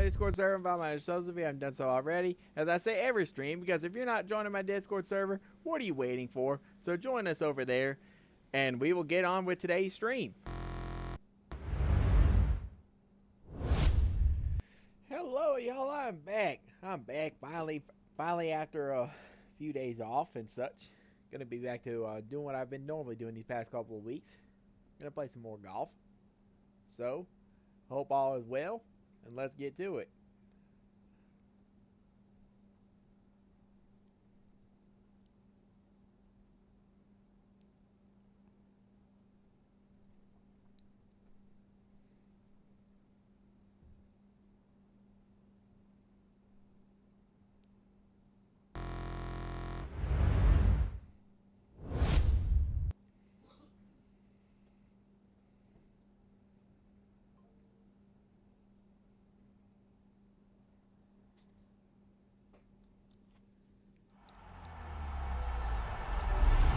Discord server and follow my socials if you haven't done so already. As I say every stream, because if you're not joining my Discord server, what are you waiting for? So join us over there, and we will get on with today's stream. Hello, y'all. I'm back. Finally after a few days off and such. Gonna be back to doing what I've been normally doing these past couple of weeks. Gonna play some more golf. So, hope all is well, and let's get to it.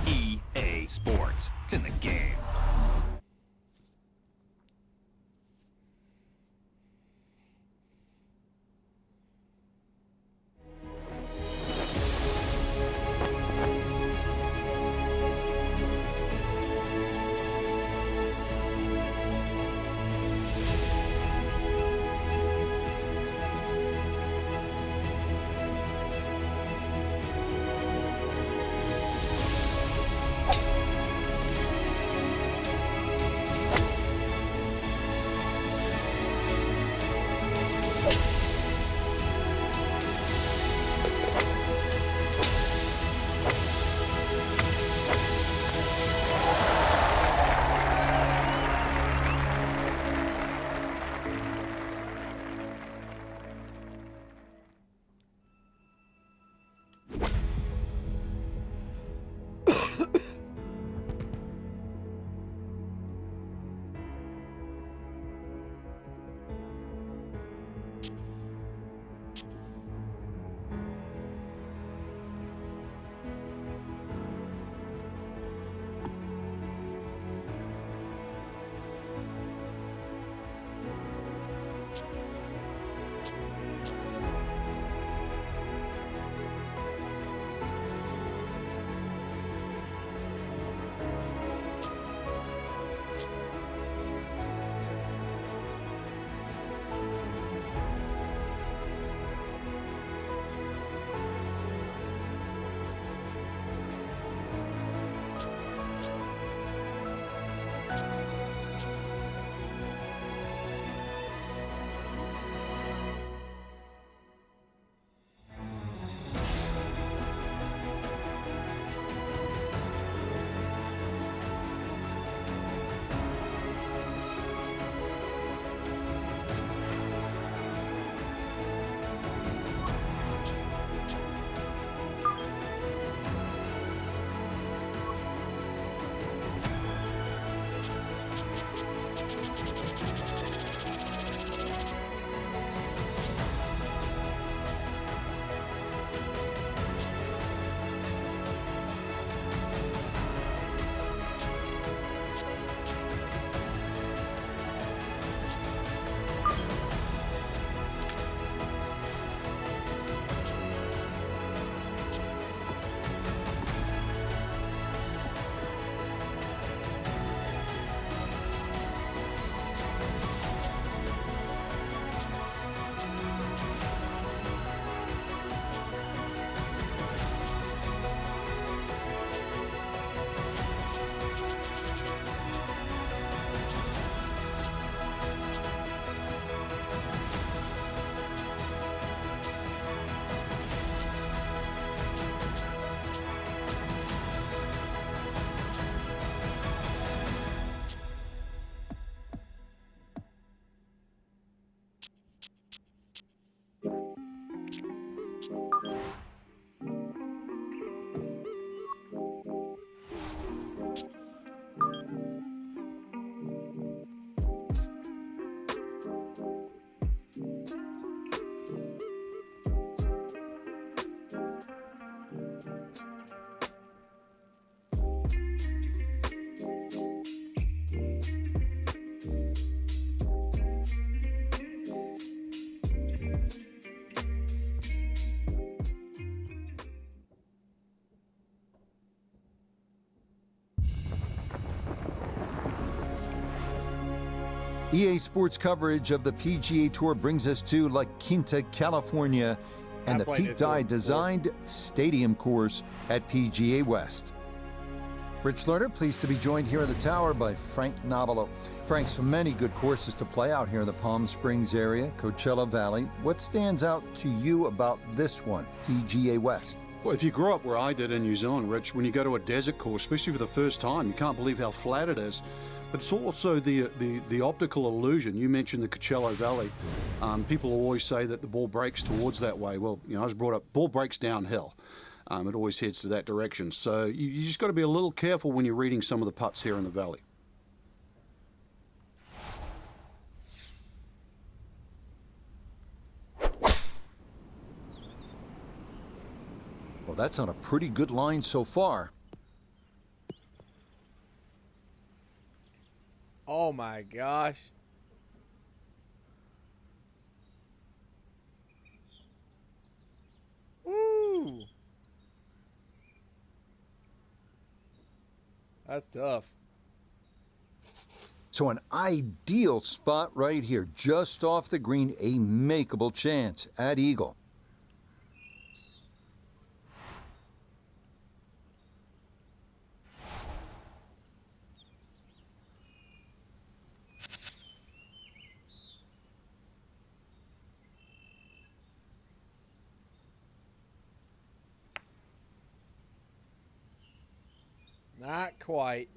EA Sports. It's in the game. EA Sports coverage of the PGA Tour brings us to La Quinta, California, and the Pete Dye designed stadium course at PGA West. Rich Lerner, pleased to be joined here in the tower by Frank Nobilo. Frank's many good courses to play out here in the Palm Springs area, Coachella Valley. What stands out to you about this one, PGA West? Well, if you grew up where I did in New Zealand, Rich, when you go to a desert course, especially for the first time, you can't believe how flat it is. But it's also the optical illusion. You mentioned the Coachella Valley. People always say that the ball breaks towards that way. Well, I was brought up, ball breaks downhill. It always heads to that direction. So you just got to be a little careful when you're reading some of the putts here in the valley. Well, that's on a pretty good line so far. Oh my gosh. Woo! That's tough. So an ideal spot right here, just off the green, a makeable chance at eagle. Not quite.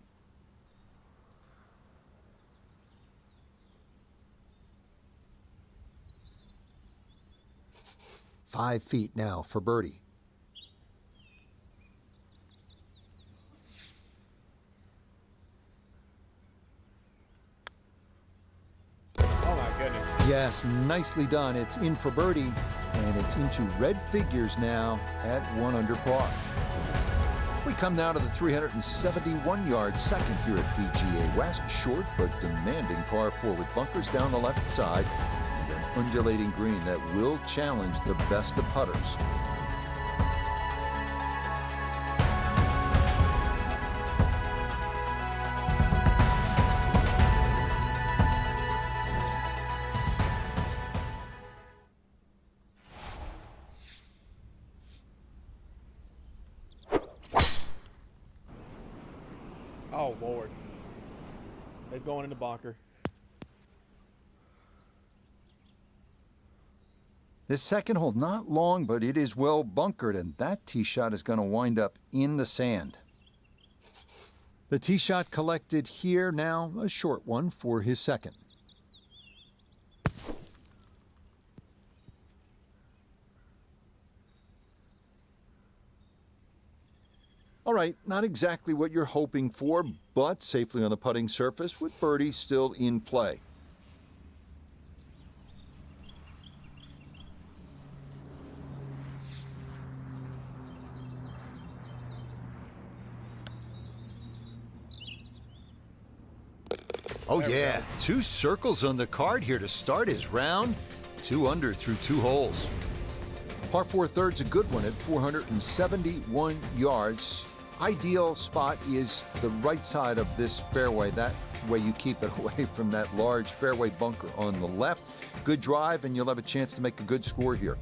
Five feet now for birdie. Oh my goodness. Yes, nicely done. It's in for birdie, and it's into red figures now at 1 under par. We come now to the 371-yard second here at PGA West. Short but demanding par 4 with bunkers down the left side and an undulating green that will challenge the best of putters. Oh Lord. It's going in the bunker. This second hole, not long, but it is well bunkered, and that tee shot is going to wind up in the sand. The tee shot collected here now, a short one for his second. All right, not exactly what you're hoping for, but safely on the putting surface with birdie still in play. Oh yeah, 2 circles on the card here to start his round. 2 under through 2 holes. Par 4 third's a good one at 471 yards. Ideal spot is the right side of this fairway. That way you keep it away from that large fairway bunker on the left. Good drive, and you'll have a chance to make a good score here.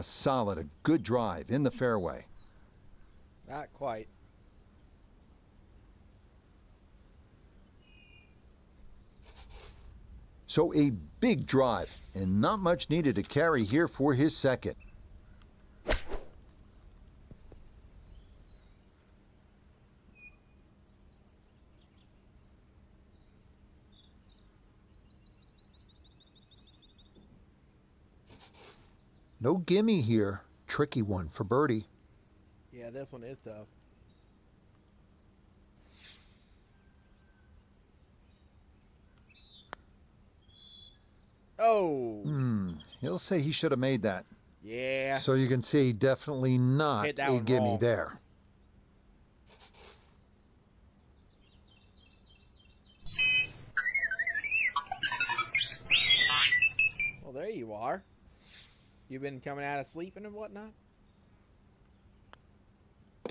Solid, a good drive in the fairway. Not quite. So a big drive, and not much needed to carry here for his second. No gimme here. Tricky one for birdie. Yeah, this one is tough. Oh. He'll say he should have made that. Yeah. So you can see definitely not Hit that a one gimme wrong. there. Well, there you are. You've been coming out of sleeping and whatnot?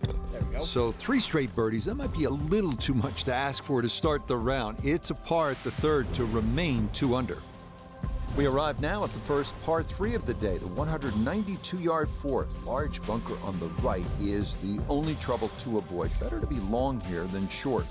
There we go. So 3 straight birdies, that might be a little too much to ask for to start the round. It's a par at the third to remain 2 under. We arrive now at the first par 3 of the day, the 192-yard fourth. Large bunker on the right is the only trouble to avoid. Better to be long here than short.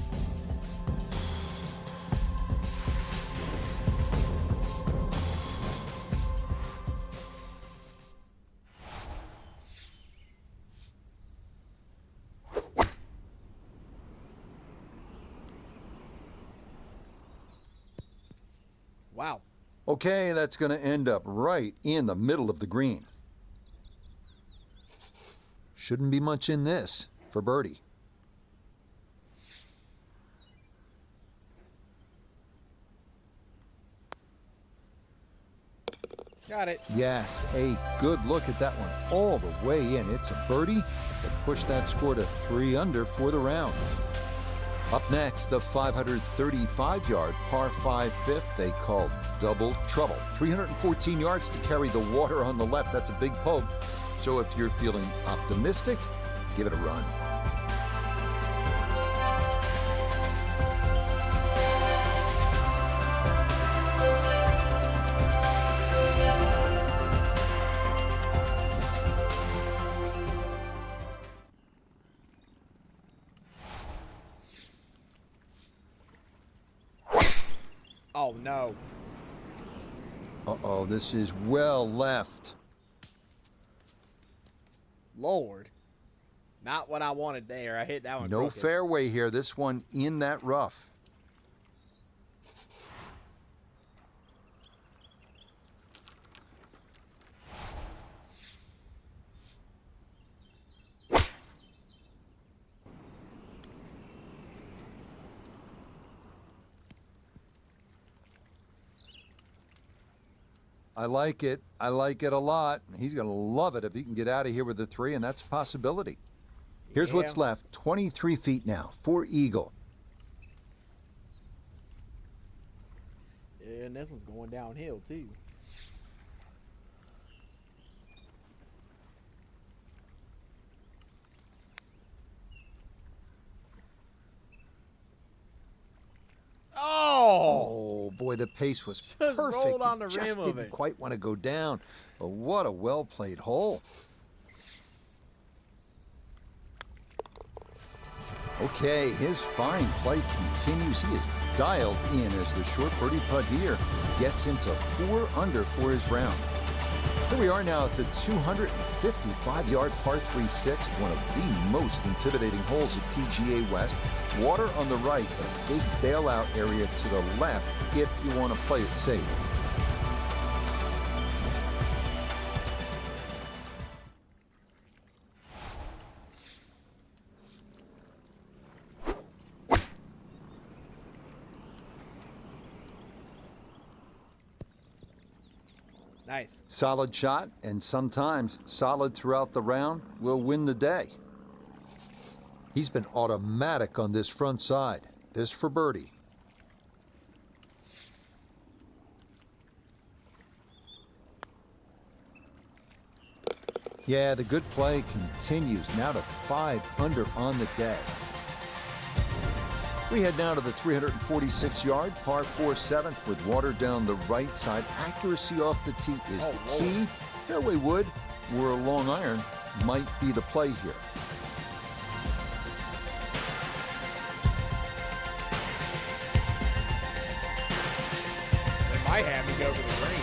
Wow. Okay, that's going to end up right in the middle of the green. Shouldn't be much in this for birdie. Got it. Yes, a good look at that one all the way in. It's a birdie that pushed that score to 3 under for the round. Up next, the 535-yard par 5 fifth they call double trouble. 314 yards to carry the water on the left. That's a big poke. So if you're feeling optimistic, give it a run. Oh, no. Uh-oh, this is well left. Lord. Not what I wanted there. I hit that one No crooked. fairway here. This one in that rough. I like it. I like it a lot. He's going to love it if he can get out of here with the 3, and that's a possibility. Here's Yeah. what's left. 23 feet now for eagle. Yeah, and this one's going downhill, too. Oh! Oh, boy, the pace was Just perfect. rolled on the It just rim of didn't it. quite want to go down. But what a well-played hole. Okay, his fine play continues. He is dialed in as the short birdie putt here gets him to 4 under for his round. Here we are now at the 255-yard par 3/6, one of the most intimidating holes at PGA West. Water on the right, a big bailout area to the left if you want to play it safe. Nice. Solid shot, and sometimes solid throughout the round, will win the day. He's been automatic on this front side. This for birdie. Yeah, the good play continues. Now to 5 under on the day. We head now to the 346-yard par 4 7th with water down the right side. Accuracy off the tee is the Lord. key. Fairway wood or a long iron might be the play here. They might have me go for the green.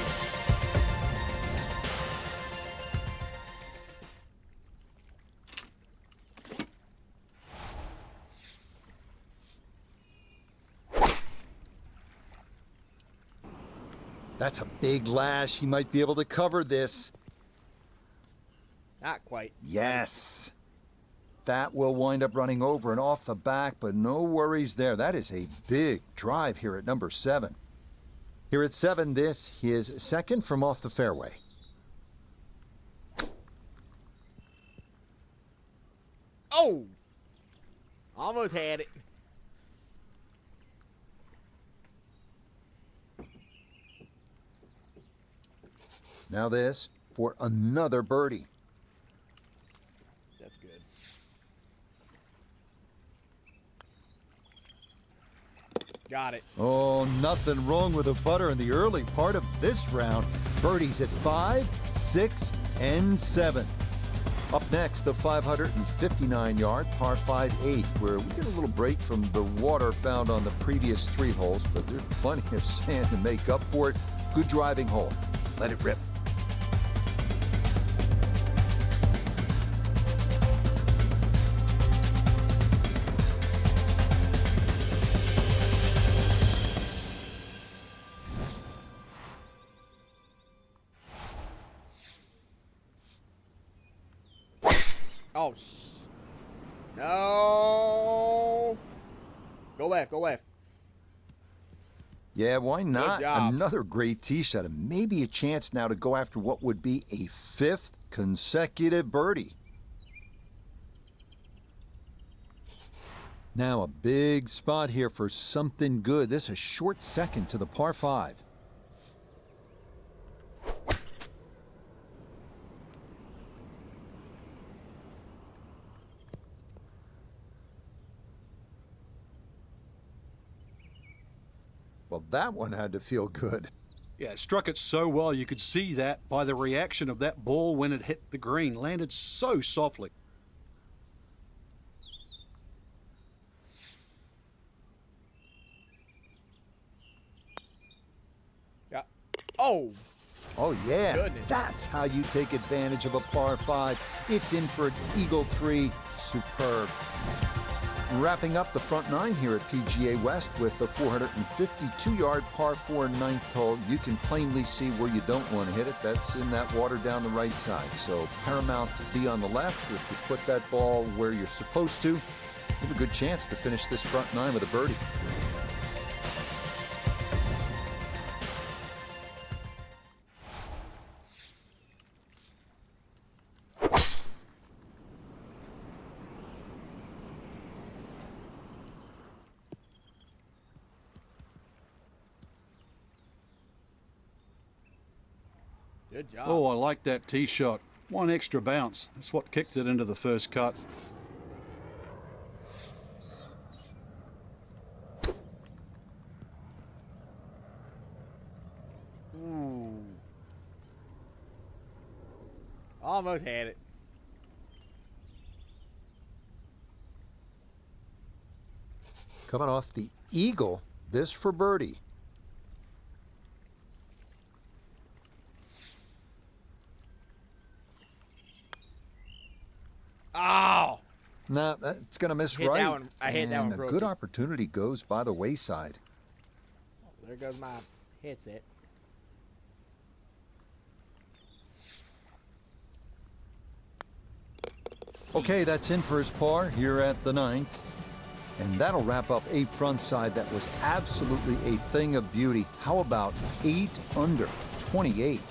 That's a big lash. He might be able to cover this. Not quite. Yes. That will wind up running over and off the back, but no worries there. That is a big drive here at number 7. Here at 7, this his second from off the fairway. Oh! Almost had it. Now this for another birdie. That's good. Got it. Oh, nothing wrong with a putter in the early part of this round. Birdies at 5, 6, and 7. Up next, the 559-yard par 5-8, where we get a little break from the water found on the previous 3 holes, but there's plenty of sand to make up for it. Good driving hole. Let it rip. Oh, no. Go left, go left. Yeah, why not? job. Another great tee shot and maybe a chance now to go after what would be a 5th consecutive birdie. Now a big spot here for something good. This is a short second to the par 5. Well, that one had to feel good. Yeah, it struck it so well. You could see that by the reaction of that ball when it hit the green. Landed so softly. Yeah. Oh. Oh, yeah. Goodness. That's how you take advantage of a par 5. It's in for an Eagle 3. Superb. Wrapping up the front 9 here at PGA West with a 452-yard par 4 ninth hole. You can plainly see where you don't want to hit it. That's in that water down the right side. So paramount to be on the left. If you put that ball where you're supposed to, you have a good chance to finish this front 9 with a birdie. Good job. Oh, I like that tee shot. One extra bounce. That's what kicked it into the first cut. Ooh. Almost had it. Coming off the eagle, this for birdie. Oh. No, that's going to miss Hit that right. one. I hit that one And a broke good it. opportunity goes by the wayside. There goes my headset. Okay, that's in for his par here at the 9th. And that'll wrap up a front side that was absolutely a thing of beauty. How about 8 under 28?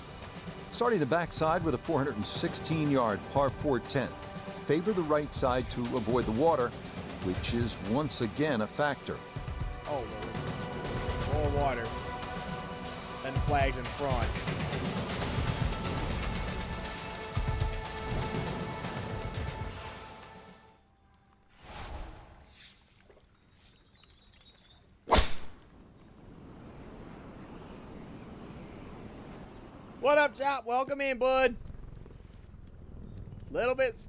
Starting the backside with a 416-yard par 4 10th. Favor the right side to avoid the water, which is once again a factor. Oh, Lord. More water. And the flag's in front. What up, Chop? Welcome in, bud. Little bit.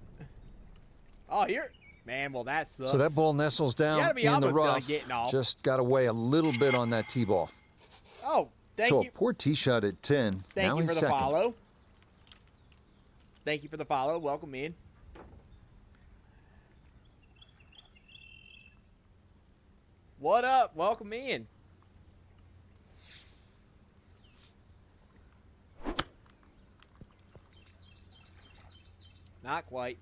Oh, here. Man, well, that sucks. So that ball nestles down gotta be in the almost done rough. getting off. Just got away a little bit on that tee ball. Oh, thank So you. a poor tee shot at 10. Thank now you he's for the second. follow. Thank you for the follow. Welcome in. What up? Welcome in. Not quite.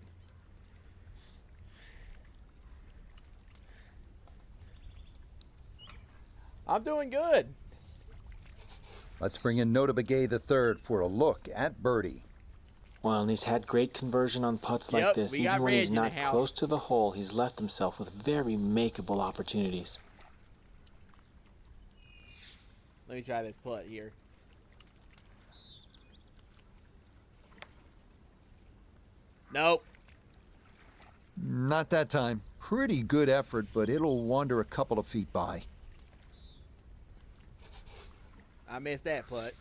I'm doing good. Let's bring in Nota Begay III for a look at birdie. Well, and he's had great conversion on putts like Yep, this. we got Even when Reg he's in the not house. close to the hole, he's left himself with very makeable opportunities. Let me try this putt here. Nope. Not that time. Pretty good effort, but it'll wander a couple of feet by. I missed that putt.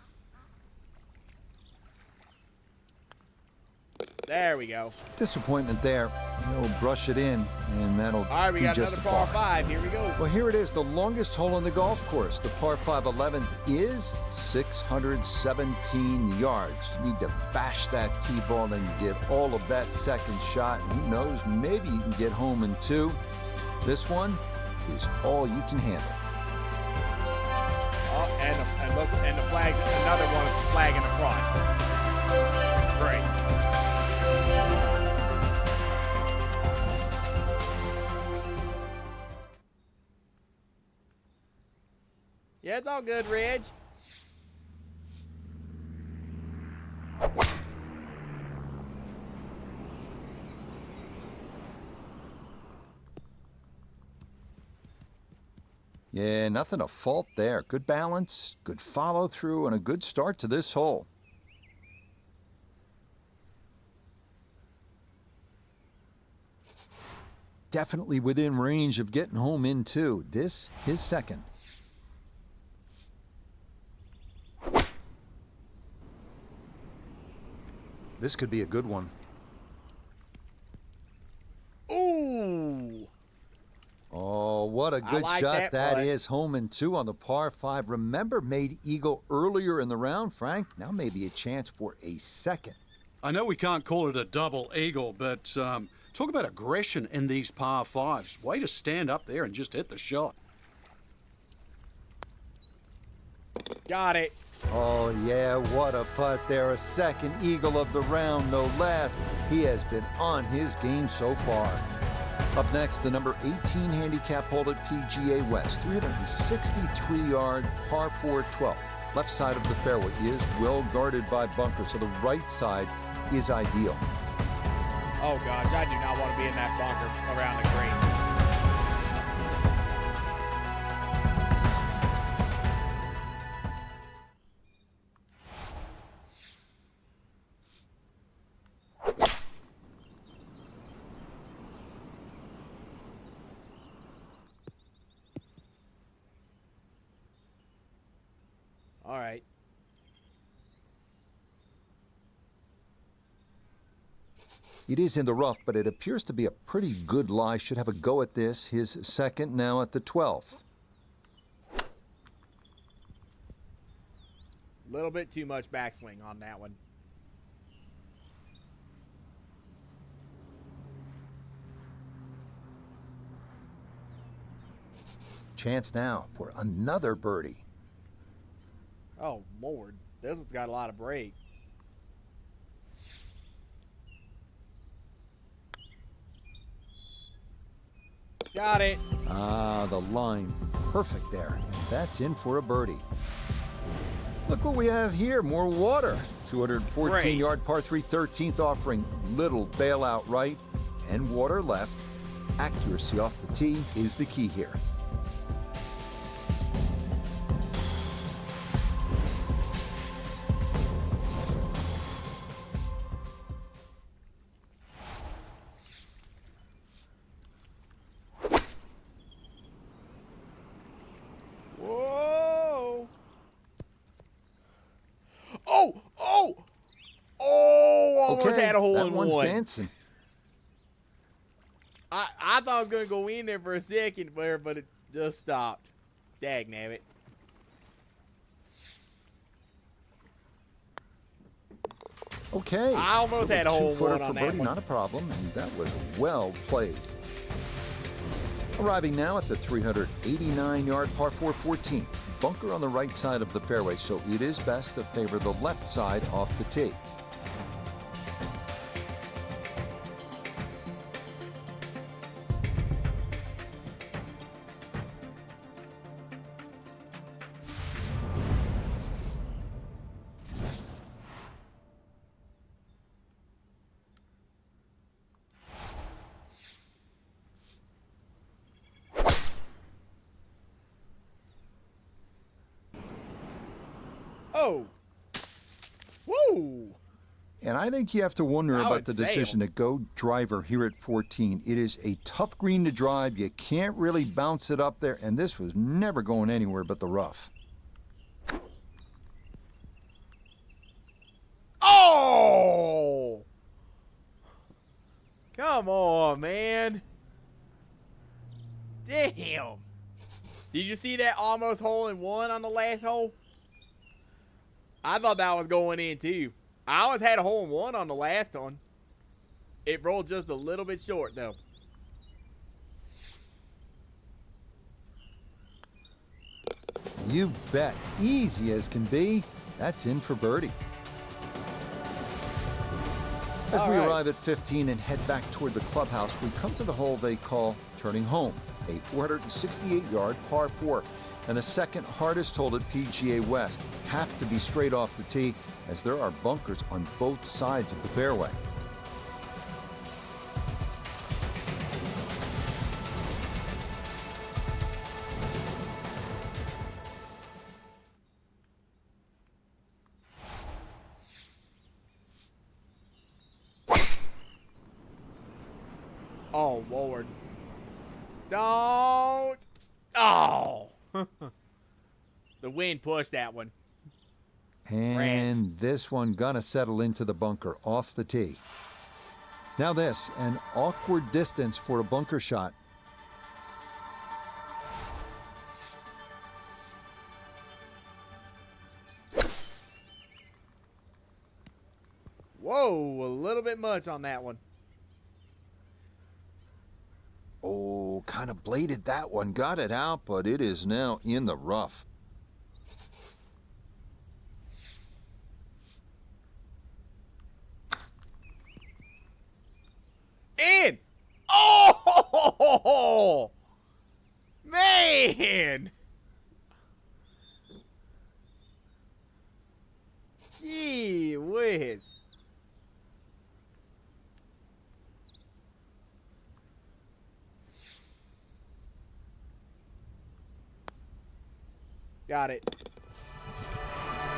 There we go. Disappointment there. He'll brush it in, and that'll All right, we be got just another a par par. 5. Here we go. Well, here it is, the longest hole on the golf course. The par 5 11th is 617 yards. You need to bash that tee ball and get all of that second shot. Who knows, maybe you can get home in 2. This one is all you can handle. Oh, and look, and the flag's another one flag in the front. Great. Yeah, it's all good, Reg. Yeah, nothing to fault there. Good balance, good follow through, and a good start to this hole. Definitely within range of getting home in 2. This, his second. This could be a good one. Ooh. Oh, what a good like shot that that putt. is. Home in 2 on the par 5. Remember, made eagle earlier in the round, Frank. Now maybe a chance for a second. I know we can't call it a double eagle, but talk about aggression in these par 5s. Way to stand up there and just hit the shot. Got it. Oh, yeah, what a putt there. A second eagle of the round, no less. He has been on his game so far. Up next, the number 18 handicap hole at PGA West. 363-yard par 4 12. Left side of the fairway is well guarded by bunkers, so the right side is ideal. Oh, gosh, I do not want to be in that bunker around the green. All right. It is in the rough, but it appears to be a pretty good lie. Should have a go at this. His second now at the 12th. A little bit too much backswing on that one. Chance now for another birdie. Oh, Lord. This has got a lot of break. Got it. Ah, the line. Perfect there. And that's in for a birdie. Look what we have here. More water. 214-yard par 3 13th offering. Little bailout right and water left. Accuracy off the tee is the key here. Whoa. Oh! Oh! Oh! Almost Okay, had a hole that in one's one. dancing. I thought I was going to go in there for a second there, but it just stopped. Dagnabbit. Okay. I almost had a hole in two-footer one for on that birdie, one. not a problem, and that was well played. Arriving now at the 389-yard par 4 14. Bunker on the right side of the fairway, so it is best to favor the left side off the tee. Whoa! Woo! And I think you have to wonder I about would the sail. decision to go driver here at 14. It is a tough green to drive. You can't really bounce it up there, and this was never going anywhere but the rough. Oh! Come on, man. Damn. Did you see that almost hole in one on the last hole? I thought that was going in too. I almost had a hole in one on the last one. It rolled just a little bit short though. You bet. Easy as can be. That's in for birdie. As All we right. arrive at 15 and head back toward the clubhouse, we come to the hole they call Turning Home, a 468-yard par 4, and the second hardest hole at PGA West. Have to be straight off the tee, as there are bunkers on both sides of the fairway. Oh, Lord. Don't. Oh. The wind pushed that one. And this one gonna settle into the bunker off the tee. Now this, an awkward distance for a bunker shot. Whoa, a little bit much on that one. Oh, kind of bladed that one. Got it out, but it is now in the rough. In! Oh! Man! Gee whiz. Got it.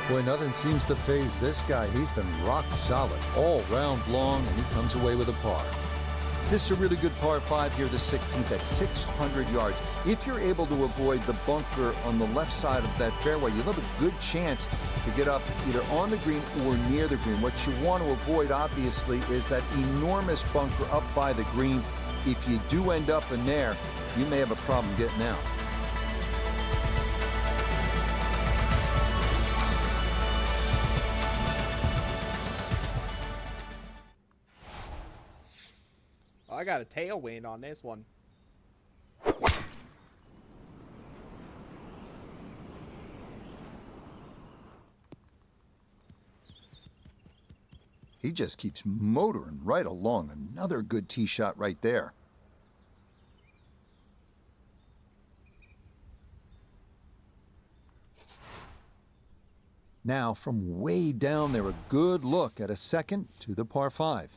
Boy, nothing seems to faze this guy. He's been rock solid all round long, and he comes away with a par. This is a really good par 5 here, the 16th at 600 yards. If you're able to avoid the bunker on the left side of that fairway, you'll have a good chance to get up either on the green or near the green. What you want to avoid, obviously, is that enormous bunker up by the green. If you do end up in there, you may have a problem getting out. I got a tailwind on this one. He just keeps motoring right along. Another good tee shot right there. Now, from way down there, a good look at a second to the par 5.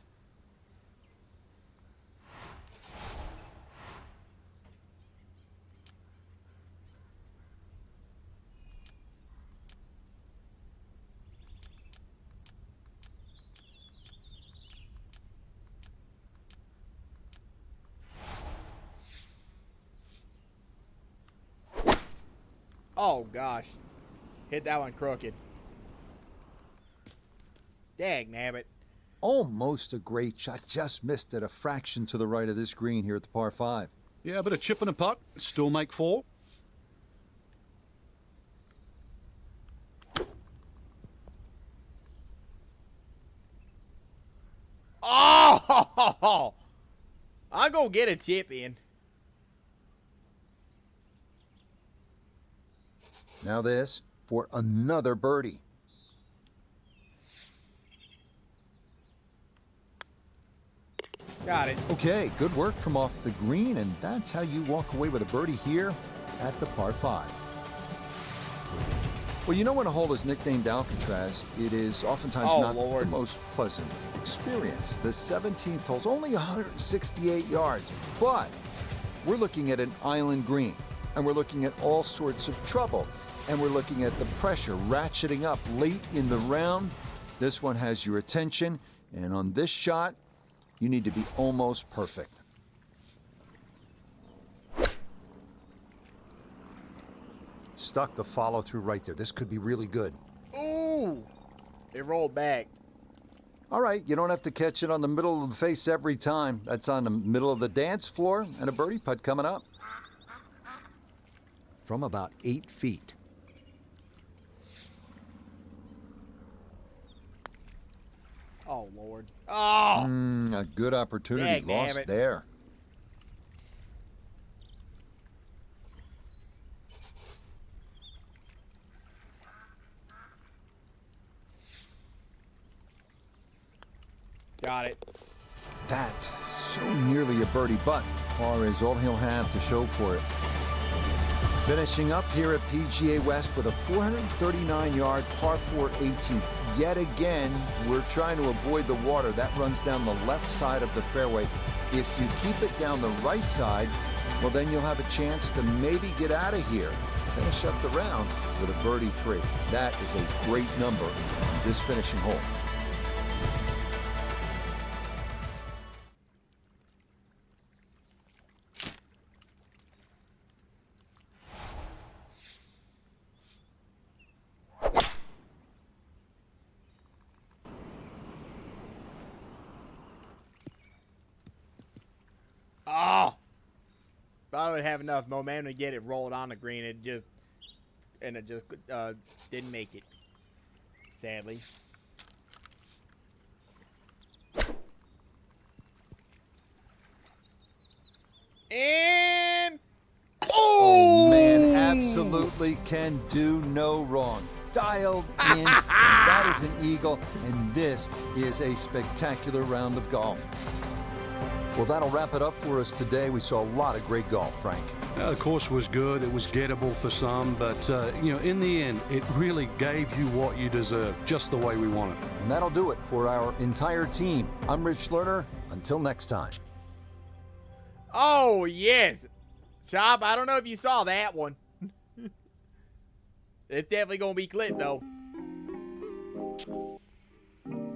Oh, gosh. Hit that one crooked. Dag nabbit. Almost a great shot, just missed it a fraction to the right of this green here at the par 5. Yeah, a bit of chip and a putt, still make 4. Oh! I'm going to get a chip in. Now this for another birdie. Got it. Okay, good work from off the green, and that's how you walk away with a birdie here at the par 5. Well, you know when a hole is nicknamed Alcatraz, it is oftentimes not the most pleasant experience. The 17th hole's only 168 yards, but we're looking at an island green, and we're looking at all sorts of trouble. And we're looking at the pressure ratcheting up late in the round. This one has your attention, and on this shot, you need to be almost perfect. Stuck the follow through right there. This could be really good. Ooh! It rolled back. All right, you don't have to catch it on the middle of the face every time. That's on the middle of the dance floor, and a birdie putt coming up. From about 8 feet. Oh, Lord. Oh! A good opportunity Dang, lost damn it. there. Got it. That so nearly a birdie, but par is all he'll have to show for it. Finishing up here at PGA West with a 439-yard par 4 18th. Yet again, we're trying to avoid the water. That runs down the left side of the fairway. If you keep it down the right side, well, then you'll have a chance to maybe get out of here. Finish up the round with a birdie 3. That is a great number on this finishing hole. Oh! Thought I would have enough momentum to get it rolled on the green. It just didn't make it. Sadly. And Oh, man, absolutely can do no wrong. Dialed in, and that is an eagle, and this is a spectacular round of golf. Well, that'll wrap it up for us today. We saw a lot of great golf, Frank. The course was good. It was gettable for some, but in the end, it really gave you what you deserve, just the way we want it. And that'll do it for our entire team. I'm Rich Lerner. Until next time. oh yes, Chop. I don't know if you saw that one. It's definitely gonna be clipped though.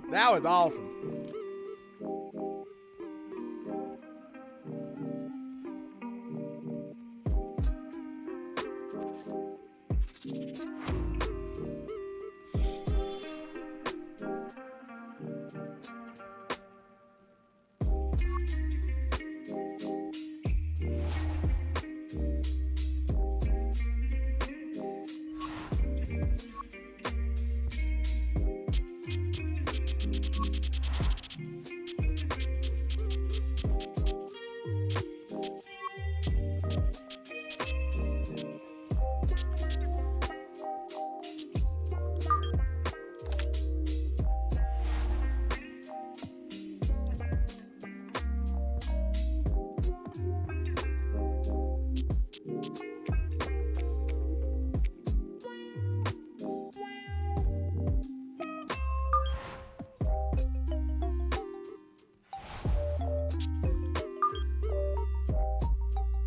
That was awesome.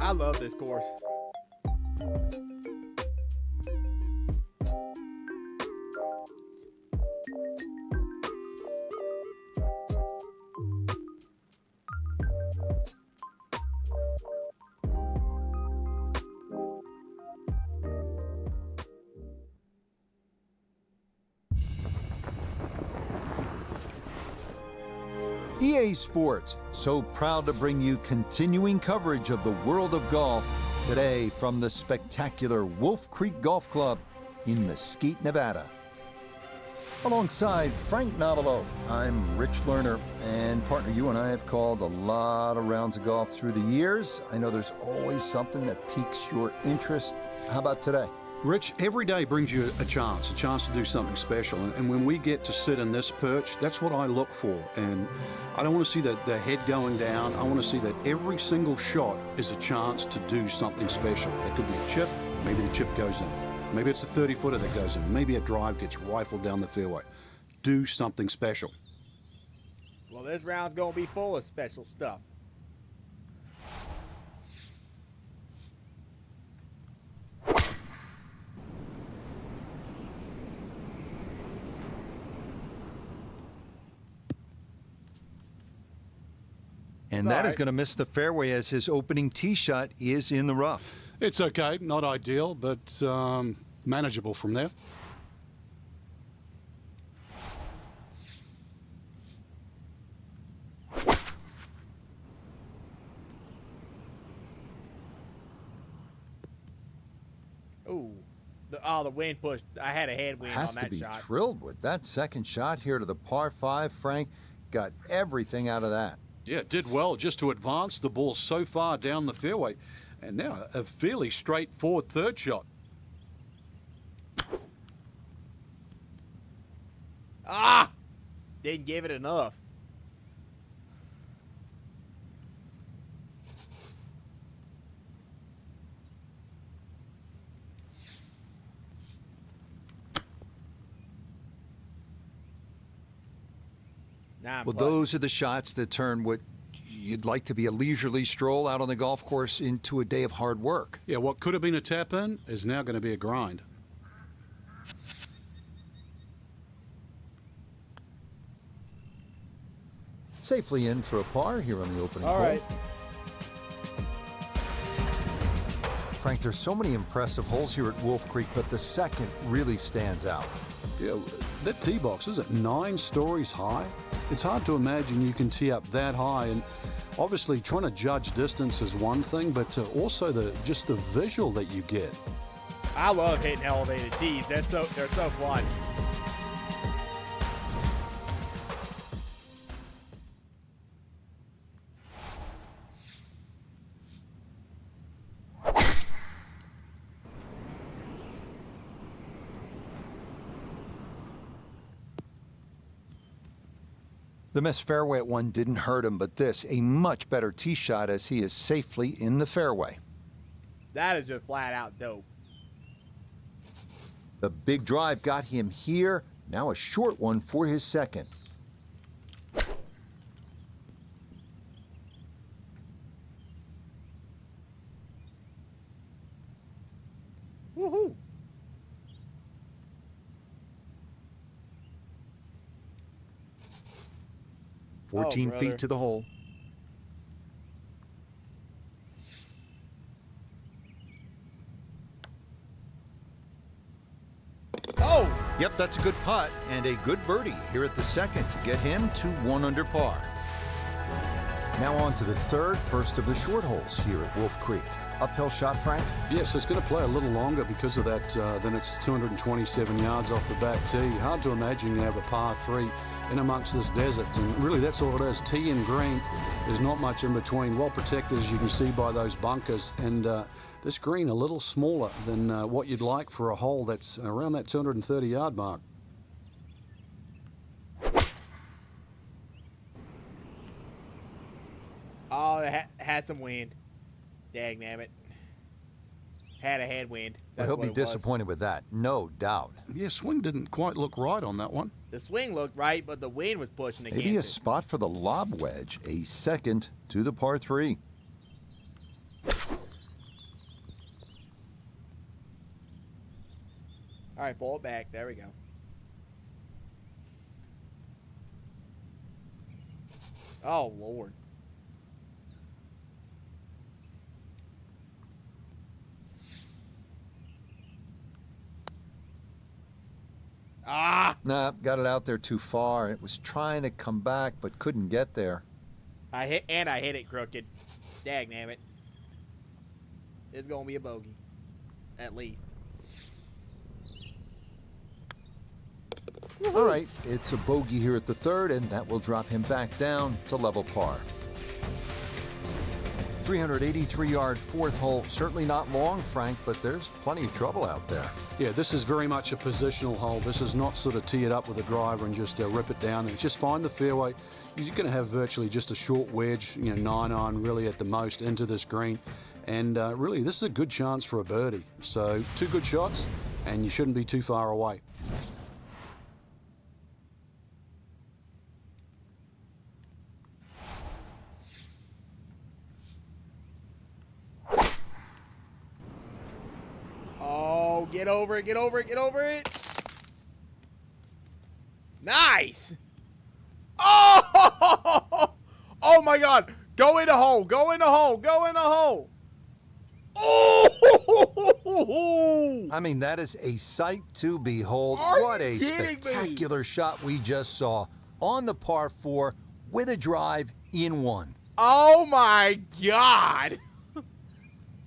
I love this course. EA Sports, so proud to bring you continuing coverage of the world of golf today from the spectacular Wolf Creek Golf Club in Mesquite, Nevada. Alongside Frank Novelo, I'm Rich Lerner, and partner, you and I have called a lot of rounds of golf through the years. I know there's always something that piques your interest. How about today? Rich, every day brings you a chance to do something special. And when we get to sit in this perch, that's what I look for. And I don't want to see the head going down. I want to see that every single shot is a chance to do something special. That could be a chip. Maybe the chip goes in. Maybe it's a 30-footer that goes in. Maybe a drive gets rifled down the fairway. Do something special. Well, this round's gonna be full of special stuff. And that is going to miss the fairway as his opening tee shot is in the rough. It's okay, not ideal, but manageable from there. Ooh. The wind pushed. I had a headwind Has on that to be shot. thrilled with that second shot here to the par 5. Frank got everything out of that. Yeah, did well just to advance the ball so far down the fairway. And now a fairly straightforward third shot. Ah! Didn't give it enough. Nah, Well, those are the shots that turn what you'd like to be a leisurely stroll out on the golf course into a day of hard work. Yeah, what could have been a tap-in is now going to be a grind. Safely in for a par here on the opening All hole. right. Frank, there's so many impressive holes here at Wolf Creek, but the second really stands out. Yeah, that tee box is at 9 stories high. It's hard to imagine you can tee up that high, and obviously trying to judge distance is one thing, but also just the visual that you get. I love hitting elevated tees. They're so fun. The missed fairway at 1 didn't hurt him, but this, a much better tee shot as he is safely in the fairway. That is just flat out dope. The big drive got him here. Now a short one for his second. Woohoo! 14 brother. feet to the hole. Oh! Yep, that's a good putt and a good birdie here at the second to get him to 1 under par. Now on to the third, first of the short holes here at Wolf Creek. Uphill shot, Frank? Yes, it's going to play a little longer because of that. Then it's 227 yards off the back tee. Hard to imagine you have a par 3 in amongst this desert, and really that's all it is. Tee and green, there's not much in between. Well protected, as you can see by those bunkers, and this green a little smaller than what you'd like for a hole that's around that 230 yard mark. Oh, it had some wind. Dang nabbit. Had a headwind. Well, That's he'll what be it was. disappointed with that, no doubt. Yeah, swing didn't quite look right on that one. The swing looked right, but the wind was pushing against Maybe a it. spot for the lob wedge, a second to the par 3. All right, pull it back. There we go. Oh, Lord. Ah! Nah, got it out there too far. It was trying to come back, but couldn't get there. I hit it crooked. Dag nabbit. It's going to be a bogey. At least. All right, it's a bogey here at the third, and that will drop him back down to level par. 383-yard fourth hole. Certainly not long, Frank, but there's plenty of trouble out there. Yeah, this is very much a positional hole. This is not sort of tee it up with a driver and just rip it down. It's just find the fairway. You're going to have virtually just a short wedge, 9-iron really at the most into this green. And really, this is a good chance for a birdie. So 2 good shots, and you shouldn't be too far away. Oh, get over it, get over it, get over it. Nice. Oh! Oh my God. Go in the hole. Go in the hole. Go in the hole. Oh! I mean, that is a sight to behold. Are What you a kidding me? spectacular shot we just saw on the par 4 with a drive in one. Oh my God.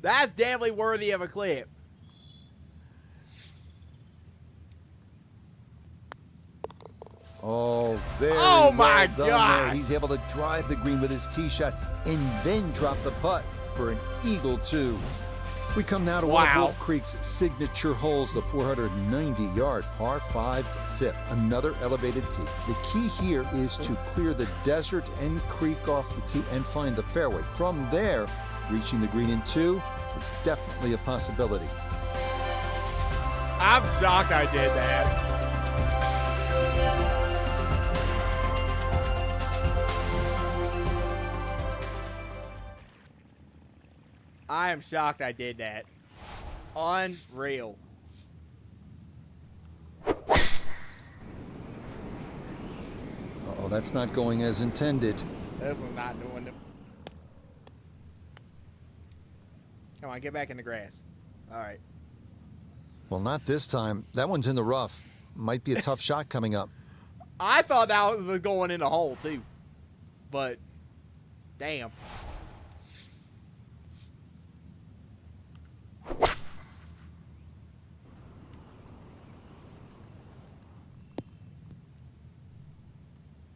That's definitely worthy of a clip. Oh, very Oh my well done there. gosh. He's able to drive the green with his tee shot and then drop the putt for an eagle 2. We come now to one of Wow. Wolf Creek's signature holes, the 490-yard par 5 fifth, another elevated tee. The key here is to clear the desert and creek off the tee and find the fairway. From there, reaching the green in 2 is definitely a possibility. I'm shocked I did that. I am shocked I did that. Unreal. Oh, that's not going as intended. This one's not doing it. Come on, get back in the grass. All right. Well, not this time. That one's in the rough. Might be a tough shot coming up. I thought that was going in the hole, too. But, damn.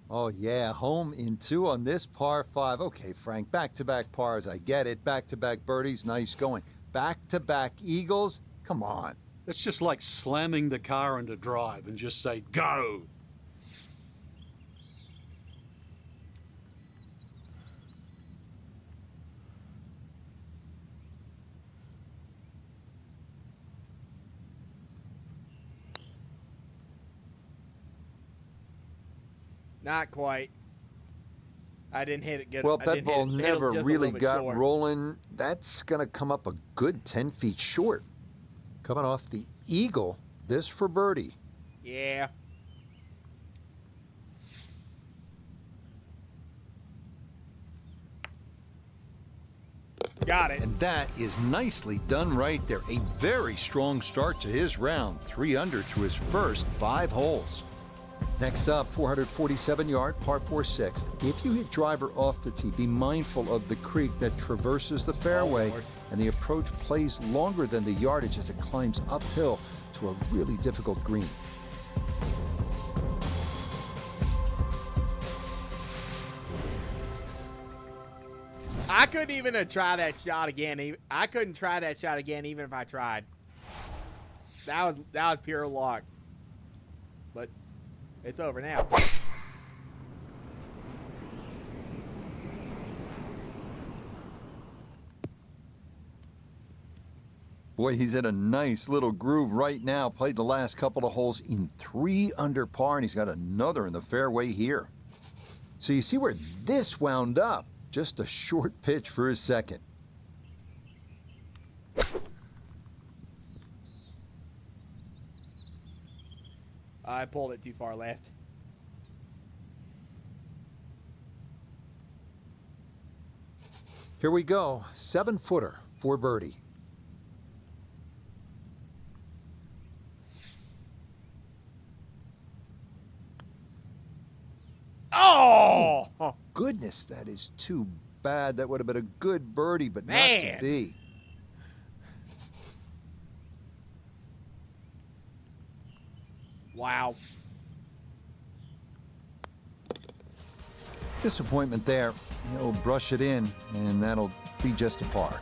Oh, yeah, home in 2 on this par 5. Okay, Frank, back-to-back pars. I get it. Back-to-back birdies. Nice going. Back-to-back eagles. Come on. It's just like slamming the car into drive and just say, go. Not quite. I didn't hit it good. Well, I that didn't ball hit it never just a really little bit got short. rolling. That's going to come up a good 10 feet short. Coming off the eagle, this for birdie. Yeah. Got it. And that is nicely done right there. A very strong start to his round. 3 under through his first 5 holes. Next up, 447-yard par 4 sixth. If you hit driver off the tee, be mindful of the creek that traverses the fairway, Lord. and the approach plays longer than the yardage as it climbs uphill to a really difficult green. I couldn't even try that shot again. I couldn't try that shot again even if I tried. That was pure luck. But it's over now. Boy, he's in a nice little groove right now. Played the last couple of holes in 3 under par, and he's got another in the fairway here. So you see where this wound up. Just a short pitch for his second. I pulled it too far left. Here we go. 7-footer for birdie. Oh! Goodness, that is too bad. That would have been a good birdie, but not Man. to be. Wow. Disappointment there. He'll brush it in, and that'll be just a par.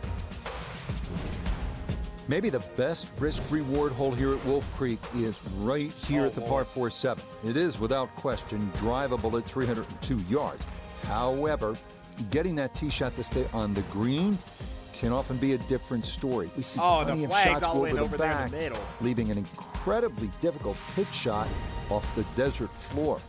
Maybe the best risk-reward hole here at Wolf Creek is right here at the par 4-7. It is, without question, drivable at 302 yards. However, getting that tee shot to stay on the green can often be a different story. We see Oh, plenty the of flag's shots all the go way over the over there in back, the middle. leaving an incredibly difficult pitch shot off the desert floor.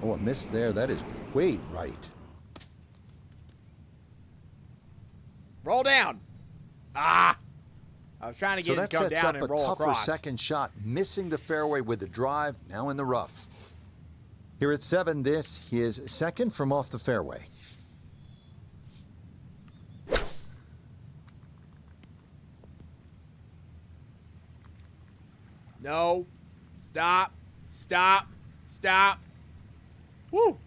Oh, a miss there. That is way right. Roll down. Ah! I was trying to So get it that to come sets down up and a roll tougher across. second shot, missing the fairway with the drive, now in the rough. Here at 7, this his second from off the fairway. No. Stop. Stop. Stop. Woo!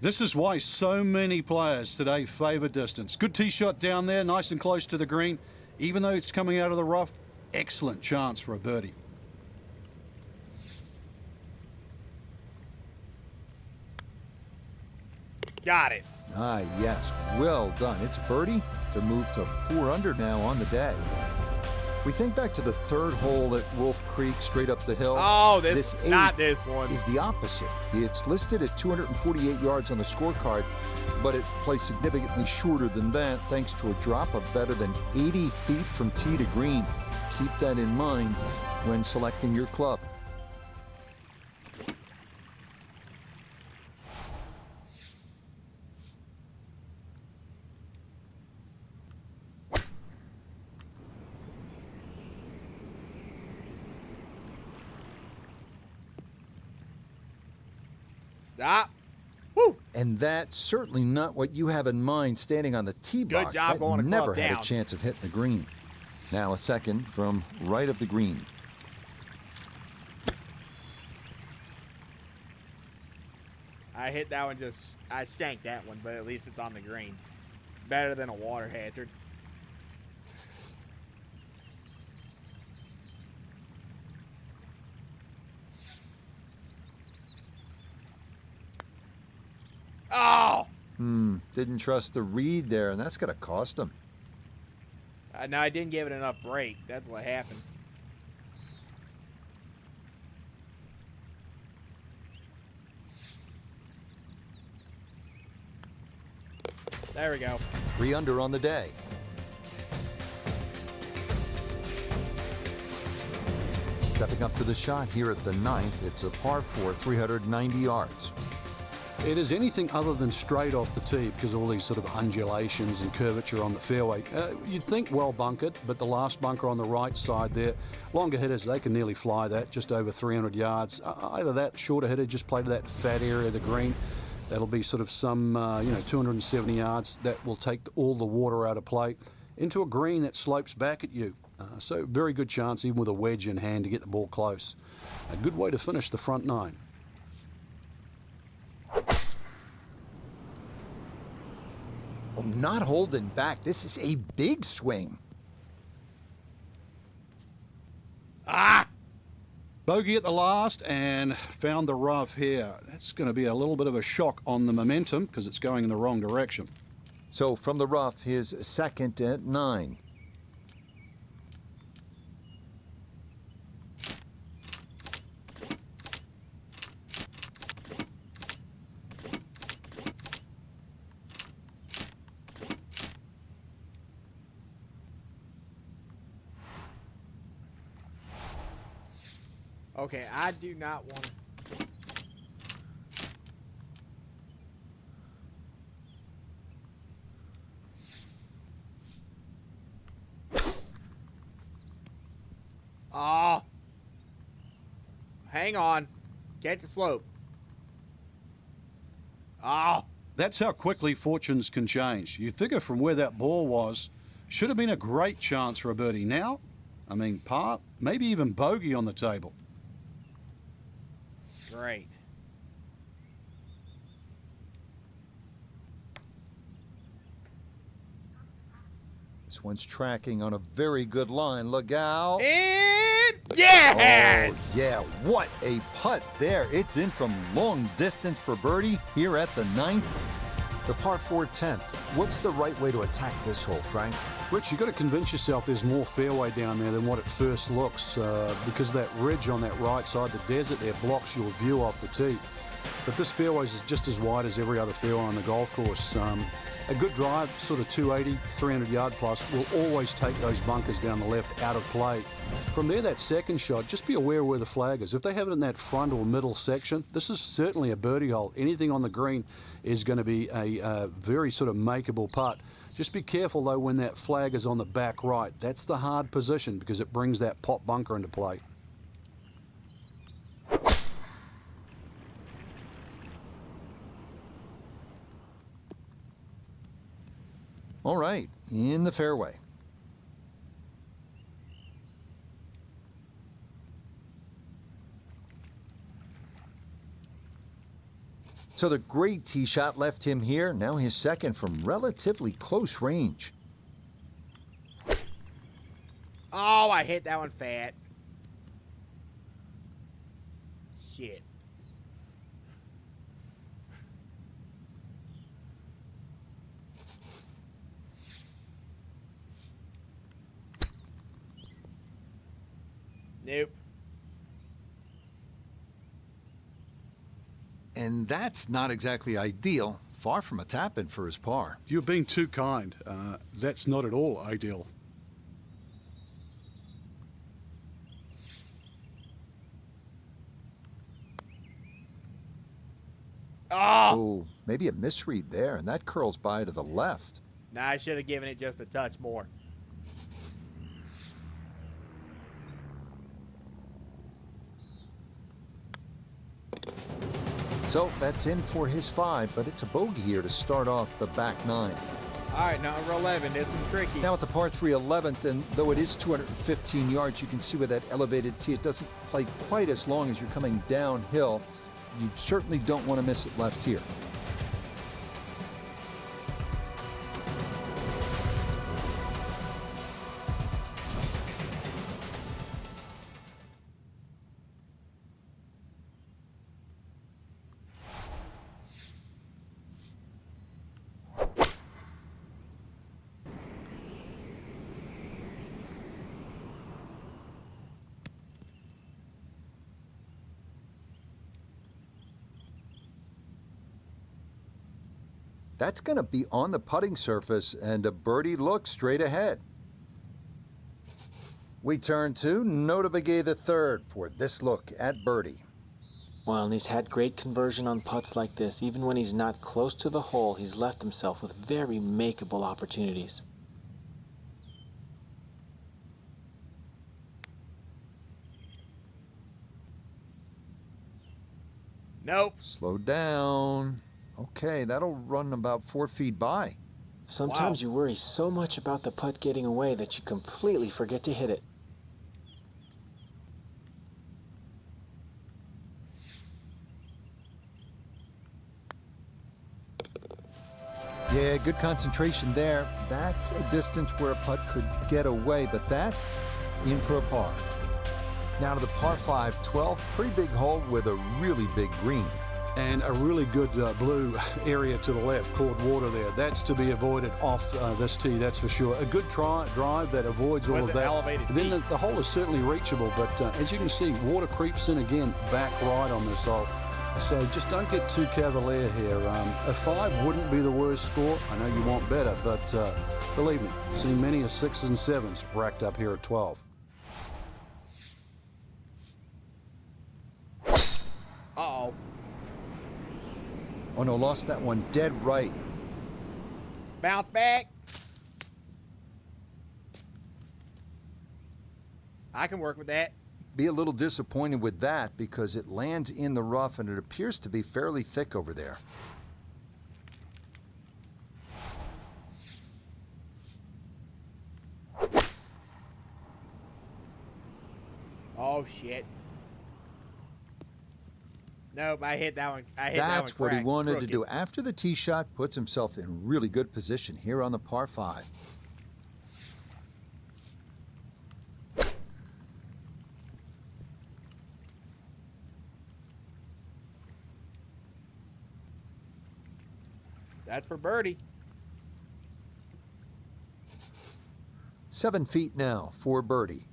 This is why so many players today favour distance. Good tee shot down there, nice and close to the green. Even though it's coming out of the rough, excellent chance for a birdie. Got it. Ah, yes, well done. It's birdie to move to 4 under now on the day. We think back to the 3rd hole at Wolf Creek, straight up the hill. Oh, this not eighth this one. is the opposite. It's listed at 248 yards on the scorecard, but it plays significantly shorter than that thanks to a drop of better than 80 feet from tee to green. Keep that in mind when selecting your club. Stop. Woo! And that's certainly not what you have in mind standing on the tee box. job That going to club never had down. a chance of hitting the green. Now a second from right of the green. I hit that one I shanked that one, but at least it's on the green. Better than a water hazard. Oh! Didn't trust the read there, and that's going to cost him. No, I didn't give it enough break. That's what happened. There we go. 3 under on the day. Stepping up to the shot here at the 9th, it's a par 4, 390 yards. It is anything other than straight off the tee because of all these sort of undulations and curvature on the fairway. You'd think well bunkered, but the last bunker on the right side there, longer hitters, they can nearly fly that, just over 300 yards. Either that, shorter hitter, just play to that fat area of the green. That'll be sort of some, 270 yards. That will take all the water out of play into a green that slopes back at you. So very good chance, even with a wedge in hand, to get the ball close. A good way to finish the front 9. Oh, not holding back. This is a big swing. Ah! Bogey at the last and found the rough here. That's going to be a little bit of a shock on the momentum because it's going in the wrong direction. So from the rough, his second at 9. Okay, I do not want to. Oh. Hang on. Catch the slope. Oh. That's how quickly fortunes can change. You figure from where that ball was, should have been a great chance for a birdie. Now, I mean, par, maybe even bogey on the table. Great. This one's tracking on a very good line. Look out. And yes! Oh, yeah, what a putt there. It's in from long distance for birdie here at the 9th. The par 4 10th. What's the right way to attack this hole, Frank? Rich, you've got to convince yourself there's more fairway down there than what it first looks because that ridge on that right side, the desert there, blocks your view off the tee. But this fairway is just as wide as every other fairway on the golf course. A good drive, sort of 280, 300 yard plus, will always take those bunkers down the left out of play. From there, that second shot, just be aware where the flag is. If they have it in that front or middle section, this is certainly a birdie hole. Anything on the green is going to be a very sort of makeable putt. Just be careful, though, when that flag is on the back right. That's the hard position because it brings that pot bunker into play. All right, in the fairway. So the great tee shot left him here. Now his second from relatively close range. Oh, I hit that one fat. Shit. Nope. And that's not exactly ideal. Far from a tap-in for his par. You're being too kind. That's not at all ideal. Oh, maybe a misread there, and that curls by to the left. Nah, I should have given it just a touch more. So that's in for his 5, but it's a bogey here to start off the back 9. All right, number 11. This is tricky. Now at the par 3 11th, and though it is 215 yards, you can see with that elevated tee, it doesn't play quite as long as you're coming downhill. You certainly don't want to miss it left here. That's going to be on the putting surface, and a birdie look straight ahead. We turn to Notah Begay III for this look at birdie. Well, and he's had great conversion on putts like this. Even when he's not close to the hole, he's left himself with very makeable opportunities. Nope. Slow down. Okay, that'll run about 4 feet by. Sometimes you worry so much about the putt getting away that you completely forget to hit it. Yeah, good concentration there. That's a distance where a putt could get away, but that's in for a par. Now to the par 5, 12, pretty big hole with a really big green. And a really good blue area to the left, called water there. That's to be avoided off this tee, that's for sure. A good drive that avoids all of that. Then the hole is certainly reachable, but as you can see, water creeps in again, back right on this hole. So just don't get too cavalier here. A 5 wouldn't be the worst score. I know you want better, but believe me, seen many a 6s and 7s racked up here at 12. Uh-oh. Oh no, lost that one dead right. Bounce back. I can work with that. Be a little disappointed with that because it lands in the rough and it appears to be fairly thick over there. Oh, shit. Nope, I hit that one. I hit that one. That's what he wanted to do. After the tee shot, puts himself in really good position here on the par 5. That's for birdie. 7 feet now for birdie.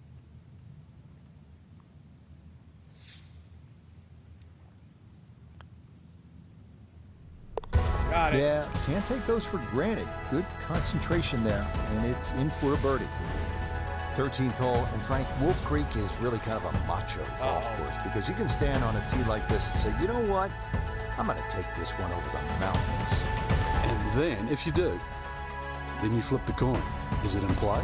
Got it. Yeah, can't take those for granted. Good concentration there, and it's in for a birdie. 13th hole, and Frank, Wolf Creek is really kind of a macho golf course because you can stand on a tee like this and say, you know what, I'm going to take this one over the mountains. And then, if you do, Then you flip the coin. Is it in play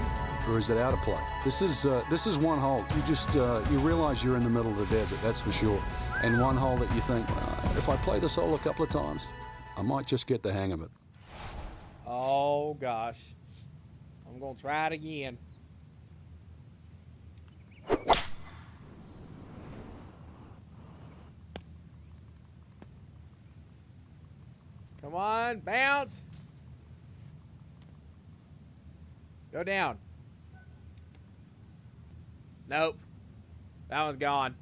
or is it out of play? This is one hole. You just you realize you're in the middle of the desert, that's for sure. And one hole that you think, if I play this hole a couple of times, I might just get the hang of it. Oh, gosh. I'm going to try it again. Come on, bounce. Go down. Nope. That one's gone.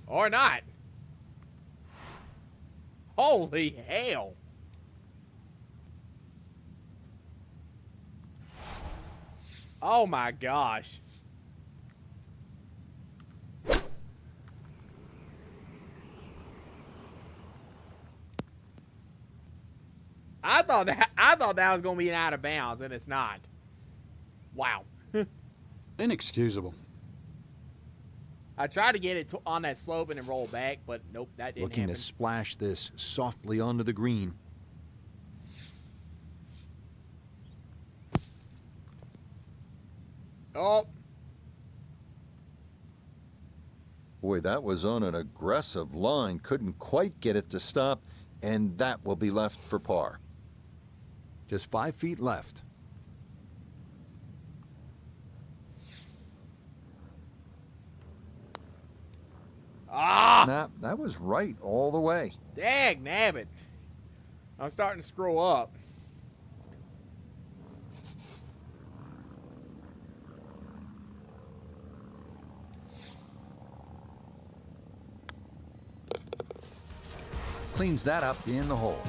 Or not. Holy hell. Oh my gosh. I thought that was going to be an out of bounds, and it's not. Wow. Inexcusable. I tried to get it on that slope and then roll back, but nope, that didn't Looking happen. to splash this softly onto the green. Oh, Boy, that was on an aggressive line. Couldn't quite get it to stop, and that will be left for par. Just 5 feet left. Nah, that was right all the way. dag nabbit. I'm starting to screw up. Cleans that up in the hole.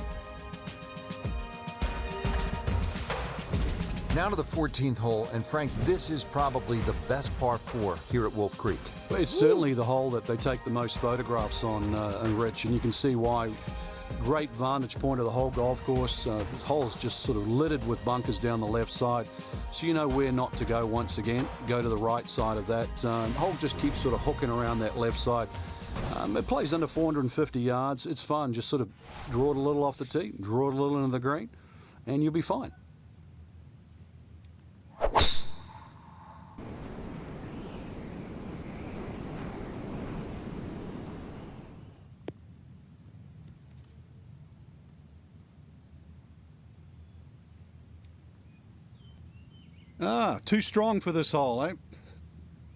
Now to the 14th hole, and Frank, this is probably the best par 4 here at Wolf Creek. It's certainly the hole that they take the most photographs on, Rich, and you can see why. Great vantage point of the whole golf course. The hole's just sort of littered with bunkers down the left side, so you know where not to go once again. Go to the right side of that. Hole just keeps sort of hooking around that left side. It plays under 450 yards. It's fun. Just sort of draw it a little off the tee, draw it a little into the green, and you'll be fine. Too strong for this hole, eh?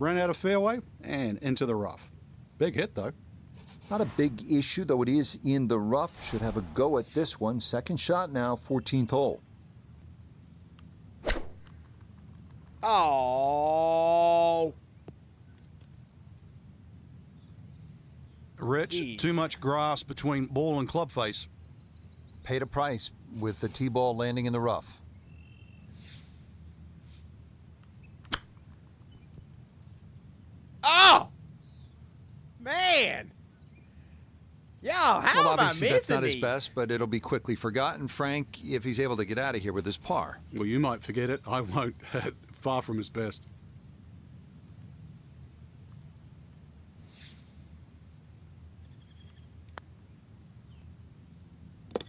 Ran out of fairway and into the rough. Big hit, though. Not a big issue, though it is in the rough. Should have a go at this one. Second shot now, 14th hole. Oh. Rich, Jeez. too much grass between ball and club face. Paid a price with the tee ball landing in the rough. Oh. Man. Yo, how Well, am I obviously missing that's not these? his best, but it'll be quickly forgotten, Frank, if he's able to get out of here with his par. Well, you might forget it. I won't. Far from his best.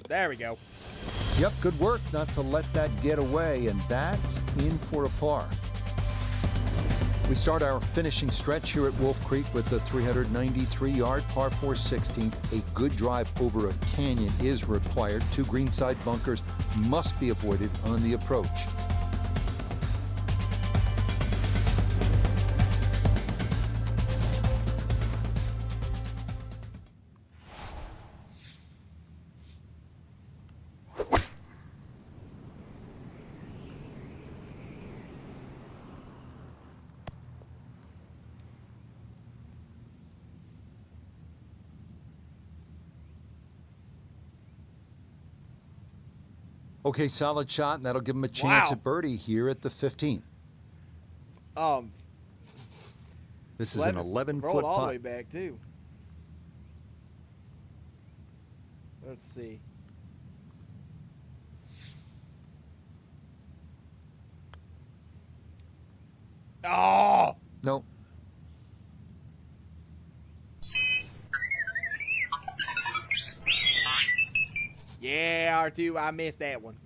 There we go. Yep, good work not to let that get away, and that's in for a par. We start our finishing stretch here at Wolf Creek with a 393-yard par 4 16th. A good drive over a canyon is required. 2 greenside bunkers must be avoided on the approach. Okay, solid shot, and that'll give him a chance Wow. at birdie here at the 15th. This is an 11-foot rolled all the way putt. back too. Let's see. Oh, Nope. Yeah, R2, I missed that one.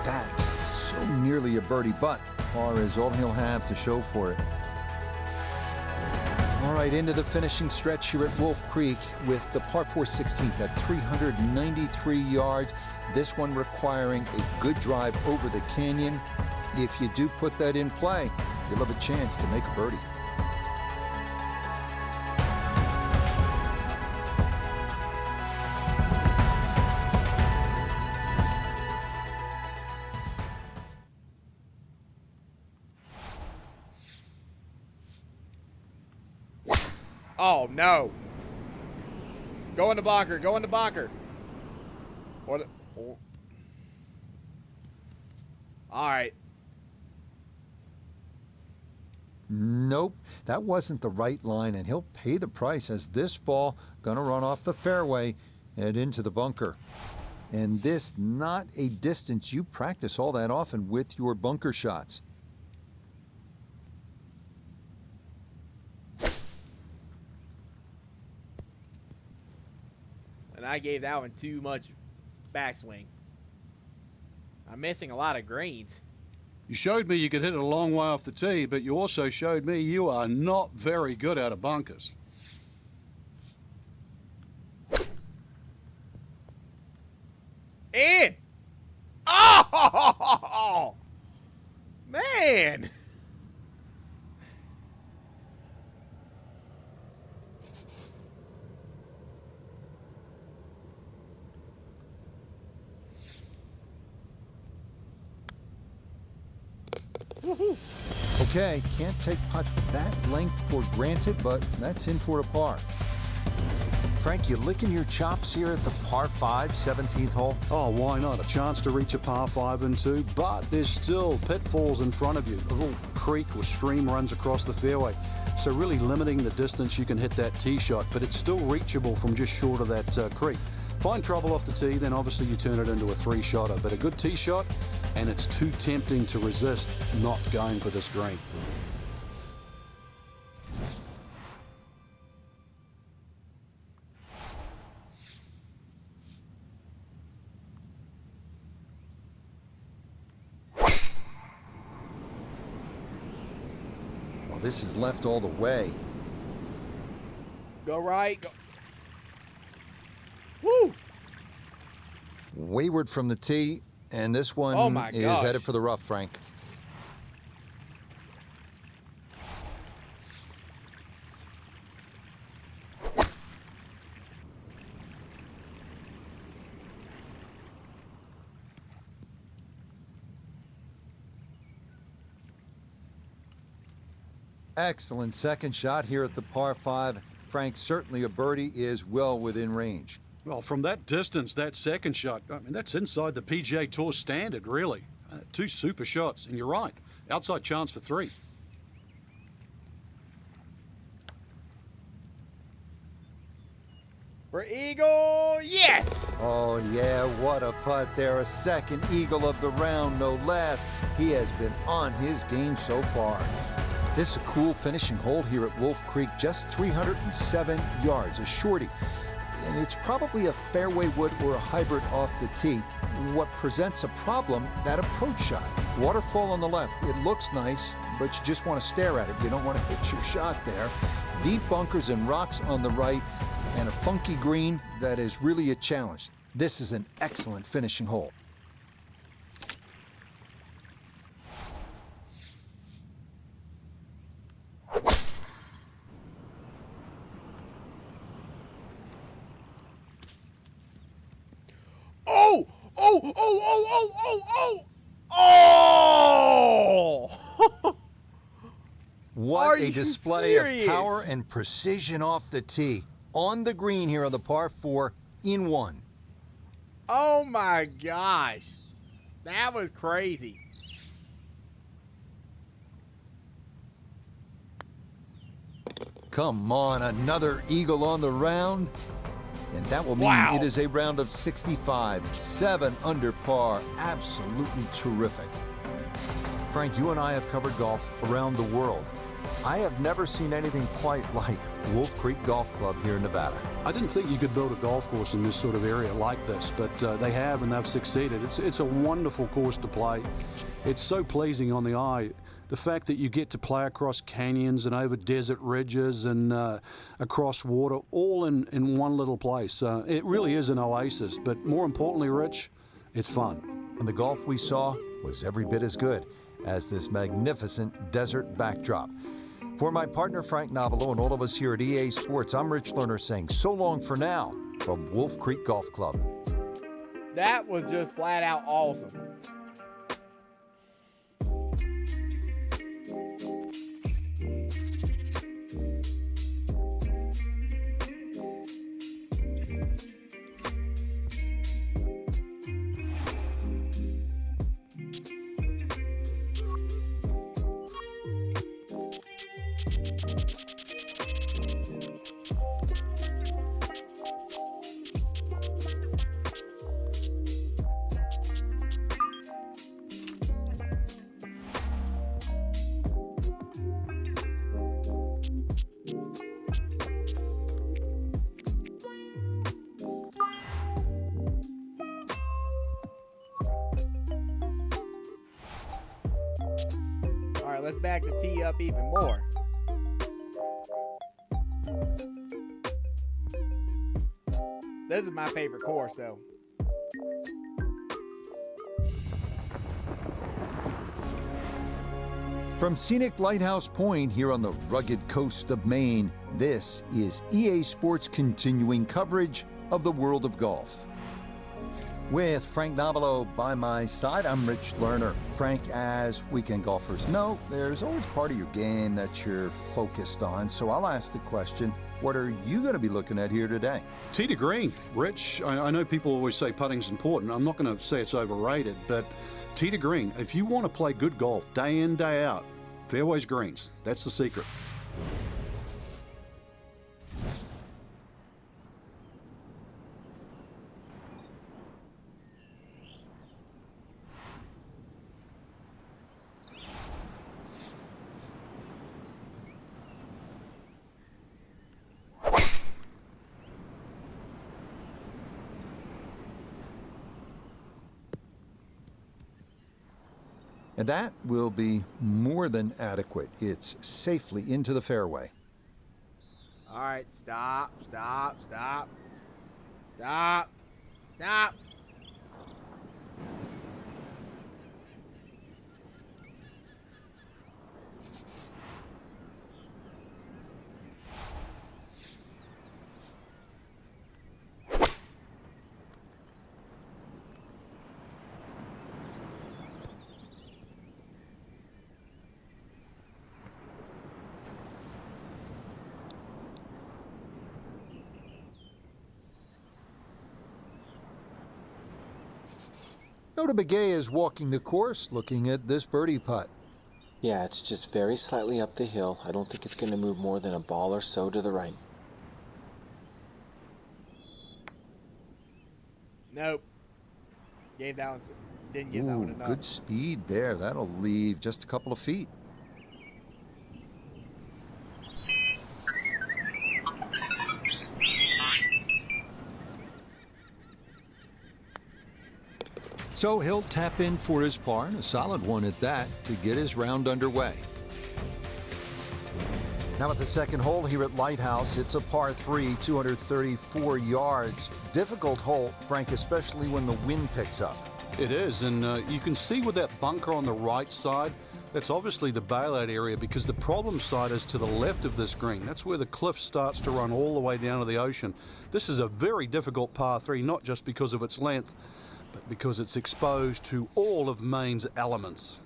That's so nearly a birdie, but par is all he'll have to show for it. All right, into the finishing stretch here at Wolf Creek with the par 4 16th at 393 yards. This one requiring a good drive over the canyon. If you do put that in play, you'll have a chance to make a birdie. Oh, no. Go in the bunker. Go in the bunker. What? Oh. All right. Nope, that wasn't the right line, and he'll pay the price as this ball gonna run off the fairway and into the bunker. And this not a distance you practice all that often with your bunker shots. And I gave that one too much backswing. I'm missing a lot of greens. You showed me you could hit it a long way off the tee, but you also showed me you are not very good out of bunkers. In! Oh! Man! Woohoo! Okay, can't take putts that length for granted, but that's in for a par. Frank, you licking your chops here at the par 5 17th hole? Oh, why not? A chance to reach a par 5 and 2, but there's still pitfalls in front of you. A little creek or stream runs across the fairway, so really limiting the distance you can hit that tee shot, but it's still reachable from just short of that creek. Find trouble off the tee, then obviously you turn it into a 3-shotter, but a good tee shot, and it's too tempting to resist not going for this green. Well, this is left all the way. Go right. Go. Woo! Wayward from the tee, and this one Oh my is gosh. headed for the rough, Frank. Excellent second shot here at the par 5. Frank, certainly a birdie is well within range. Well, from that distance, that second shot, I mean, that's inside the PGA Tour standard, really. 2 super shots, and you're right. Outside chance for 3. For eagle, yes! Oh, yeah, what a putt there. A second eagle of the round, no less. He has been on his game so far. This is a cool finishing hole here at Wolf Creek, just 307 yards, a shorty. And it's probably a fairway wood or a hybrid off the tee. What presents a problem, that approach shot. Waterfall on the left, it looks nice, but you just want to stare at it. You don't want to hit your shot there. Deep bunkers and rocks on the right, and a funky green that is really a challenge. This is an excellent finishing hole. Oh! Oh! Oh! Oh! Oh! Oh! Oh! What Are a you display serious? of power and precision off the tee. On the green here on the par 4 in 1. Oh my gosh. That was crazy. Come on, another eagle on the round. And that will mean Wow. it is a round of 65, 7 under par. Absolutely terrific. Frank, you and I have covered golf around the world. I have never seen anything quite like Wolf Creek Golf Club here in Nevada. I didn't think you could build a golf course in this sort of area like this, but they have, and they've succeeded. It's a wonderful course to play. It's so pleasing on the eye. The fact that you get to play across canyons and over desert ridges and across water, all in one little place. It really is an oasis, but more importantly, Rich, it's fun. And the golf we saw was every bit as good as this magnificent desert backdrop. For my partner Frank Navalo and all of us here at EA Sports, I'm Rich Lerner saying so long for now from Wolf Creek Golf Club. That was just flat out awesome. All right, let's back the tee up even more. This is my favorite course, though. From scenic Lighthouse Point here on the rugged coast of Maine, this is EA Sports' continuing coverage of the world of golf. With Frank Navalo by my side, I'm Rich Lerner. Frank, as weekend golfers know, there's always part of your game that you're focused on. So I'll ask the question, what are you going to be looking at here today? Tee to green. Rich, I know people always say putting's important. I'm not going to say it's overrated, but tee to green. If you want to play good golf day in, day out, fairways greens. That's the secret. And that will be more than adequate. It's safely into the fairway. All right, stop. Stop. Nota Begay is walking the course looking at this birdie putt. Yeah, it's just very slightly up the hill. I don't think it's going to move more than a ball or so to the right. Nope. Didn't give that one enough. Good speed there. That'll leave just a couple of feet. So he'll tap in for his par, and a solid one at that, to get his round underway. Now at the second hole here at Lighthouse, it's a par 3, 234 yards. Difficult hole, Frank, especially when the wind picks up. It is, and you can see with that bunker on the right side, that's obviously the bailout area, because the problem side is to the left of this green. That's where the cliff starts to run all the way down to the ocean. This is a very difficult par 3, not just because of its length, but because it's exposed to all of Maine's elements.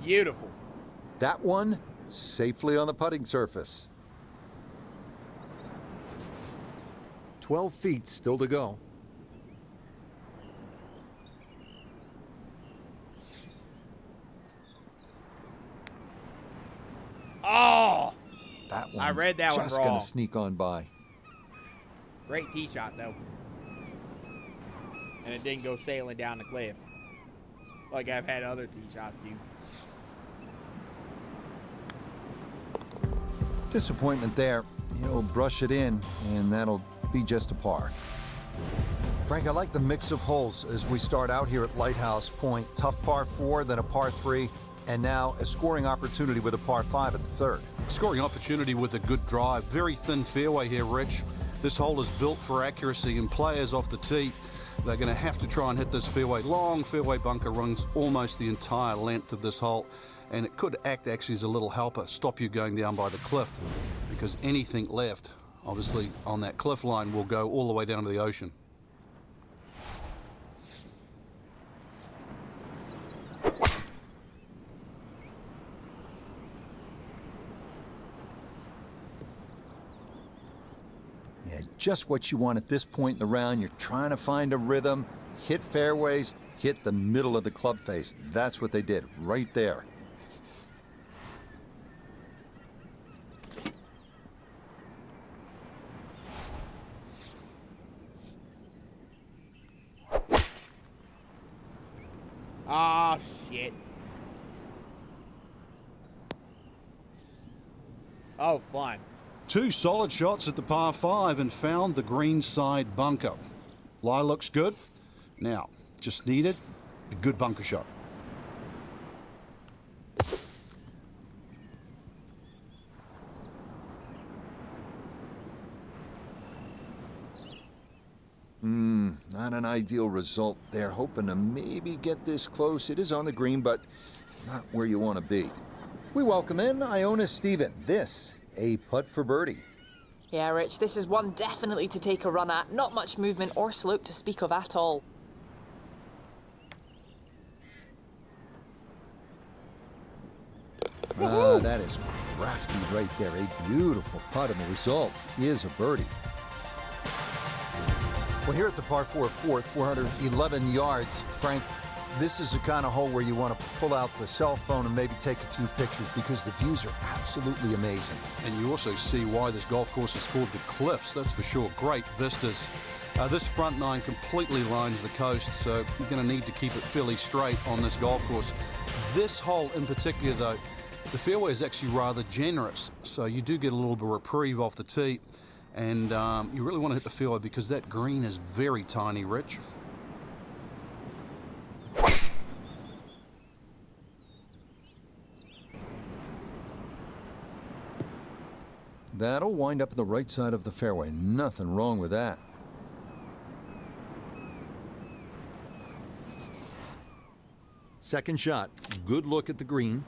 Beautiful. That one safely on the putting surface. 12 feet still to go. Oh! That one I read that one just wrong. gonna sneak on by. Great tee shot, though. and it didn't go sailing down the cliff like I've had other tee shots do. Disappointment there. He'll brush it in, and that'll be just a par. Frank, I like the mix of holes as we start out here at Lighthouse Point. Tough par 4, then a par 3, and now a scoring opportunity with a par 5 at the third. Scoring opportunity with a good drive. Very thin fairway here, Rich. This hole is built for accuracy, and players off the tee, they're going to have to try and hit this fairway. Long fairway bunker runs almost the entire length of this hole, and it could act actually as a little helper, stop you going down by the cliff, because anything left, obviously, on that cliff line will go all the way down to the ocean. Yeah, just what you want at this point in the round. You're trying to find a rhythm, hit fairways, hit the middle of the club face. That's what they did right there. Oh, shit. Oh, fun. 2 solid shots at the par 5 and found the green side bunker. Lie looks good. Now, just needed a good bunker shot. Not an ideal result there. Hoping to maybe get this close. It is on the green, but not where you want to be. We welcome in Iona Stephen. This, a putt for birdie. Yeah, Rich, this is one definitely to take a run at. Not much movement or slope to speak of at all. That is crafty right there. A beautiful putt, and the result is a birdie. Well, here at the par 4 fourth, 411 yards, Frank, this is the kind of hole where you want to pull out the cell phone and maybe take a few pictures because the views are absolutely amazing. And you also see why this golf course is called the Cliffs, that's for sure. Great vistas. This front nine completely lines the coast, so you're going to need to keep it fairly straight on this golf course. This hole in particular, though, the fairway is actually rather generous, so you do get a little bit of reprieve off the tee, and you really want to hit the fairway because that green is very tiny, Rich. That'll wind up on the right side of the fairway. Nothing wrong with that. Second shot. Good look at the green.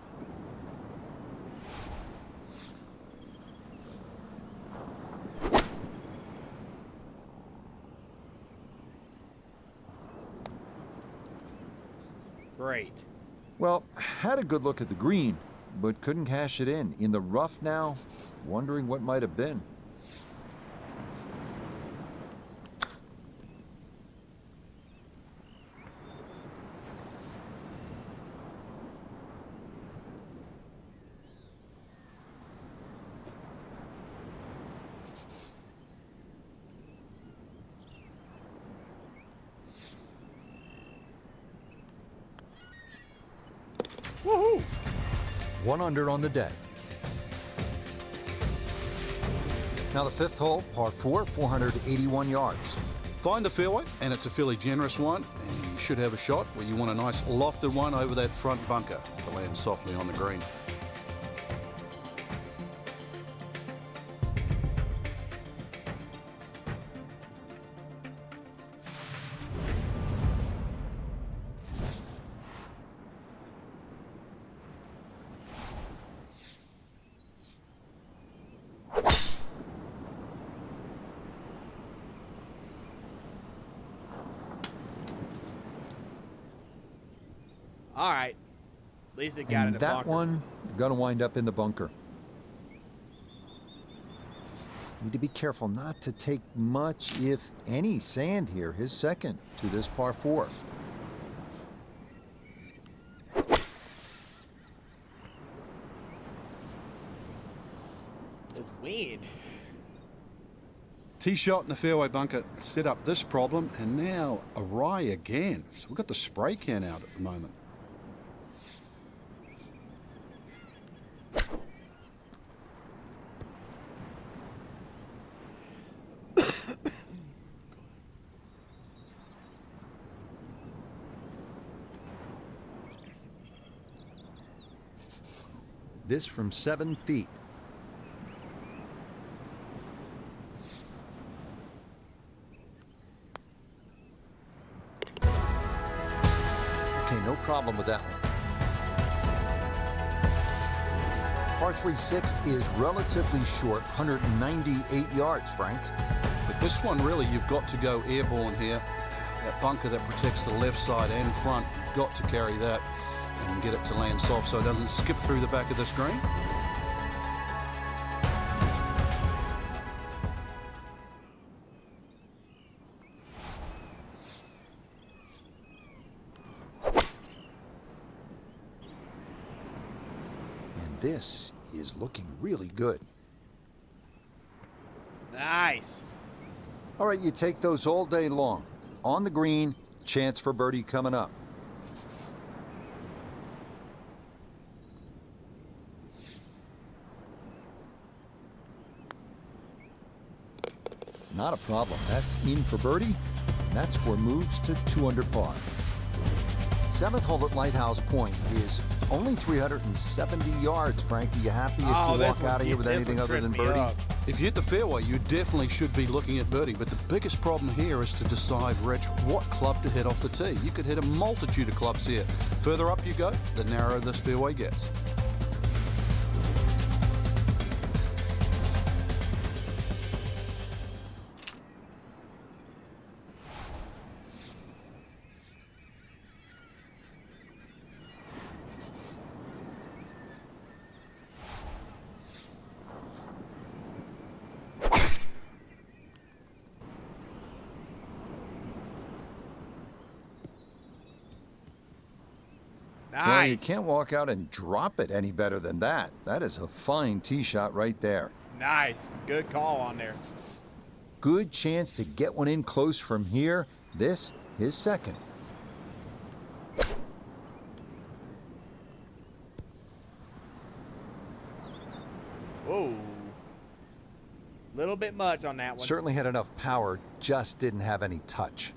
Great. Well, had a good look at the green, but couldn't cash it in. In the rough now, wondering what might have been. Woohoo! 1 under on the day. Now the fifth hole, par 4, 481 yards. Find the fairway, and it's a fairly generous one, and you should have a shot where you want a nice lofted one over that front bunker to land softly on the green. All right. At least it got in And the that bunker. one gonna wind up in the bunker. Need to be careful not to take much, if any, sand here. His second to this par 4. This wind. Tee shot in the fairway bunker set up this problem, and now awry again. So we've got the spray can out at the moment. This from 7 feet. Okay, no problem with that one. Par 3 6th is relatively short, 198 yards, Frank. But this one, really, you've got to go airborne here. That bunker that protects the left side and front, you've got to carry that and get it to land soft so it doesn't skip through the back of the screen. And this is looking really good. Nice. All right, you take those all day long. On the green, chance for birdie coming up. Not a problem. That's in for birdie. And that score moves to 2 under par. 7th hole at Lighthouse Point is only 370 yards. Frank, are you happy if you walk out of here with anything other than birdie? If you hit the fairway, you definitely should be looking at birdie. But the biggest problem here is to decide, Rich, what club to hit off the tee. You could hit a multitude of clubs here. Further up you go, the narrower this fairway gets. Nice. Well, you can't walk out and drop it any better than that. That is a fine tee shot right there. Nice. Good call on there. Good chance to get one in close from here. This, his second. Whoa. Little bit much on that one. Certainly had enough power, just didn't have any touch.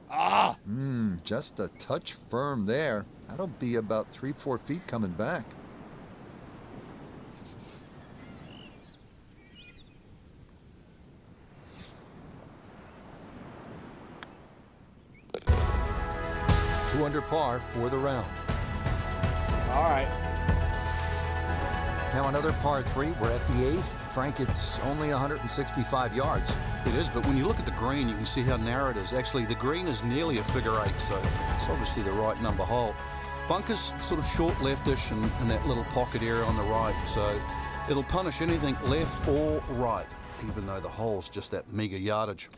Ah! Just a touch firm there. That'll be about 3-4 feet coming back. Two under par for the round. All right. Now another par 3. We're at the 8th. Frank, it's only 165 yards. It is, but when you look at the green, you can see how narrow it is. Actually, the green is nearly a figure 8, so it's obviously the right number hole. Bunker's sort of short leftish and that little pocket area on the right, so it'll punish anything left or right, even though the hole's just that meager yardage.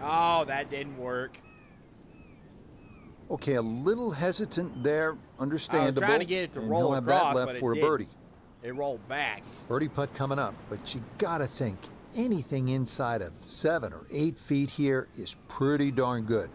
Oh, that didn't work. Okay, a little hesitant there, understandable. I was trying to get it to and roll he'll have across, that but left it for a didn't. birdie. It rolled back. Birdie putt coming up, but you gotta think anything inside of 7 or 8 feet here is pretty darn good.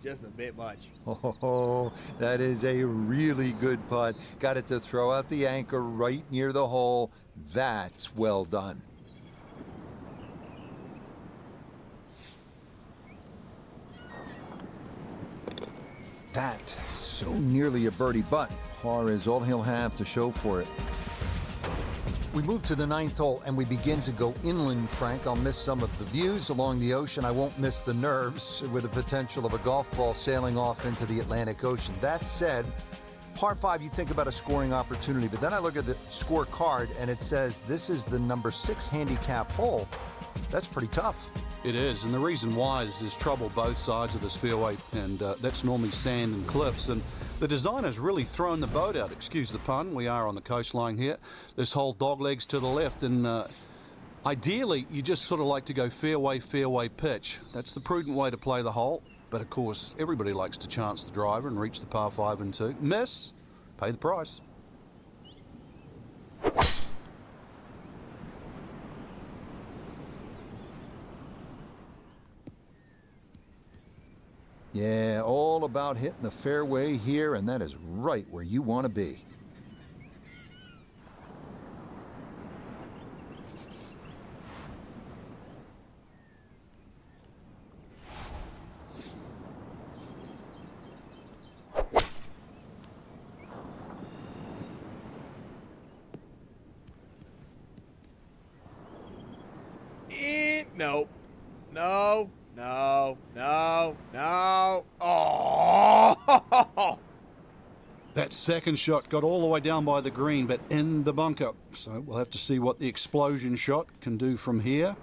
Just a bit much. Oh, that is a really good putt. Got it to throw out the anchor right near the hole. That's well done. That so nearly a birdie, but par is all he'll have to show for it. We move to the 9th hole and we begin to go inland, Frank. I'll miss some of the views along the ocean. I won't miss the nerves with the potential of a golf ball sailing off into the Atlantic Ocean. That said, par 5, you think about a scoring opportunity, but then I look at the scorecard and it says this is the number 6 handicap hole. That's pretty tough. It is, and the reason why is there's trouble both sides of this fairway, and that's normally sand and cliffs, and the designer's really thrown the boat out, excuse the pun. We are on the coastline here. This whole dog legs to the left, and ideally you just sort of like to go fairway, fairway pitch. That's the prudent way to play the hole, but of course everybody likes to chance the driver and reach the par 5 and 2. Miss, pay the price. Yeah, all about hitting the fairway here, and that is right where you want to be. Nope. No. No. No. No. Oh! That second shot got all the way down by the green, but in the bunker. So we'll have to see what the explosion shot can do from here.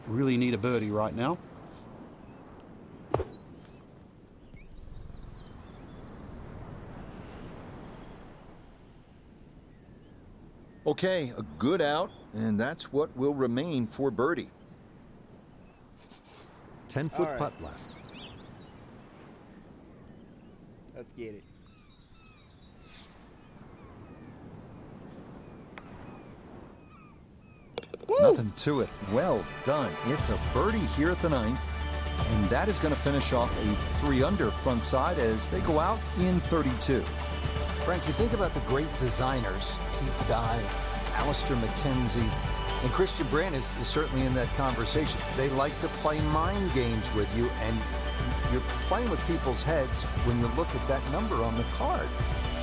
Really need a birdie right now. Okay, a good out, and that's what will remain for birdie. 10-foot All right. putt left. Let's get it. Woo! Nothing to it. Well done. It's a birdie here at the 9th, and that is going to finish off a 3-under front side as they go out in 32. Frank, you think about the great designers, Pete Dye, Alistair McKenzie, and Christian Brandt is certainly in that conversation. They like to play mind games with you, and you're playing with people's heads when you look at that number on the card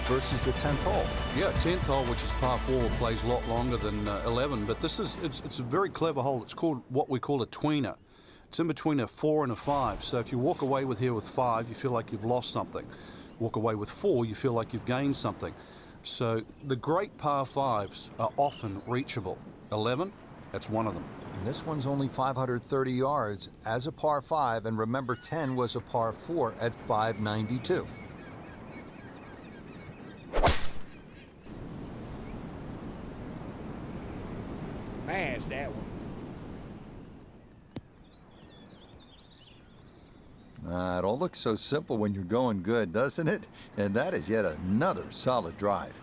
versus the 10th hole. Yeah, 10th hole, which is par 4, plays a lot longer than 11, but this is, it's a very clever hole. It's called what we call a tweener. It's in between a 4 and a 5, so if you walk away with here with 5, you feel like you've lost something. Walk away with 4, you feel like you've gained something. So the great par 5s are often reachable. 11, that's one of them. And this one's only 530 yards as a par 5, and remember 10 was a par 4 at 592. Smash that one. It all looks so simple when you're going good, doesn't it? And that is yet another solid drive.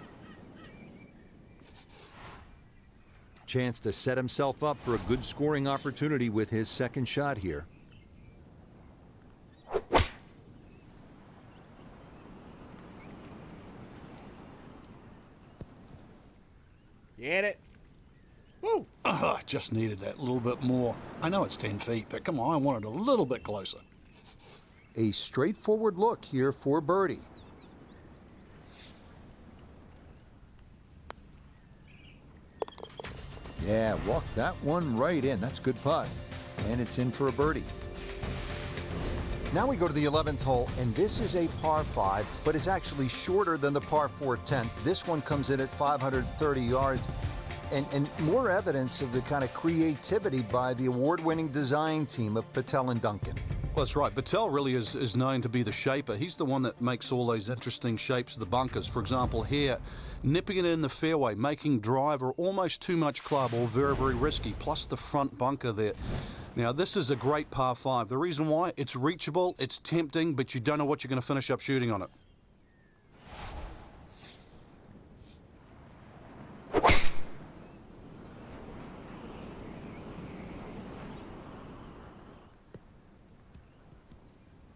Chance to set himself up for a good scoring opportunity with his second shot here. Get it? Woo! Just needed that little bit more. I know it's 10 feet, but come on, I want it a little bit closer. A straightforward look here for birdie. Yeah, walk that one right in. That's a good putt. And it's in for a birdie. Now we go to the 11th hole, and this is a par 5, but it's actually shorter than the par 4 10th. This one comes in at 530 yards. And more evidence of the kind of creativity by the award-winning design team of Patel and Duncan. Well, that's right. Patel really is known to be the shaper. He's the one that makes all those interesting shapes of the bunkers. For example, here, nipping it in the fairway, making driver almost too much club or very, very risky, plus the front bunker there. Now, this is a great par 5. The reason why, it's reachable, it's tempting, but you don't know what you're going to finish up shooting on it.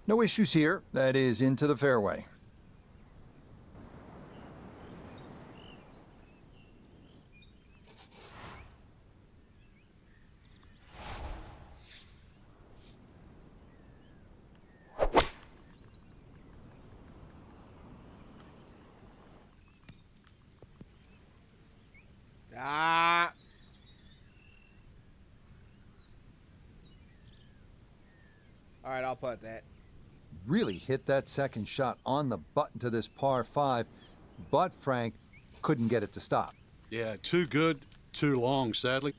No issues here. That is into the fairway. Stop. All right, I'll putt that. Really hit that second shot on the button to this par 5, but Frank couldn't get it to stop. Yeah, too good, too long, sadly.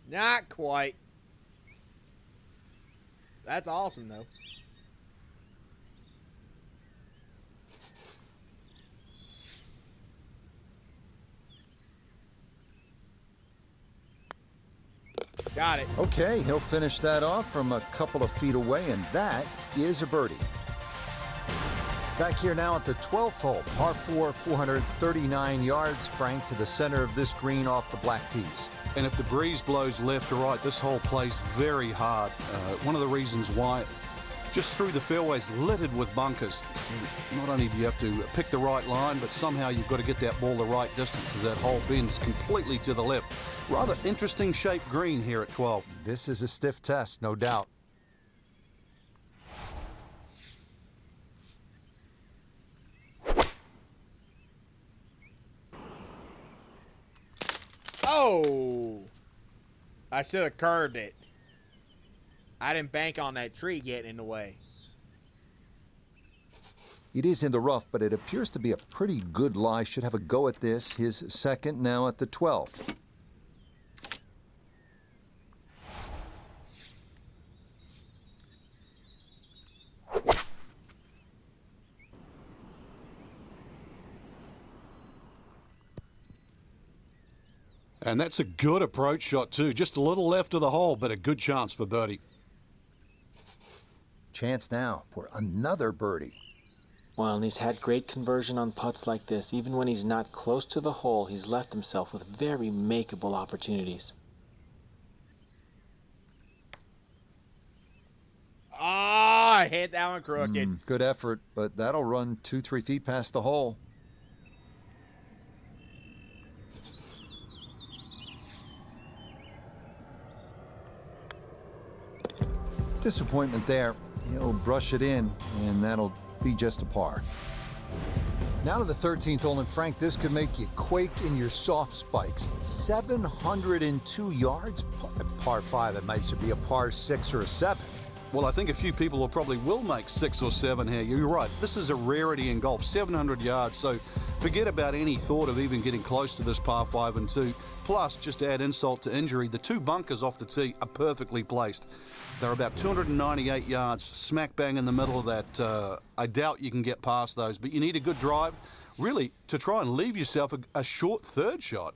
Not quite. That's awesome, though. Got it. Okay, he'll finish that off from a couple of feet away, and that is a birdie. Back here now at the 12th hole, par 4, 439 yards, Frank, to the center of this green off the black tees. And if the breeze blows left or right, this hole plays very hard. One of the reasons why, just through the fairways, littered with bunkers. So not only do you have to pick the right line, but somehow you've got to get that ball the right distance as that hole bends completely to the left. Rather interesting shaped green here at 12. This is a stiff test, no doubt. Oh! I should have curved it. I didn't bank on that tree getting in the way. It is in the rough, but it appears to be a pretty good lie. Should have a go at this. His second now at the 12th. And that's a good approach shot too. Just a little left of the hole, but a good chance for birdie. Chance now for another birdie. Well, and he's had great conversion on putts like this. Even when he's not close to the hole, he's left himself with very makeable opportunities. Ah, I hit that one crooked. Good effort, but that'll run 2-3 feet past the hole. Disappointment there. He'll brush it in, and that'll be just a par. Now to the 13th hole, and Frank, this could make you quake in your soft spikes. 702 yards, par 5. It might should be a par 6 or a 7. Well, I think a few people will make 6 or 7 here. You're right. This is a rarity in golf, 700 yards. So forget about any thought of even getting close to this par 5 and 2. Plus, just add insult to injury, the 2 bunkers off the tee are perfectly placed. They're about 298 yards, smack bang in the middle of that. I doubt you can get past those, but you need a good drive, really, to try and leave yourself a short third shot.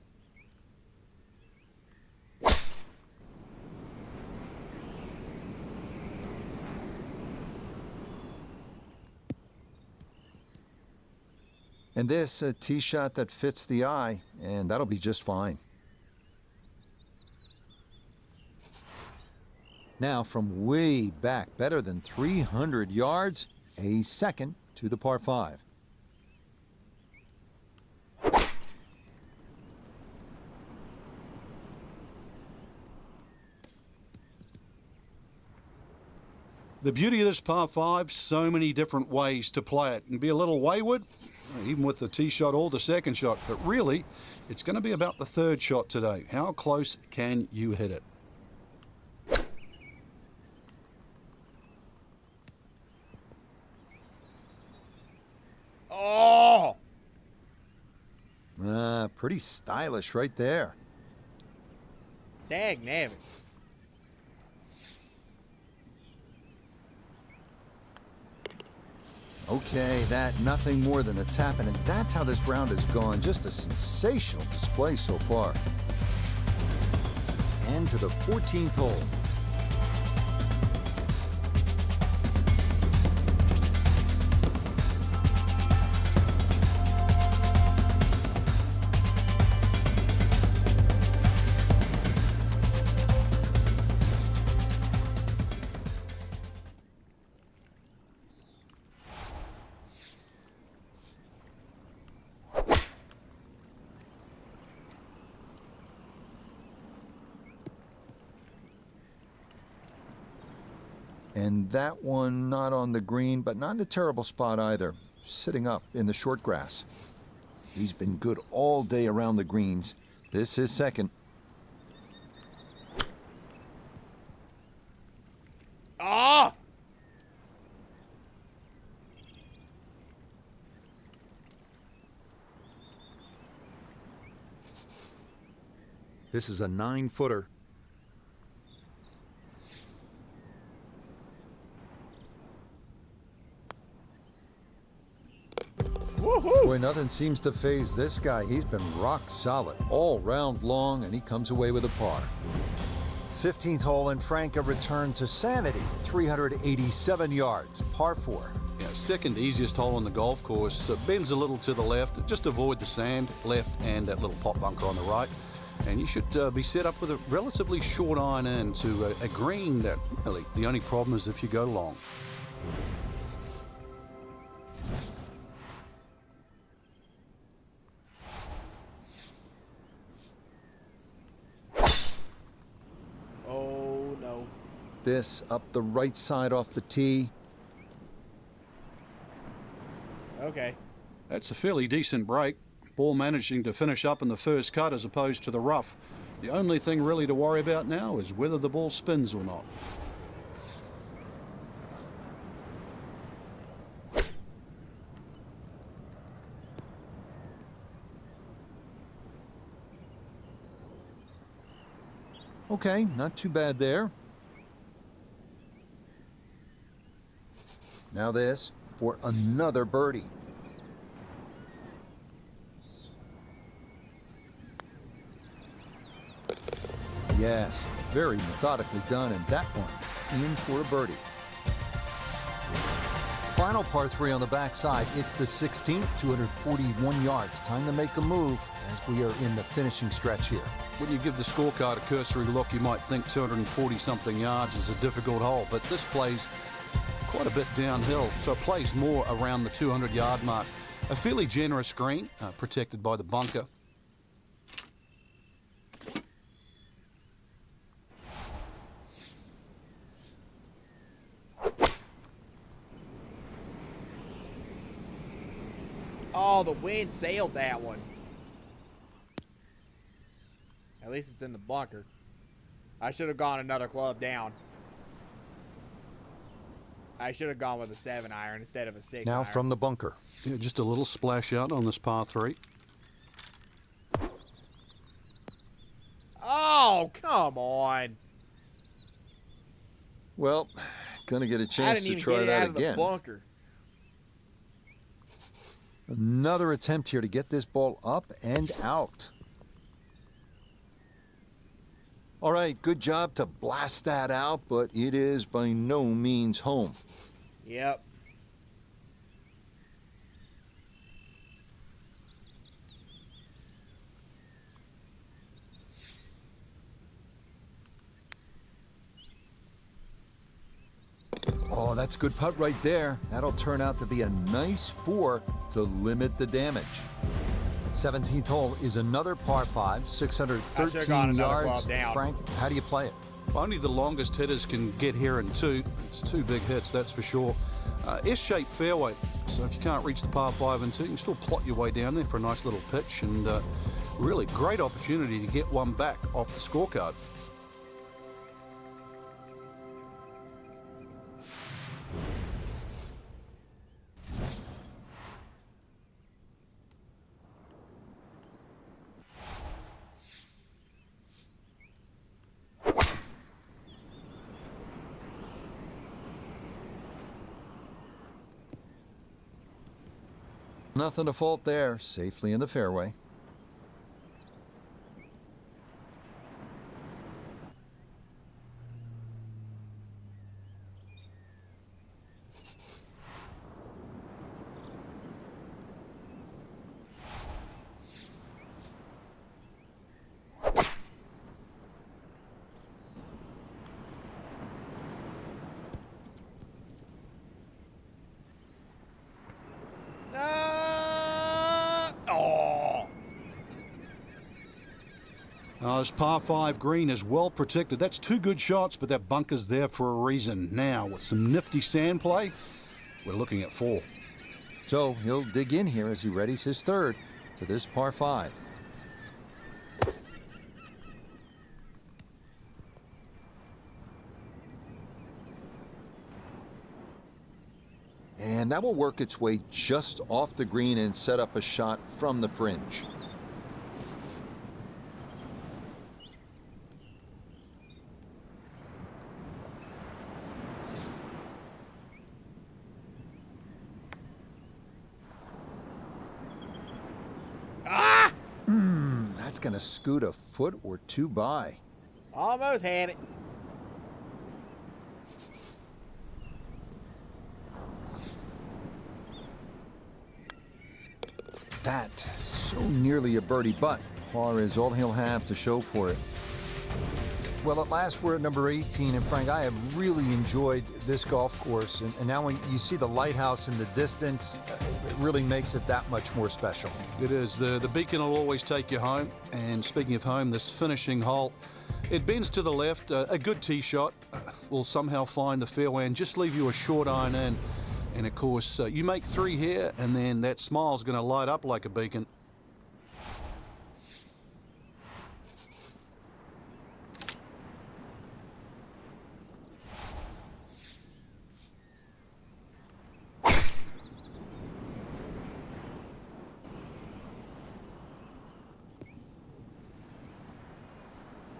And this, a tee shot that fits the eye, and that'll be just fine. Now from way back, better than 300 yards, a second to the par 5. The beauty of this par 5, so many different ways to play it. And be a little wayward, even with the tee shot or the second shot. But really, it's going to be about the third shot today. How close can you hit it? Oh! Pretty stylish right there. Dag nabbit. Okay, that nothing more than a tap, and that's how this round has gone. Just a sensational display so far. And to the 14th hole. And that one not on the green, but not in a terrible spot either. Sitting up in the short grass. He's been good all day around the greens. This is second. Ah! This is a 9-footer. Woohoo! Boy, nothing seems to faze this guy. He's been rock solid all round long, and he comes away with a par. 15th hole, and Frank a return to sanity. 387 yards, par 4. Yeah, second easiest hole on the golf course. Bends a little to the left. Just avoid the sand left and that little pot bunker on the right. And you should be set up with a relatively short iron in to a green that really the only problem is if you go long. Oh no. This up the right side off the tee. Okay. That's a fairly decent break. Ball managing to finish up in the first cut as opposed to the rough. The only thing really to worry about now is whether the ball spins or not. Okay, not too bad there. Now this for another birdie. Yes, very methodically done, and that one in for a birdie. Final par 3 on the backside. It's the 16th, 241 yards. Time to make a move as we are in the finishing stretch here. When you give the scorecard a cursory look, you might think 240-something yards is a difficult hole, but this plays quite a bit downhill, so it plays more around the 200-yard mark. A fairly generous green, protected by the bunker. Oh, the wind sailed that one. At least it's in the bunker. I should have gone another club down. I should have gone with a 7-iron instead of a 6-iron. Now from the bunker. Yeah, just a little splash out on this par 3. Oh, come on. Well, gonna get a I chance didn't to even try get it that out of the again. bunker. Another attempt here to get this ball up and out. All right, good job to blast that out, but it is by no means home. Yep. Oh, that's a good putt right there. That'll turn out to be a nice 4 to limit the damage. 17th hole is another par 5, 613 yards. Frank, how do you play it? Only the longest hitters can get here in 2. It's 2 big hits, that's for sure. S-shaped fairway, so if you can't reach the par 5 and 2, you can still plot your way down there for a nice little pitch, and really great opportunity to get one back off the scorecard. Nothing to fault there. Safely in the fairway. This par 5 green is well protected. That's 2 good shots, but that bunker's there for a reason. Now, with some nifty sand play, we're looking at 4. So he'll dig in here as he readies his third to this par 5. And that will work its way just off the green and set up a shot from the fringe. That's going to scoot a foot or 2 by. Almost had it. That so nearly a birdie, but par is all he'll have to show for it. Well, at last we're at number 18, and Frank, I have really enjoyed this golf course, and now when you see the lighthouse in the distance, it really makes it that much more special. It is. The beacon will always take you home. And speaking of home, this finishing hole, it bends to the left. A good tee shot will somehow find the fairway and just leave you a short iron in. And of course, you make 3 here, and then that smile's going to light up like a beacon.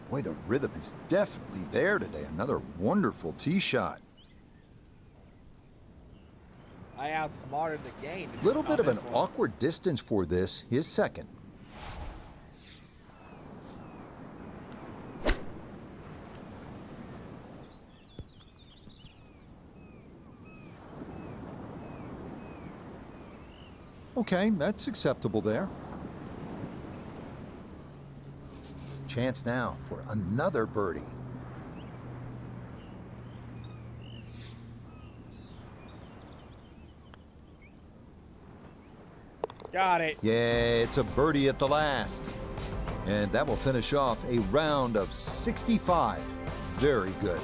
Boy, the rhythm is definitely there today. Another wonderful tee shot. I outsmarted the game. Little bit of an one. awkward distance for this, his second. Okay, that's acceptable there. Chance now for another birdie. Got it. Yeah, it's a birdie at the last. And that will finish off a round of 65. Very good.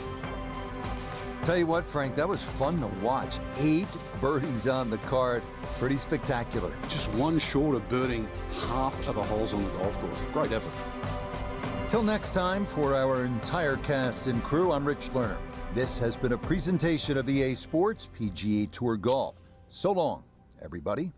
Tell you what, Frank, that was fun to watch. 8 birdies on the card. Pretty spectacular. Just one short of birding half of the holes on the golf course. Great effort. Till next time, for our entire cast and crew, I'm Rich Lerner. This has been a presentation of EA Sports PGA Tour Golf. So long, everybody.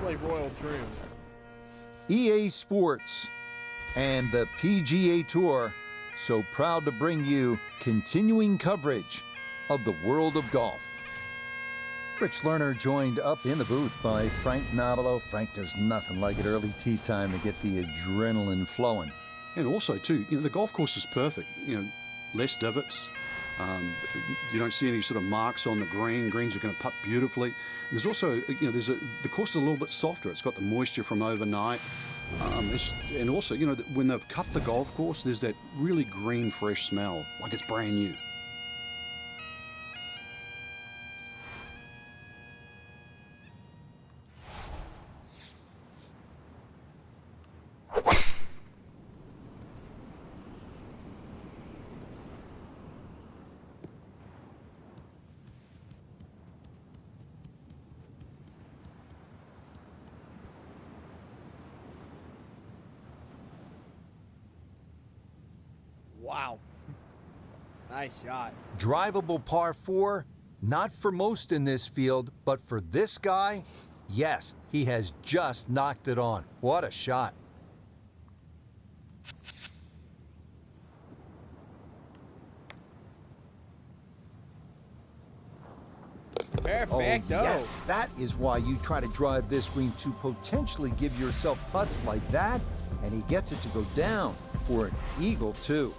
Assembly Royal Troon. EA Sports and the PGA Tour so proud to bring you continuing coverage of the world of golf. Rich Lerner joined up in the booth by Frank Nobilo. Frank, there's nothing like it early tee time to get the adrenaline flowing. And also, too, the golf course is perfect. Less divots. You don't see any sort of marks on the green. Greens are going to putt beautifully. There's also, the course is a little bit softer. It's got the moisture from overnight. And also, when they've cut the golf course, there's that really green, fresh smell, like it's brand new. Wow. Nice shot. Drivable par 4, not for most in this field, but for this guy, yes, he has just knocked it on. What a shot. Perfecto. Oh, yes, that is why you try to drive this green, to potentially give yourself putts like that, and he gets it to go down for an eagle, too.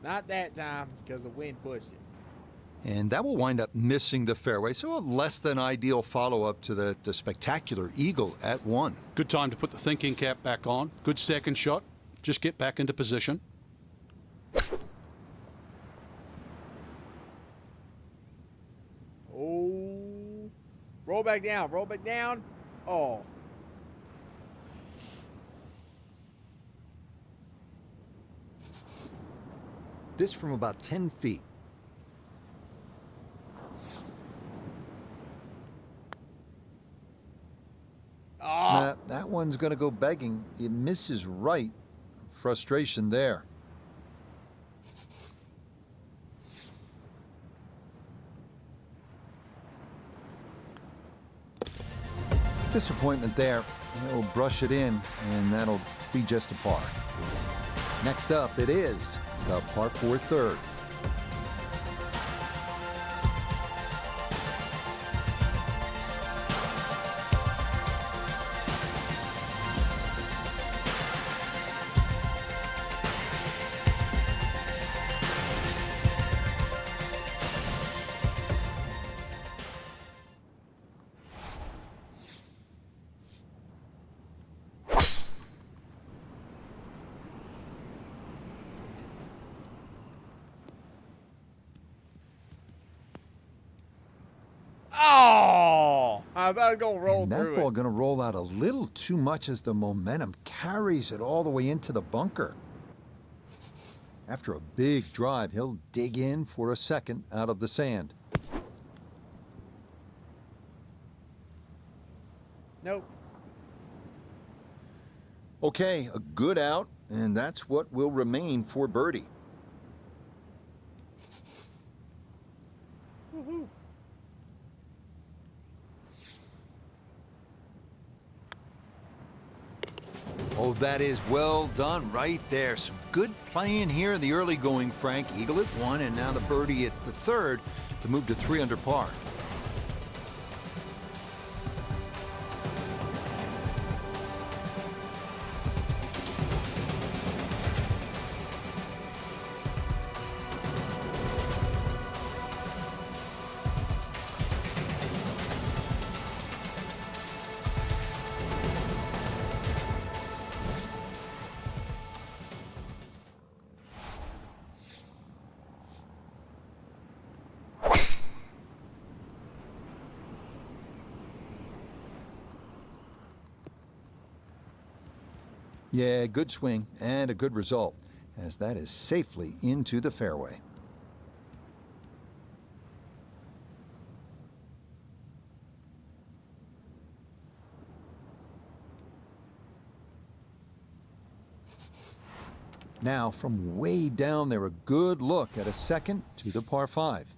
Not that time, because the wind pushed it. And that will wind up missing the fairway, so a less than ideal follow-up to the spectacular eagle at 1. Good time to put the thinking cap back on. Good second shot. Just get back into position. Oh. Roll back down. Roll back down. Oh. This from about 10 feet. Oh. That one's going to go begging. It misses right. Frustration there. Disappointment there. He'll brush it in, and that'll be just a par. Next up, it is the par 4 third. Oh! I thought I was going to roll And through that ball it. going to roll out a little too much as the momentum carries it all the way into the bunker. After a big drive, he'll dig in for a second out of the sand. Nope. Okay, a good out, and that's what will remain for birdie. Woohoo. Oh, that is well done right there. Some good playing here in the early going, Frank. Eagle at 1, and now the birdie at the third to move to 3 under par. Yeah, good swing and a good result, as that is safely into the fairway. Now, from way down there, a good look at a second to the par 5.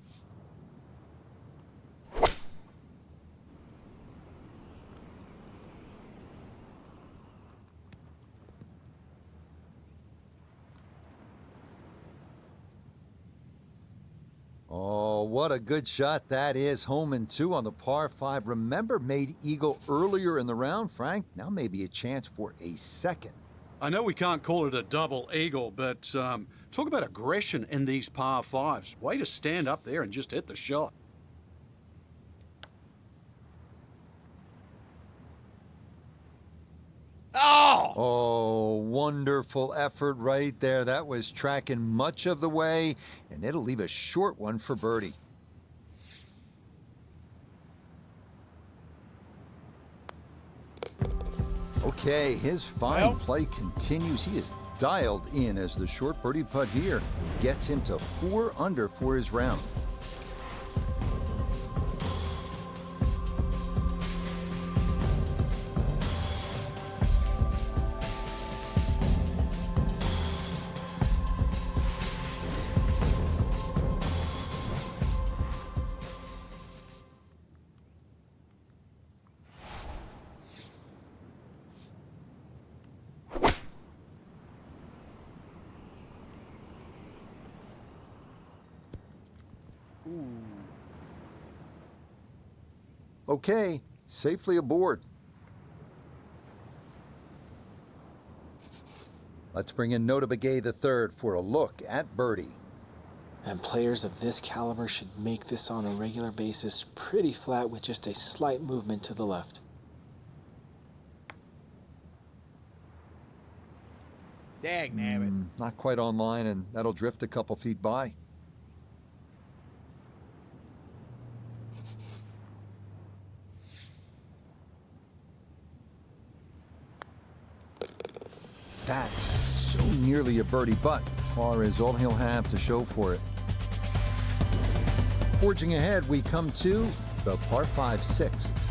Oh, what a good shot that is. Home and 2 on the par 5. Remember, made eagle earlier in the round, Frank. Now maybe a chance for a second. I know we can't call it a double eagle, but talk about aggression in these par 5s. Way to stand up there and just hit the shot. Oh! Oh, wonderful effort right there. That was tracking much of the way, and it'll leave a short one for birdie. Okay, his fine play continues. He is dialed in as the short birdie putt here gets him to 4 under for his round. Okay, safely aboard. Let's bring in Notah Begay III for a look at birdie. And players of this caliber should make this on a regular basis pretty flat with just a slight movement to the left. Dagnabbit. Not quite online, and that'll drift a couple feet by. That's so nearly a birdie, but par is all he'll have to show for it. Forging ahead, we come to the par 5 6th.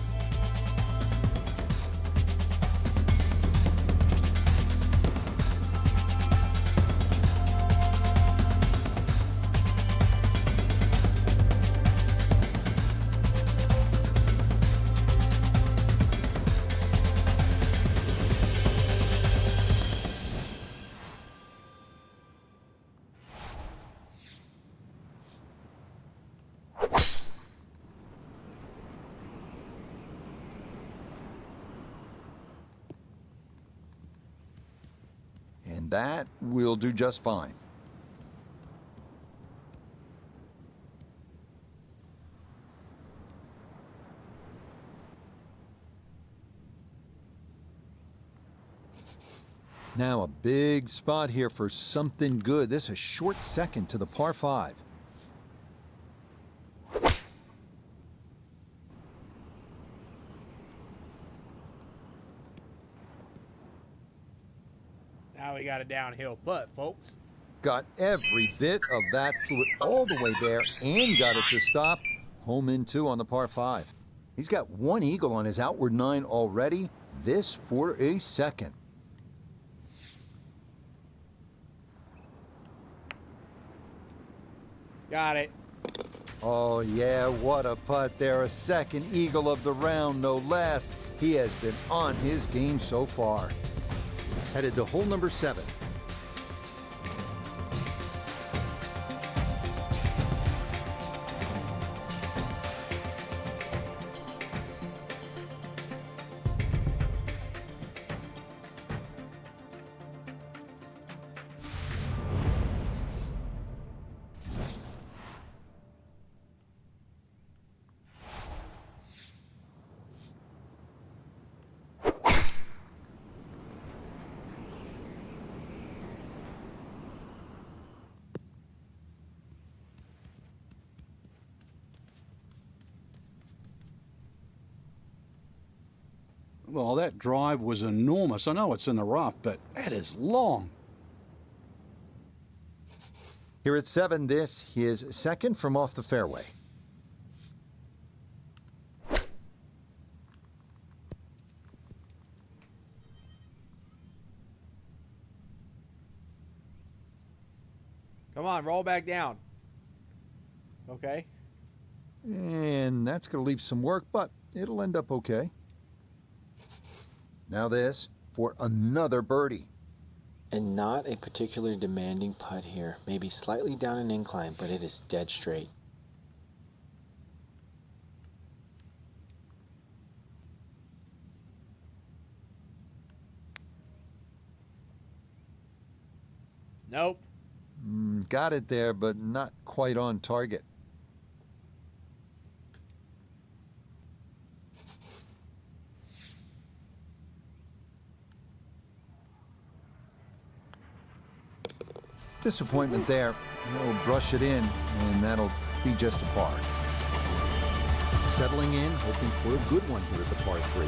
And that will do just fine. Now a big spot here for something good. This is a short second to the par 5. Now we got a downhill putt, folks. Got every bit of that, flew it all the way there and got it to stop. Home in 2 on the par 5. He's got 1 eagle on his outward 9 already. This for a second. Got it. Oh yeah, what a putt there. A second eagle of the round, no less. He has been on his game so far. Headed to hole number 7. Well, that drive was enormous. I know it's in the rough, but that is long. Here at 7, this his second from off the fairway. Come on, roll back down. Okay. And that's going to leave some work, but it'll end up okay. Now this for another birdie. And not a particularly demanding putt here. Maybe slightly down an incline, but it is dead straight. Nope. Got it there, but not quite on target. Disappointment there. He'll brush it in, and that'll be just a par. Settling in, hoping for a good one here at the par 3.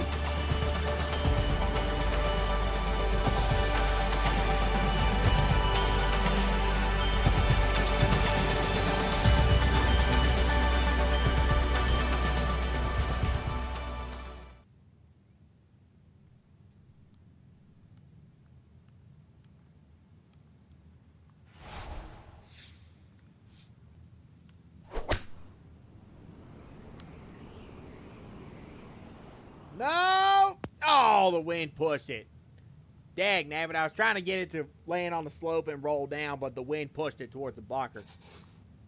No! Oh, the wind pushed it. Dag nabbit, I was trying to get it to land on the slope and roll down, but the wind pushed it towards the blocker.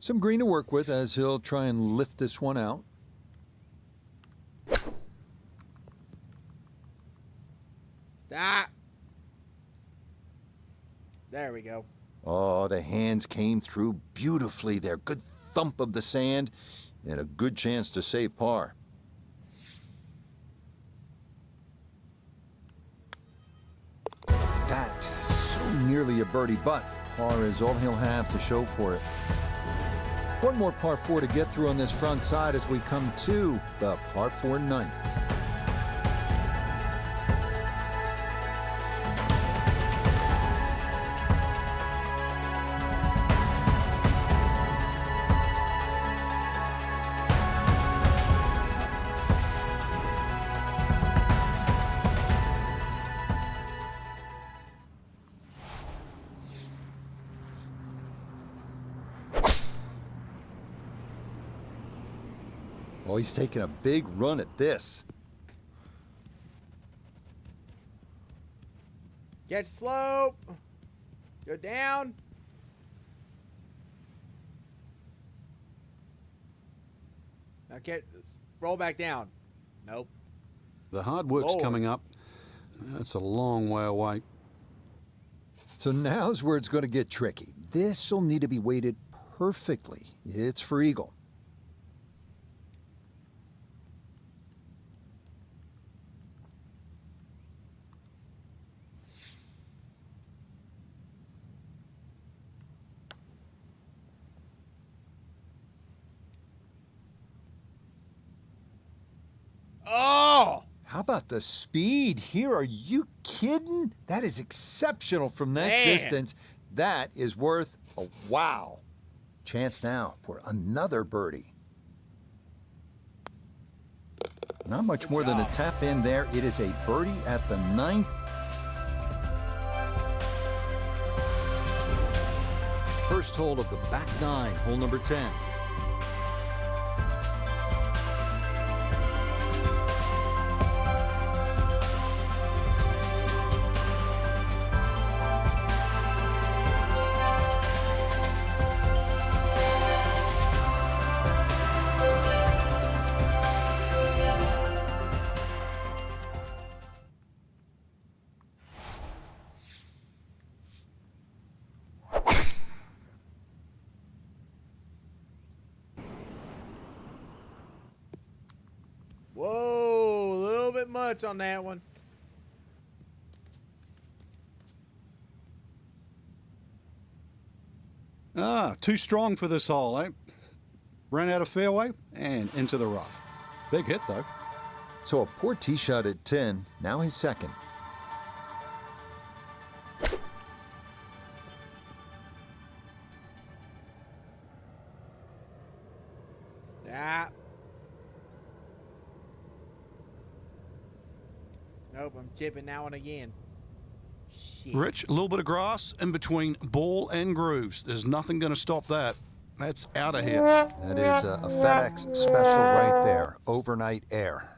Some green to work with as he'll try and lift this one out. Stop. There we go. Oh, the hands came through beautifully there. Good thump of the sand and a good chance to save par. That so nearly a birdie, but par is all he'll have to show for it. One more par 4 to get through on this front side as we come to the par 4 ninth. Oh, he's taking a big run at this. Get slope. Go down. Now roll back down. Nope. The hard work's coming up. That's a long way away. So now's where it's going to get tricky. This will need to be weighted perfectly. It's for eagle. Oh! How about the speed here? Are you kidding? That is exceptional from that Man. distance. That is worth a wow. Chance now for another birdie. Not much more than a tap in there. It is a birdie at the 9th. First hole of the back 9, hole number 10. Whoa, a little bit much on that one. Too strong for this hole, eh? Ran out of fairway and into the rough. Big hit, though. So a poor tee shot at 10, now his second. Stop. Nope, I'm chipping that one again. Shit. Rich, a little bit of grass in between ball and grooves. There's nothing going to stop that. That's out of here. That is a FedEx special right there, overnight air.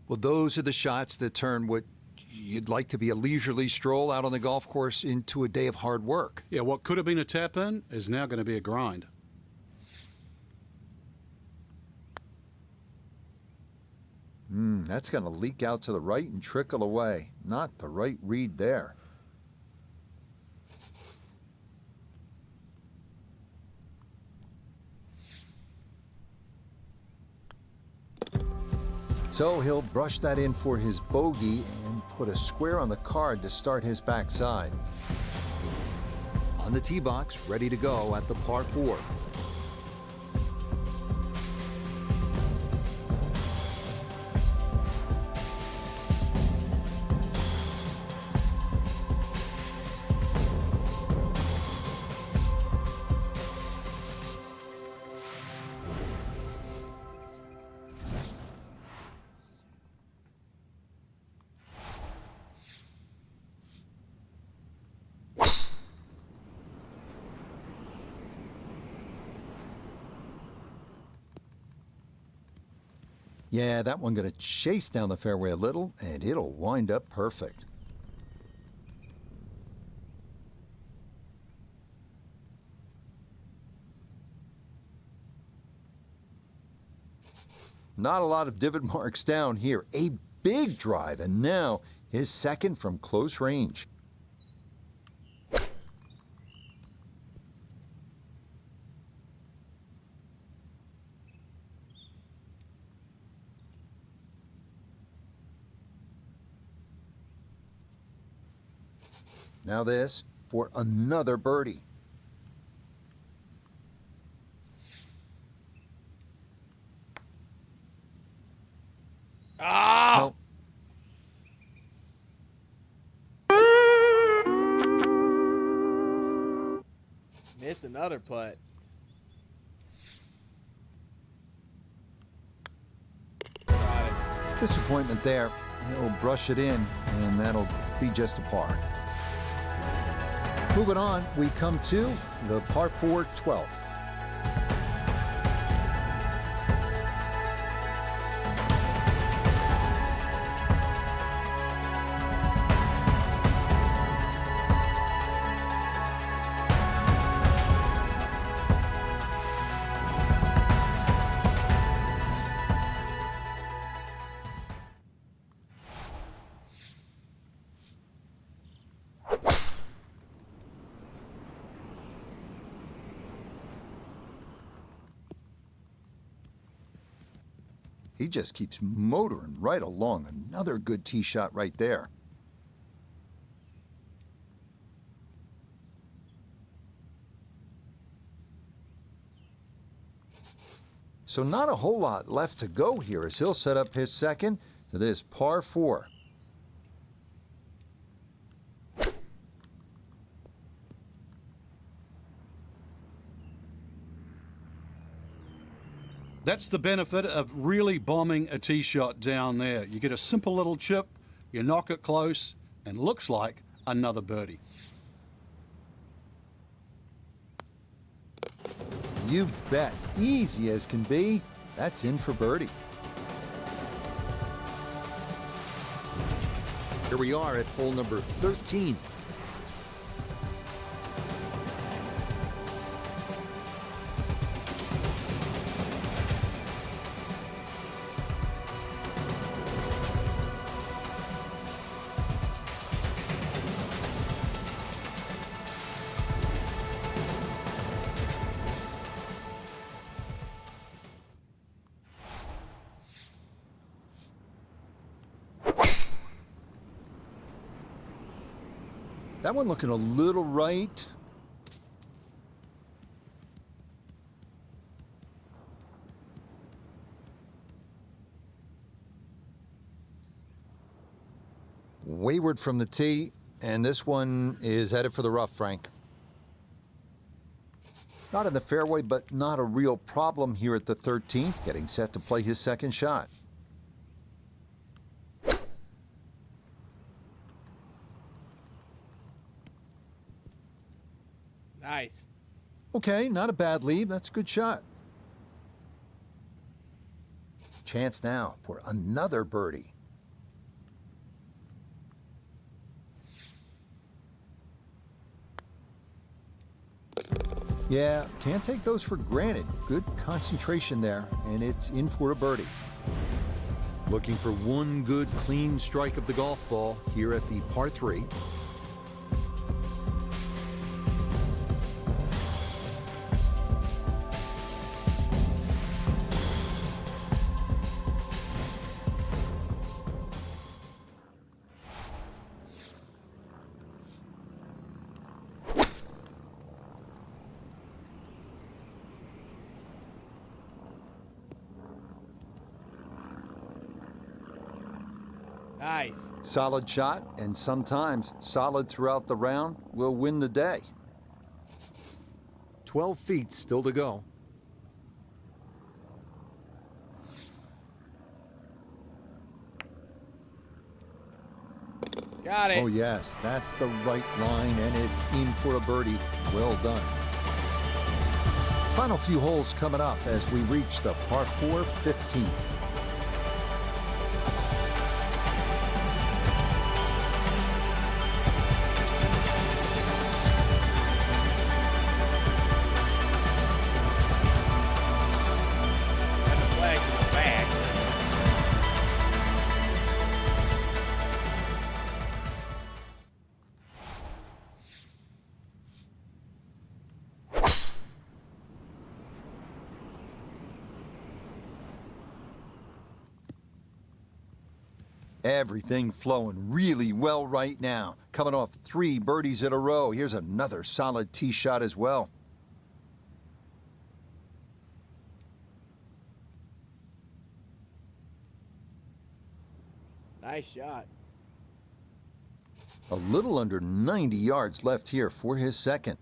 Well, those are the shots that turn what you'd like to be a leisurely stroll out on the golf course into a day of hard work. Yeah, what could have been a tap-in is now going to be a grind. That's going to leak out to the right and trickle away. Not the right read there. So he'll brush that in for his bogey and put a square on the card to start his backside. On the tee box, ready to go at the par 4. Yeah, that one going to chase down the fairway a little, and it'll wind up perfect. Not a lot of divot marks down here. A big drive, and now his second from close range. Now this for another birdie. Ah! Missed another putt. Disappointment there. He'll brush it in, and that'll be just a par. Moving on, we come to the par 4 12th. He just keeps motoring right along. Another good tee shot right there. So not a whole lot left to go here as he'll set up his second to this par 4. That's the benefit of really bombing a tee shot down there. You get a simple little chip, you knock it close, and looks like another birdie. You bet. Easy as can be. That's in for birdie. Here we are at hole number 13. That one looking a little right. wayward from the tee, and this one is headed for the rough, Frank. Not in the fairway, but not a real problem here at the 13th, getting set to play his second shot. Nice. Okay, not a bad lead. That's a good shot. Chance now for another birdie. Yeah, can't take those for granted. Good concentration there, and it's in for a birdie. Looking for one good, clean strike of the golf ball here at the par 3. Nice. Solid shot, and sometimes solid throughout the round will win the day. 12 feet still to go. Got it. Oh yes, that's the right line, and it's in for a birdie. Well done. Final few holes coming up as we reach the par 4 15. And the flag in the back. Everything flowing really well right now. Coming off 3 birdies in a row. Here's another solid tee shot as well. Nice shot. A little under 90 yards left here for his second.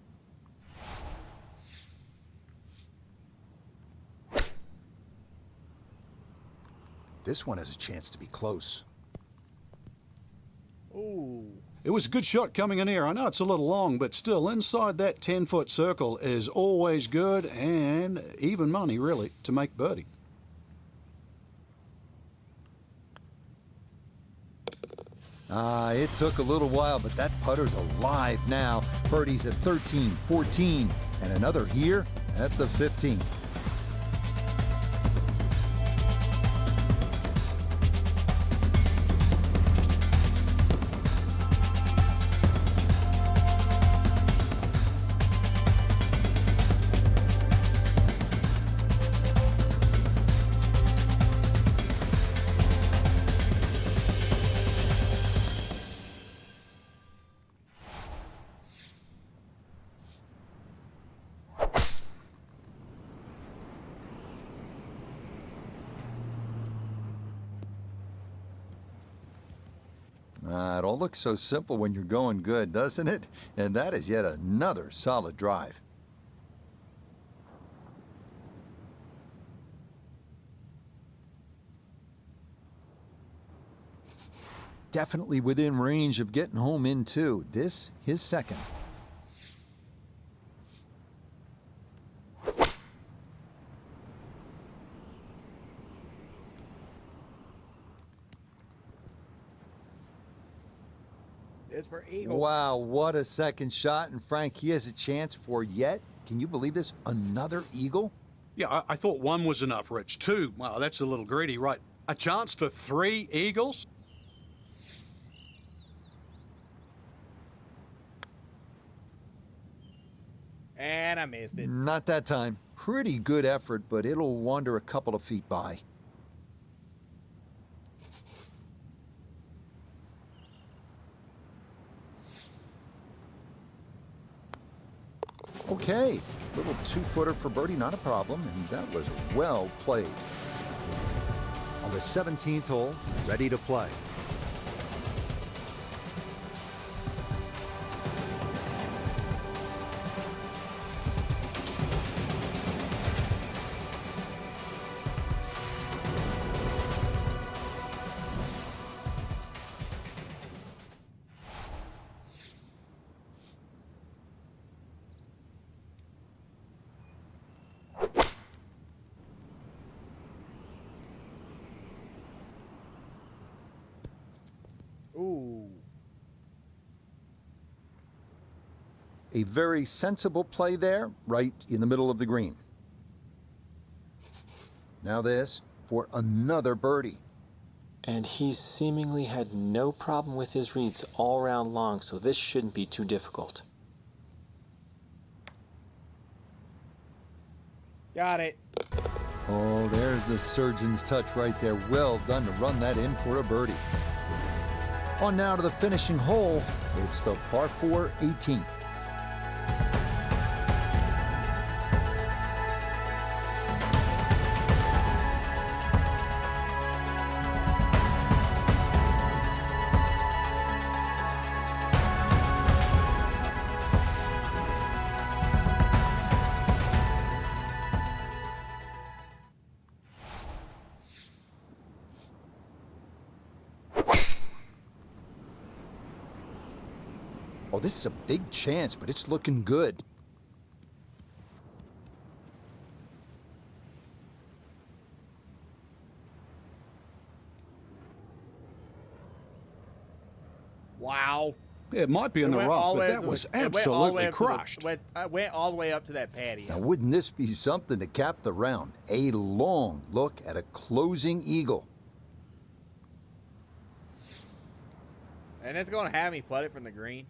This one has a chance to be close. Ooh. It was a good shot coming in here. I know it's a little long, but still inside that 10-foot circle is always good and even money, really, to make birdie. It took a little while, but that putter's alive now. Birdies at 13, 14, and another here at the 15. It all looks so simple when you're going good, doesn't it? And that is yet another solid drive. Definitely within range of getting home in two. This, his second. It's for eagle. Wow, what a second shot. And Frank, he has a chance for yet, can you believe this, another eagle? Yeah, I thought one was enough, Rich. 2, wow, that's a little greedy, right? A chance for 3 eagles? And I missed it. Not that time. Pretty good effort, but it'll wander a couple of feet by. Okay, little 2-footer for birdie, not a problem, and that was well played. On the 17th hole, ready to play. A very sensible play there, right in the middle of the green. Now this for another birdie. And he's seemingly had no problem with his reads all round long, so this shouldn't be too difficult. Got it. Oh, there's the surgeon's touch right there. Well done to run that in for a birdie. On now to the finishing hole. It's the par 4 18th. Oh, this is a big chance, but it's looking good. Wow. It might be in the It went all rough, the way but up that to was the- it went all the way absolutely up to the- crushed. went all the way up to that patio. Now, wouldn't this be something to cap the round? A long look at a closing eagle. And it's going to have me putt it from the green.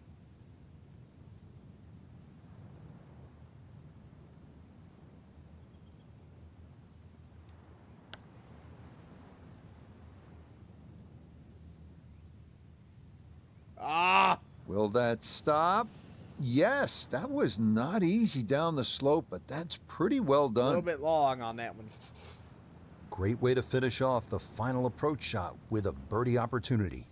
Ah! Will that stop? Yes, that was not easy down the slope, but that's pretty well A little done. bit long on that one. Great way to finish off the final approach shot with a birdie opportunity.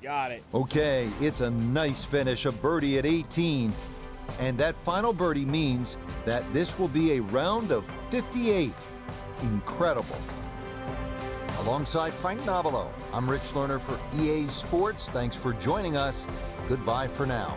Got it. Okay, it's a nice finish, a birdie at 18. And that final birdie means that this will be a round of 58. Incredible. Alongside Frank Nobilo, I'm Rich Lerner for EA Sports. Thanks for joining us. Goodbye for now.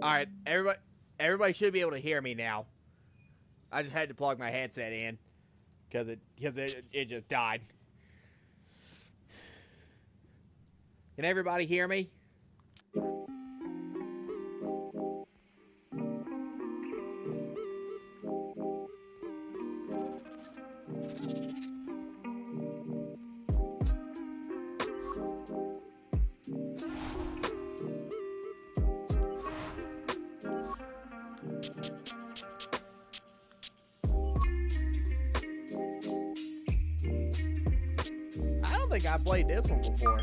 All right, everybody should be able to hear me now. I just had to plug my headset in because it just died. Can everybody hear me? think I played this one before.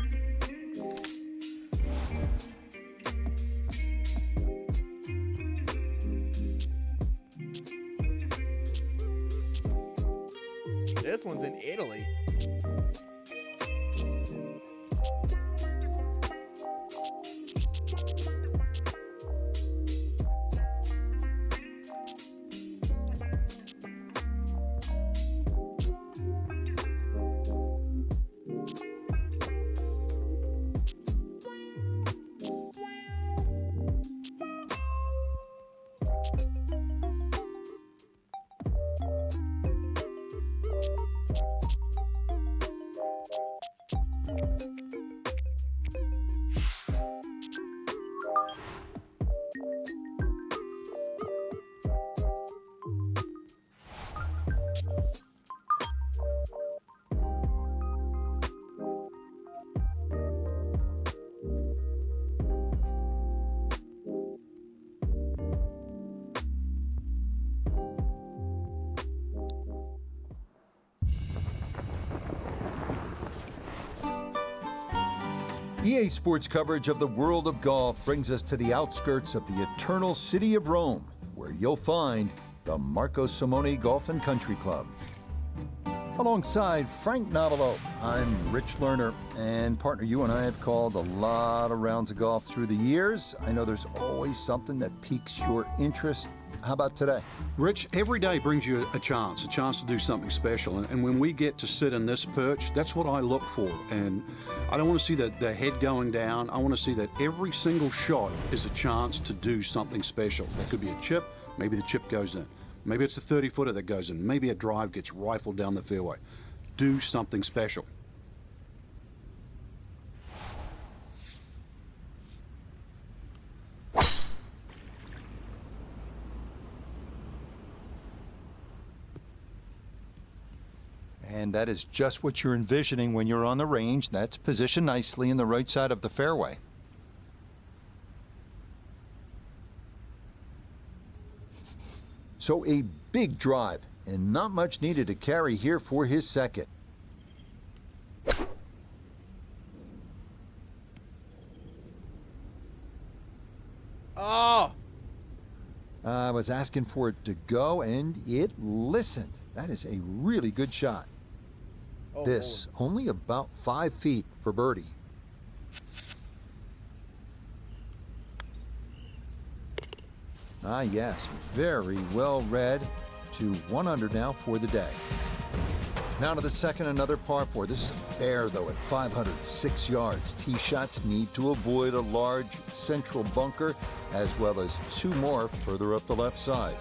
This one's in Italy. EA Sports coverage of the world of golf brings us to the outskirts of the eternal city of Rome, where you'll find the Marco Simone Golf and Country Club. Alongside Frank Novelo, I'm Rich Lerner, and partner, you and I have called a lot of rounds of golf through the years. I know there's always something that piques your interest. How about today? Rich, every day brings you a chance to do something special. And when we get to sit in this perch, that's what I look for. And I don't want to see the head going down. I want to see that every single shot is a chance to do something special. That could be a chip. Maybe the chip goes in. Maybe it's a 30-footer that goes in. Maybe a drive gets rifled down the fairway. Do something special. And that is just what you're envisioning when you're on the range. That's positioned nicely in the right side of the fairway. So a big drive, and not much needed to carry here for his second. Oh! I was asking for it to go, and it listened. That is a really good shot. Oh, This only about 5 feet for birdie. Ah, yes, very well read. To 1 under now for the day. Now to the second, another par 4. This is a bear, though, at 506 yards. Tee shots need to avoid a large central bunker, as well as 2 more further up the left side.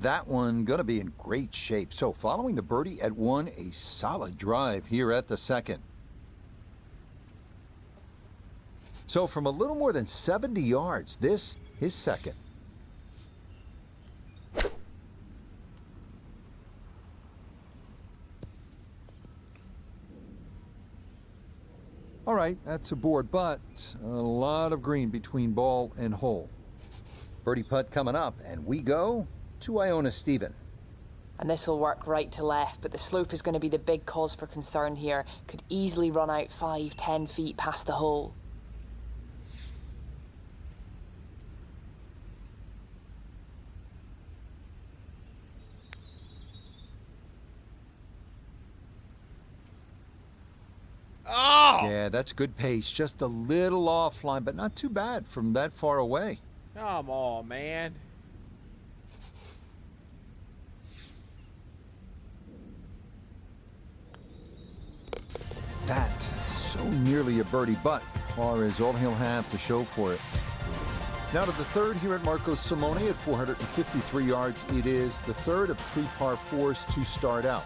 That one gonna be in great shape. So following the birdie at 1, a solid drive here at the second. So from a little more than 70 yards, this his second. All right, that's a board, but a lot of green between ball and hole. Birdie putt coming up, and we go to Iona Stephen. And this will work right to left, but the slope is going to be the big cause for concern here. Could easily run out 5-10 feet past the hole. Oh! Yeah, that's good pace. Just a little offline, but not too bad from that far away. Come on, man. That so nearly a birdie, but par is all he'll have to show for it. Now to the third here at Marco Simone at 453 yards. It is the third of 3 par 4s to start out.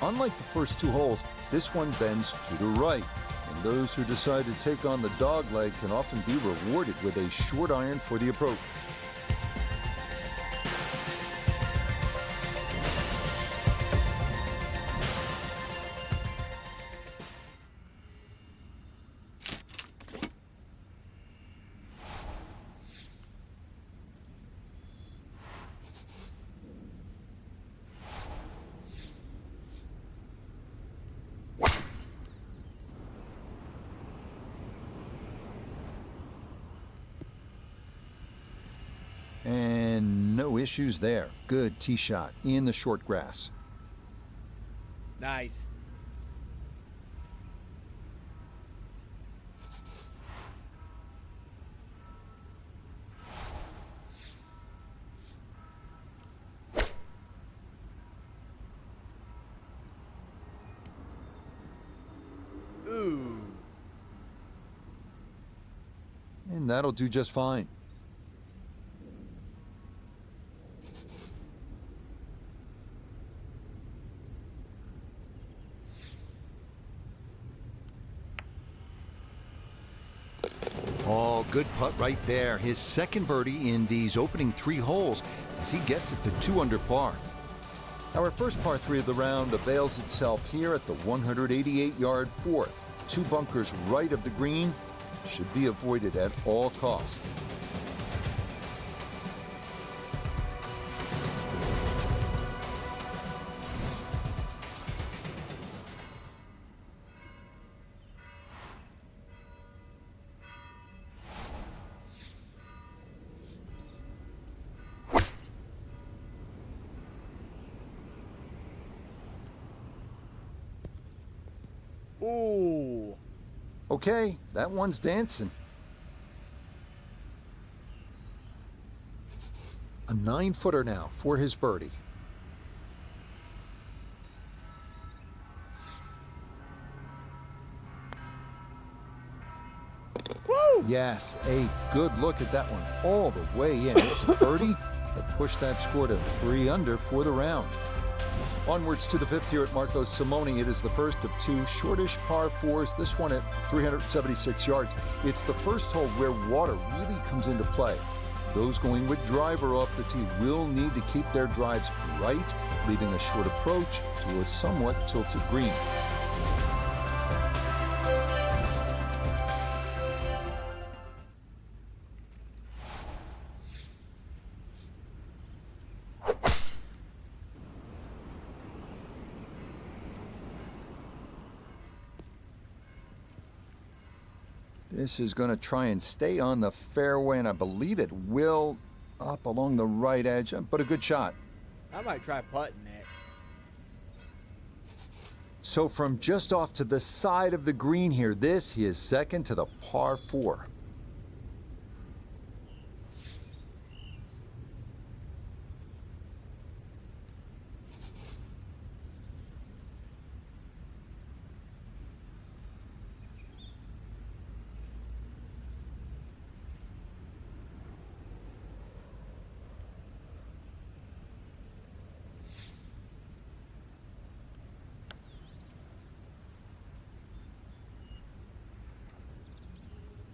Unlike the first 2 holes, this one bends to the right, and Those who decide to take on the dog leg can often be rewarded with a short iron for the approach. And no issues there. Good tee shot in the short grass. Nice. Ooh. And that'll do just fine. Oh, good putt right there. His second birdie in these opening 3 holes as he gets it to 2 under par. Our first par 3 of the round avails itself here at the 188-yard fourth. 2 bunkers right of the green should be avoided at all costs. Ooh. Okay, that one's dancing. A 9-footer now for his birdie. Woo! Yes, a good look at that one all the way in. It's a birdie that pushed that score to 3 under for the round. Onwards to the 5th here at Marco Simone. It is the first of 2 shortish par 4s, this one at 376 yards. It's the first hole where water really comes into play. Those going with driver off the tee will need to keep their drives right, leaving a short approach to a somewhat tilted green. This is going to try and stay on the fairway, and I believe it will, up along the right edge, but a good shot. I might try putting that. So from just off to the side of the green here, this is second to the par 4.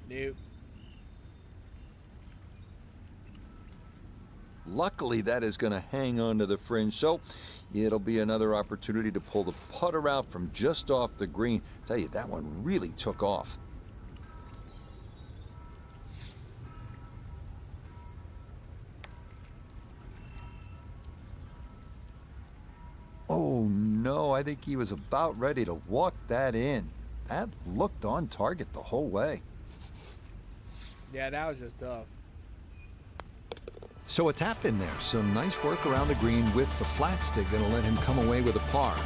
Nope. Luckily, that is going to hang on to the fringe, so it'll be another opportunity to pull the putter out from just off the green. I tell you, that one really took off. Oh no, I think he was about ready to walk that in. That looked on target the whole way. Yeah, that was just tough. So a tap in there. Some nice work around the green with the flat stick. Going to let him come away with a par.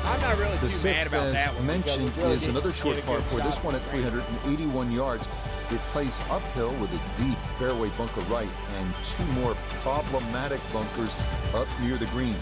I'm not really The too mad sixth, about that as one. mentioned, because it really is did another get short a par good 4. This shot one at from the range. 381 yards. It plays uphill with a deep fairway bunker right and 2 more problematic bunkers up near the green.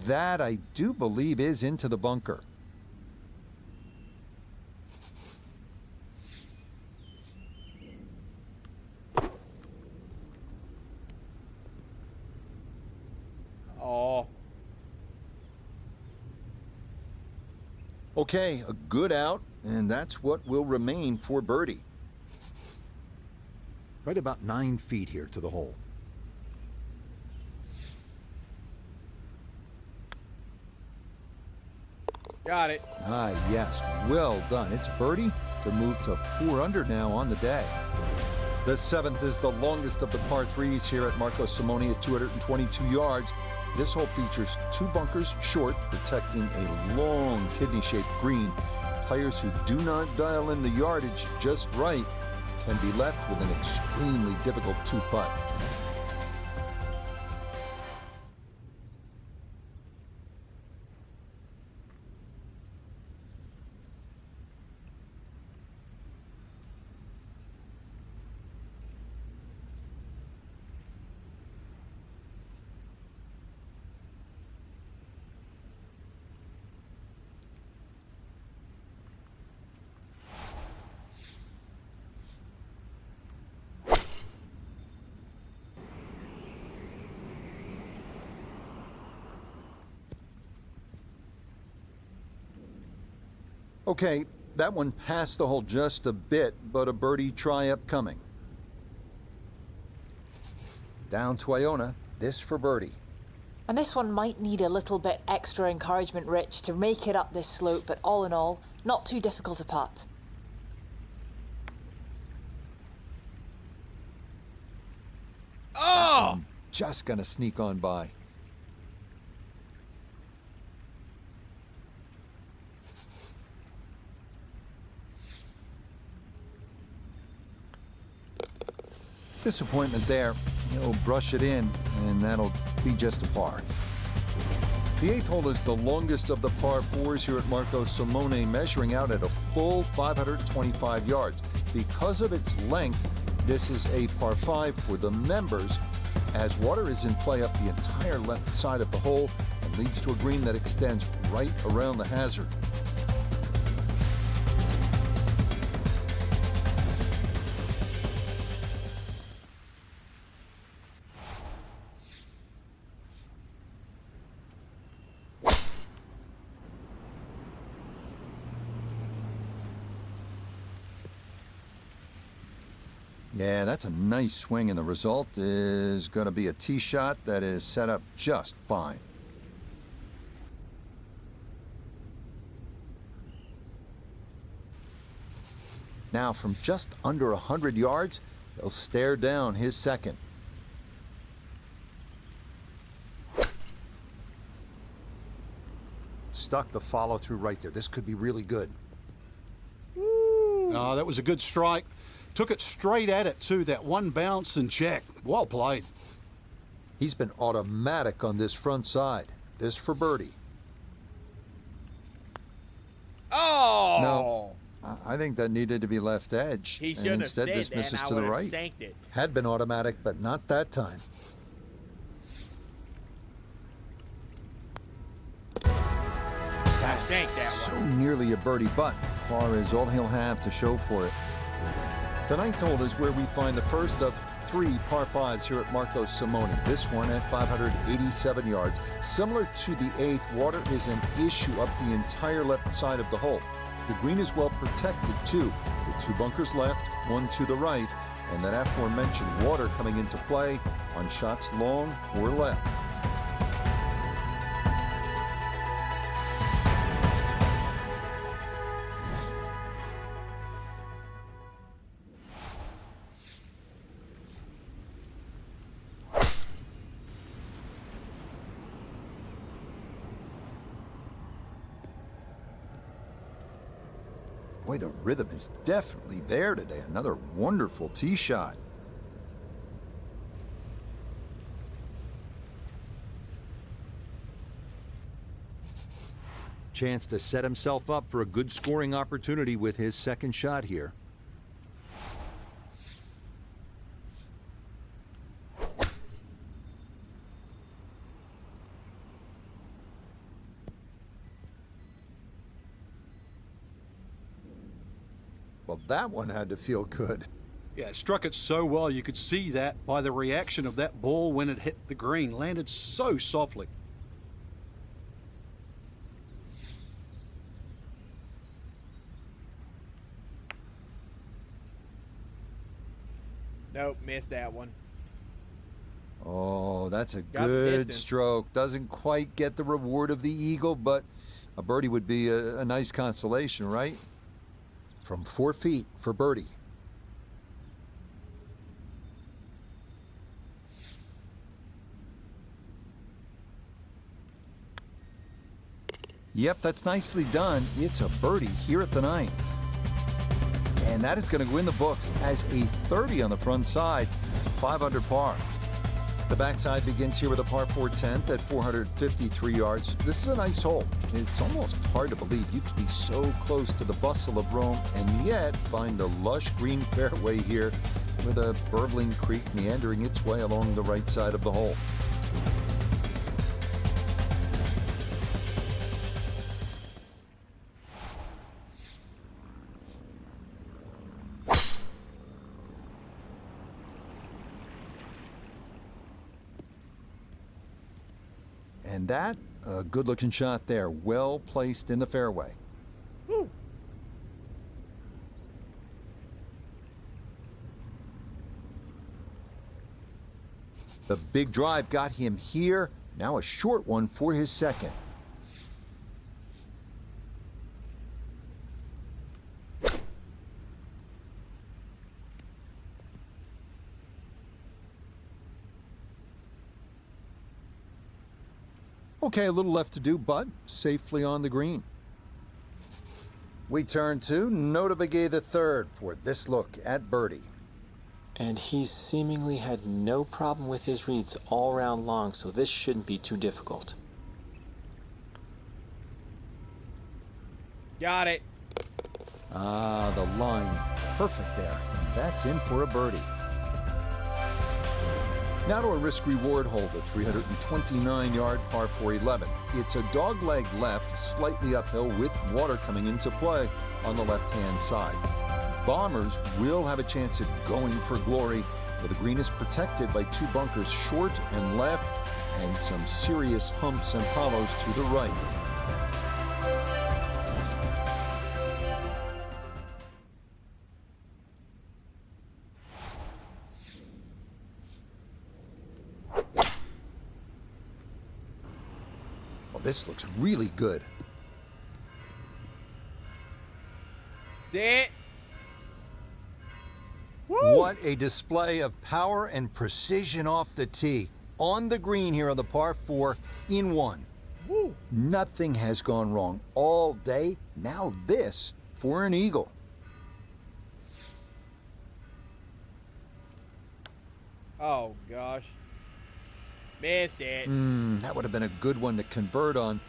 that I do believe is into the bunker. Oh, Okay, a good out, and that's what will remain for birdie. Right about 9 feet here to the hole. got it. Ah, yes, well done. It's birdie to move to 4 under now on the day. The 7th is the longest of the par 3s here at Marco Simone at 222 yards. This hole features 2 bunkers short, protecting a long kidney-shaped green. Players who do not dial in the yardage just right can be left with an extremely difficult 2-putt. Okay, that one passed the hole just a bit, but a birdie try upcoming. Down to Iona, this for birdie. And this one might need a little bit extra encouragement, Rich, to make it up this slope, but all in all, not too difficult a putt. Oh! Just gonna sneak on by. Disappointment there. He'll brush it in, and that'll be just a par. The 8th hole is the longest of the par 4s here at Marco Simone, measuring out at a full 525 yards. Because of its length, this is a par 5 for the members, as water is in play up the entire left side of the hole and leads to a green that extends right around the hazard. Yeah, that's a nice swing, and the result is going to be a tee shot that is set up just fine. Now, from just under 100 yards, he'll stare down his second. Stuck the follow-through right there. This could be really good. Oh, that was a good strike. Took it straight at it, too. That one bounce and check. Well played. He's been automatic on this front side. This for birdie. Oh! No, I think that needed to be left edge. He and should have instead said this that, misses and I to the would have right. sanked it. Had been automatic, but not that time. I shanked that So one. nearly a birdie, but par is all he'll have to show for it. The 9th hole is where we find the first of 3 par 5s here at Marco Simone. This one at 587 yards. Similar to the 8th, water is an issue up the entire left side of the hole. The green is well protected too. The 2 bunkers left, 1 to the right, and that aforementioned water coming into play on shots long or left. Boy, the rhythm is definitely there today. Another wonderful tee shot. Chance to set himself up for a good scoring opportunity with his second shot here. Well, that one had to feel good. Yeah, it struck it so well. You could see that by the reaction of that ball when it hit the green. Landed so softly. Nope, missed that one. Oh, that's a Got the good distance. stroke. Doesn't quite get the reward of the eagle, but a birdie would be a nice consolation, right? From 4 feet for birdie. Yep, that's nicely done. It's a birdie here at the 9th. And that is going to go in the books as a 30 on the front side, 5 under par. The backside begins here with a par 4 10th at 453 yards. This is a nice hole. It's almost hard to believe you could be so close to the bustle of Rome and yet find a lush green fairway here with a burbling creek meandering its way along the right side of the hole. And that, a good-looking shot there, well placed in the fairway. Woo. The big drive got him here. Now a short one for his second. Okay, a little left to do, but safely on the green. We turn to Nota Begay III for this look at birdie. And he's seemingly had no problem with his reads all round long, so this shouldn't be too difficult. Got it. Ah, the line perfect there, and that's in for a birdie. Now to a risk-reward hole, the 329-yard par 411. It's a dogleg left, slightly uphill with water coming into play on the left-hand side. Bombers will have a chance at going for glory, but the green is protected by 2 bunkers short and left, and some serious humps and hollows to the right. This looks really good. Sit. Woo. What a display of power and precision off the tee. On the green here on the par 4 in 1. Woo. Nothing has gone wrong all day. Now this for an eagle. Oh, gosh. Missed it. That would have been a good one to convert on.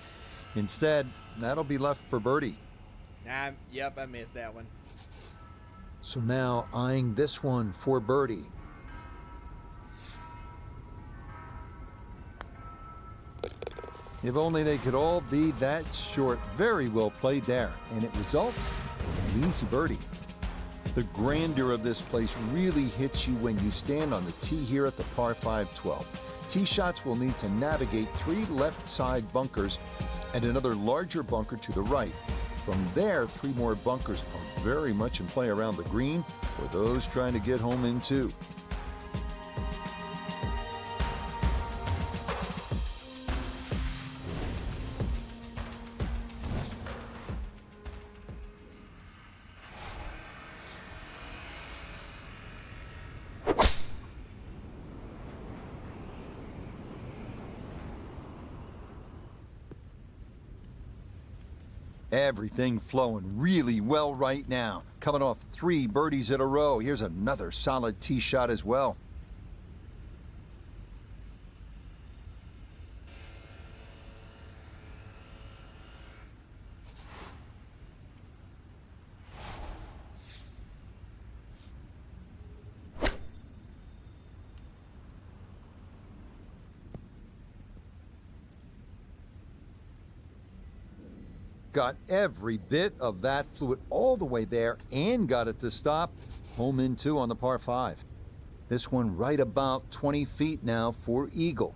Instead, that'll be left for birdie. Yep, I missed that one. So now eyeing this one for birdie. If only they could all be that short. Very well played there. And it results in an easy birdie. The grandeur of this place really hits you when you stand on the tee here at the par 5 12. Tee shots will need to navigate 3 left side bunkers and another larger bunker to the right. From there, 3 more bunkers are very much in play around the green for those trying to get home in 2. Everything flowing really well right now. Coming off 3 birdies in a row. Here's another solid tee shot as well. got every bit of that, flew it all the way there and got it to stop. Home in 2 on the par 5. This one right about 20 feet now for eagle.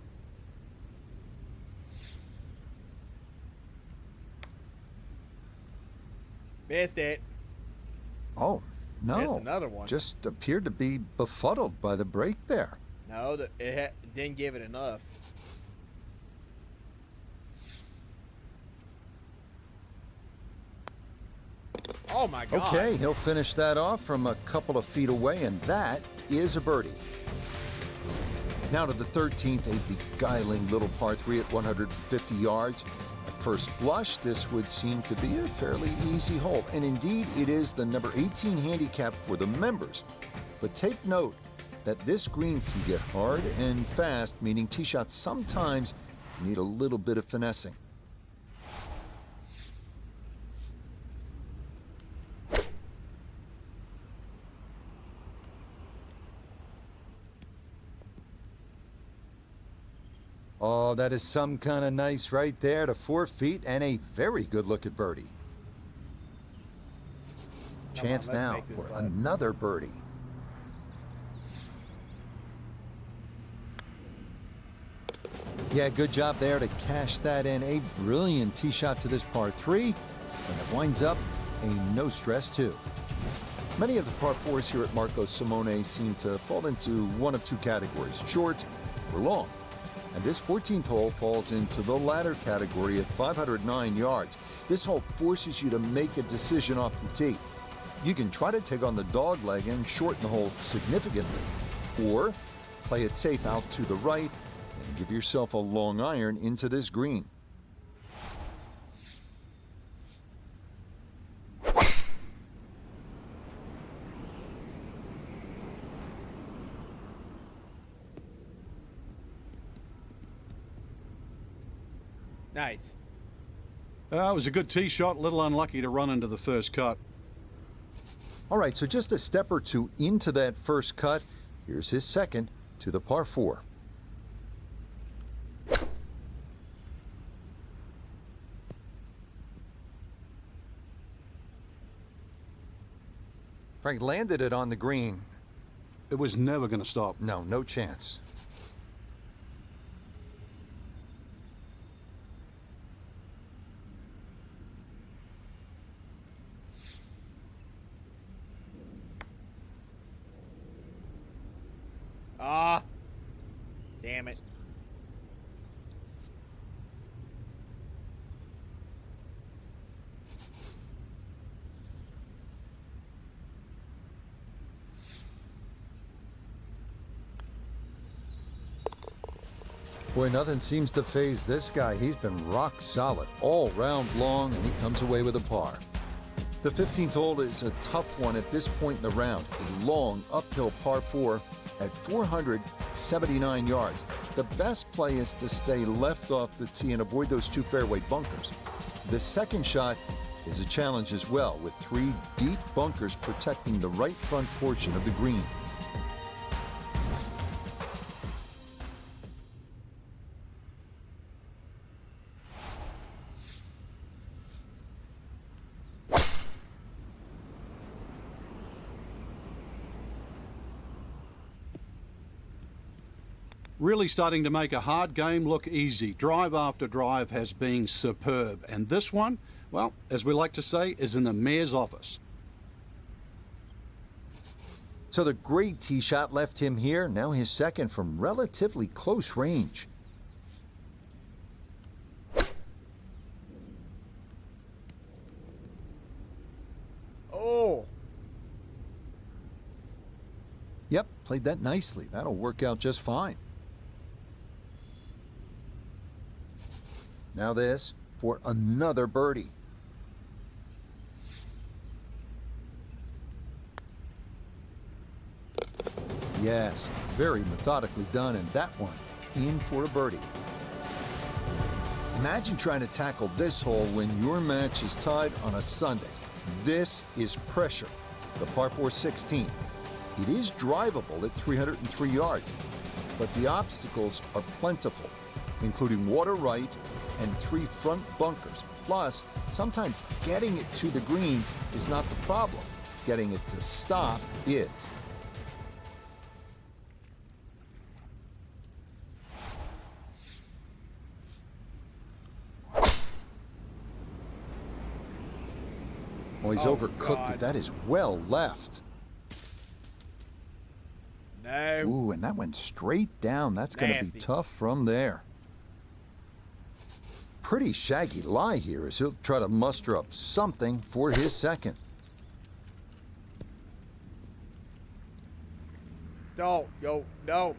Missed it. Oh, no. Missed another one. Just appeared to be befuddled by the break there. No, it didn't give it enough. Oh my God. Okay, he'll finish that off from a couple of feet away, and that is a birdie. Now to the 13th, a beguiling little par 3 at 150 yards. At first blush, this would seem to be a fairly easy hole, and indeed it is the number 18 handicap for the members. But take note that this green can get hard and fast, meaning tee shots sometimes need a little bit of finessing. Oh, that is some kind of nice right there to 4 feet and a very good look at birdie. Chance let's now make this for putt. another birdie. Yeah, good job there to cash that in. A brilliant tee shot to this par 3, and it winds up a no stress 2. Many of the par 4s here at Marco Simone seem to fall into one of 2 categories, short or long. And this 14th hole falls into the latter category at 509 yards. This hole forces you to make a decision off the tee. You can try to take on the dog leg and shorten the hole significantly, or play it safe out to the right and give yourself a long iron into this green. Nice. It was a good tee shot, a little unlucky to run into the first cut. All right, so just a step or 2 into that first cut. Here's his second to the par 4. Frank landed it on the green. It was never going to stop. No, no chance. Ah. Damn it. Boy, nothing seems to faze this guy. He's been rock solid all round long, and he comes away with a par. The 15th hole is a tough one at this point in the round. A long uphill par 4 at 479 yards. The best play is to stay left off the tee and avoid those 2 fairway bunkers. The second shot is a challenge as well, with 3 deep bunkers protecting the right front portion of the green. Really starting to make a hard game look easy. Drive after drive has been superb. And this one, well, as we like to say, is in the mayor's office. So the great tee shot left him here. Now his second from relatively close range. Oh. Yep, played that nicely. That'll work out just fine. Now this for another birdie. Yes, very methodically done, and that one in for a birdie. Imagine trying to tackle this hole when your match is tied on a Sunday. This is pressure. The par 4 16. It is drivable at 303 yards, but the obstacles are plentiful. including water right and 3 front bunkers. Plus, sometimes getting it to the green is not the problem. Getting it to stop is. Oh, he's overcooked it. That is well left. No. Ooh, and that went straight down. That's going to Nasty. be tough from there. Pretty shaggy lie here as he'll try to muster up something for his second. Don't. Yo, no.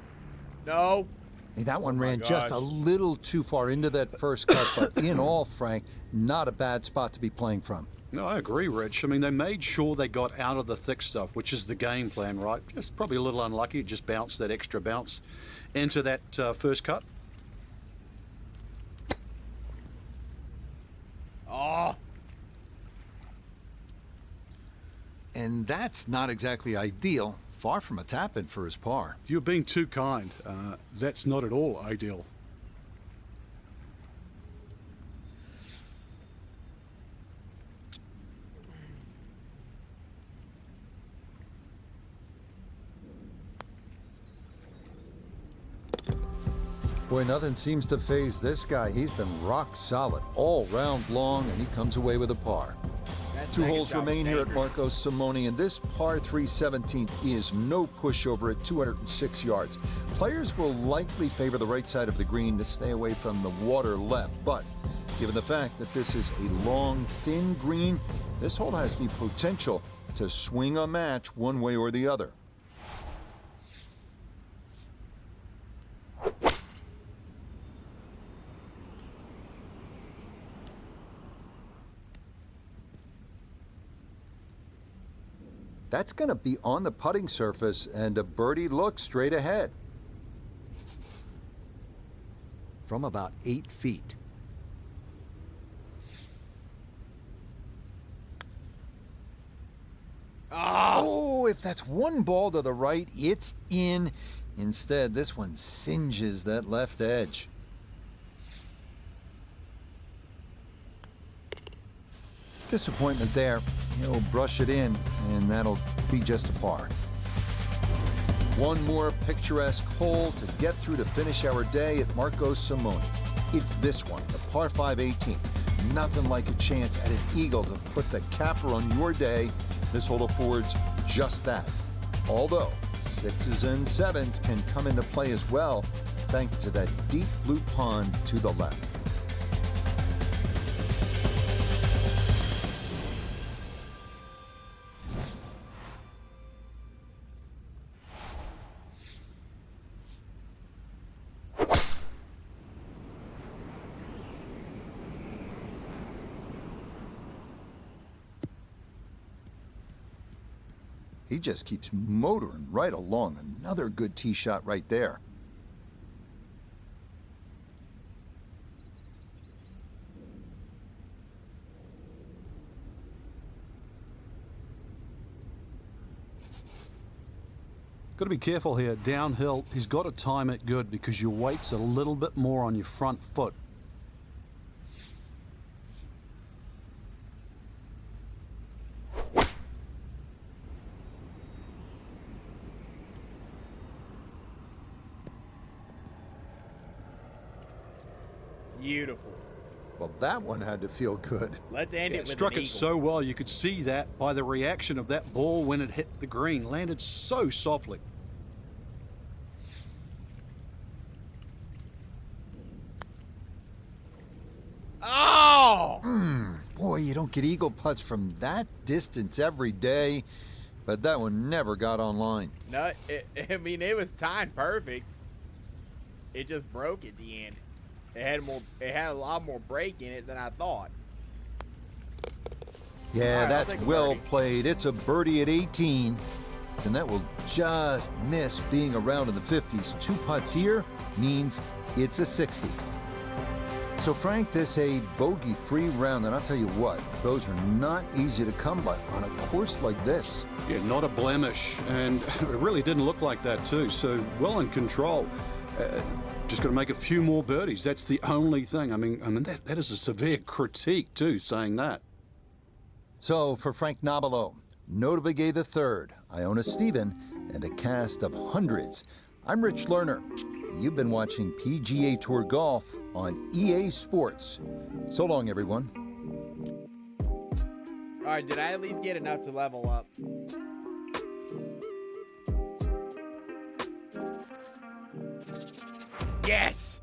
No. Hey, that one my ran just a gosh. little too far into that first cut, but in all, Frank, not a bad spot to be playing from. No, I agree, Rich. I mean, they made sure they got out of the thick stuff, which is the game plan, right? Just probably a little unlucky, just bounce that extra bounce into that first cut. Oh. And that's not exactly ideal. Far from a tap-in for his par. You're being too kind. That's not at all ideal. Boy, nothing seems to faze this guy. He's been rock solid all round long, and he comes away with a par. That 2 second holes shot was remain here at dangerous. Marco Simone, and this par 3 17th is no pushover at 206 yards. Players will likely favor the right side of the green to stay away from the water left, but given the fact that this is a long, thin green, this hole has the potential to swing a match one way or the other. That's going to be on the putting surface, and a birdie look straight ahead. From about 8 feet. Oh, if that's one ball to the right, it's in. Instead, this one singes that left edge. Disappointment there. He'll brush it in, and that'll be just a par. One more picturesque hole to get through to finish our day at Marco Simone. It's this one, the par 5 18th. Nothing like a chance at an eagle to put the capper on your day. This hole affords just that. Although 6s and 7s can come into play as well, thanks to that deep blue pond to the left. He just keeps motoring right along. Another good tee shot right there. Got to be careful here. Downhill, he's got to time it good because your weight's a little bit more on your front foot. Beautiful. Well, that one had to feel good. Let's end it with Struck an it eagle. so well. You could see that by the reaction of that ball when it hit the green. Landed so softly. Oh! Boy, you don't get eagle putts from that distance every day, but that one never got online. No, I mean, it was timed perfect. It just broke at the end. It had a lot more break in it than I thought. Yeah, All right, I'll that's take a well birdie. played. It's a birdie at 18, and that will just miss being around in the 50s. 2 putts here means it's a 60. So, Frank, this a bogey-free round, and I'll tell you what, those are not easy to come by on a course like this. Yeah, not a blemish. And it really didn't look like that, too. So well in control. Just got to make a few more birdies. That's the only thing. I mean that is a severe critique too, saying that. So for Frank Nobilo, Notah Begay III, Iona Stephen, and a cast of hundreds, I'm Rich Lerner. You've been watching PGA Tour Golf on EA Sports. So long, everyone. All right, did I at least get enough to level up? Yes!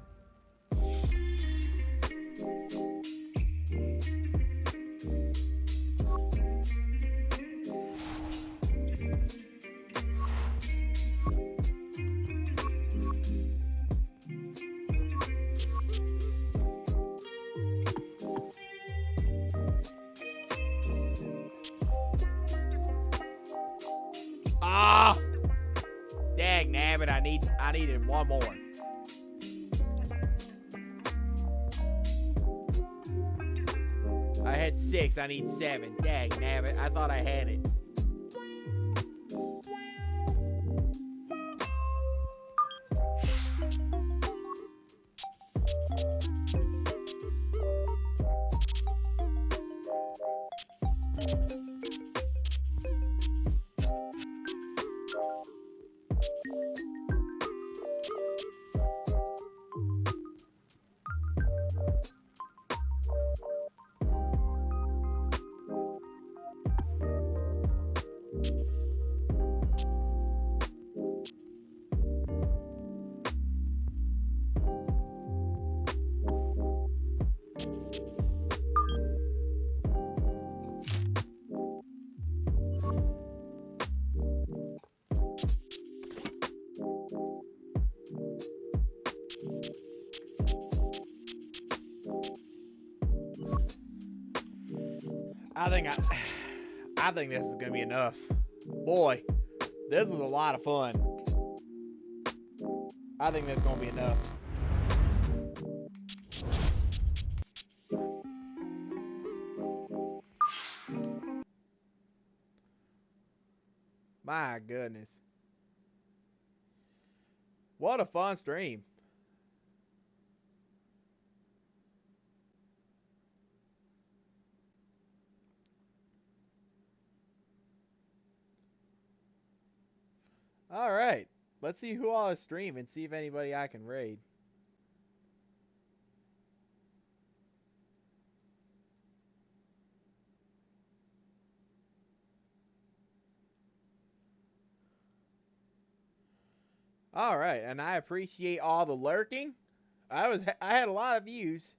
Ah! Dag nabbit, I needed one more. I had 6, I need 7. Dag nabbit, I thought I had it. I think this is gonna be enough. Boy, this is a lot of fun. I think that's gonna be enough. My goodness. What a fun stream. All right, let's see who all is streaming. See if anybody I can raid. All right, and I appreciate all the lurking. I had a lot of views,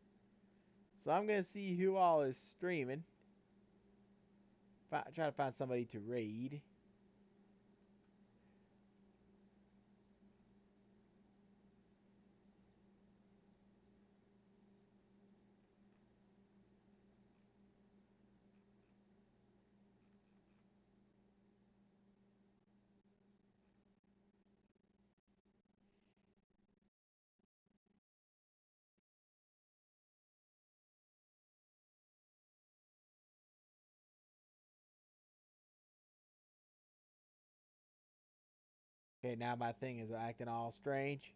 so I'm gonna see who all is streaming. Try to find somebody to raid. Okay, now my thing is acting all strange.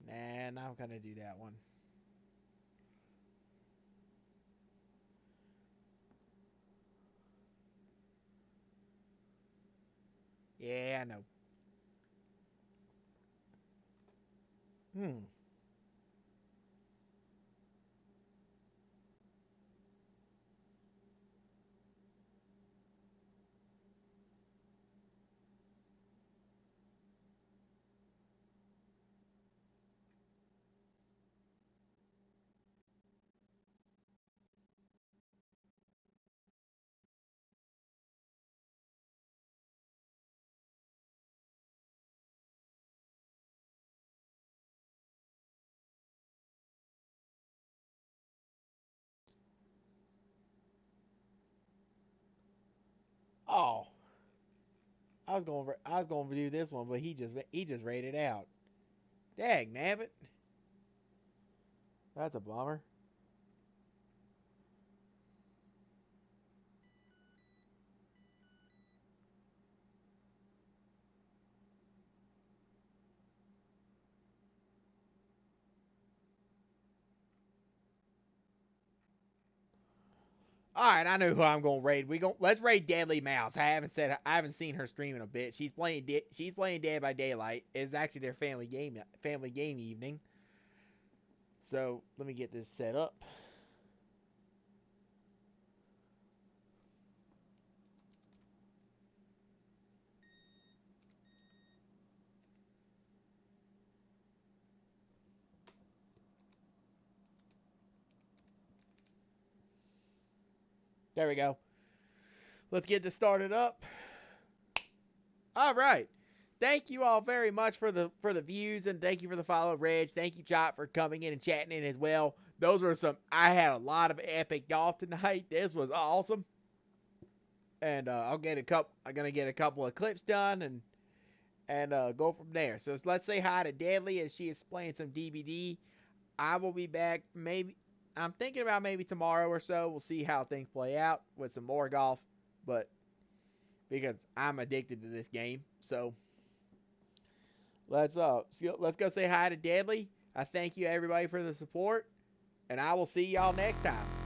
Nah, not gonna do that one. Yeah, I know. Oh, I was going to do this one, but he just rated out. Dag nabbit. That's a bummer. All right, I know who I'm gonna raid. Let's raid Deadly Mouse. I haven't seen her stream in a bit. She's playing Dead by Daylight. It's actually their family game evening. So let me get this set up. There we go. Let's get this started up. All right. Thank you all very much for the views, and thank you for the follow, Reg. Thank you, Chop, for coming in and chatting in as well. I had a lot of epic golf tonight. This was awesome. And I'm gonna get a couple of clips done and go from there. So let's say hi to Deadly as she is playing some DBD. I will be back I'm thinking about maybe tomorrow or so. We'll see how things play out with some more golf, but because I'm addicted to this game. So let's go say hi to Deadly. I thank you everybody for the support, and I will see y'all next time.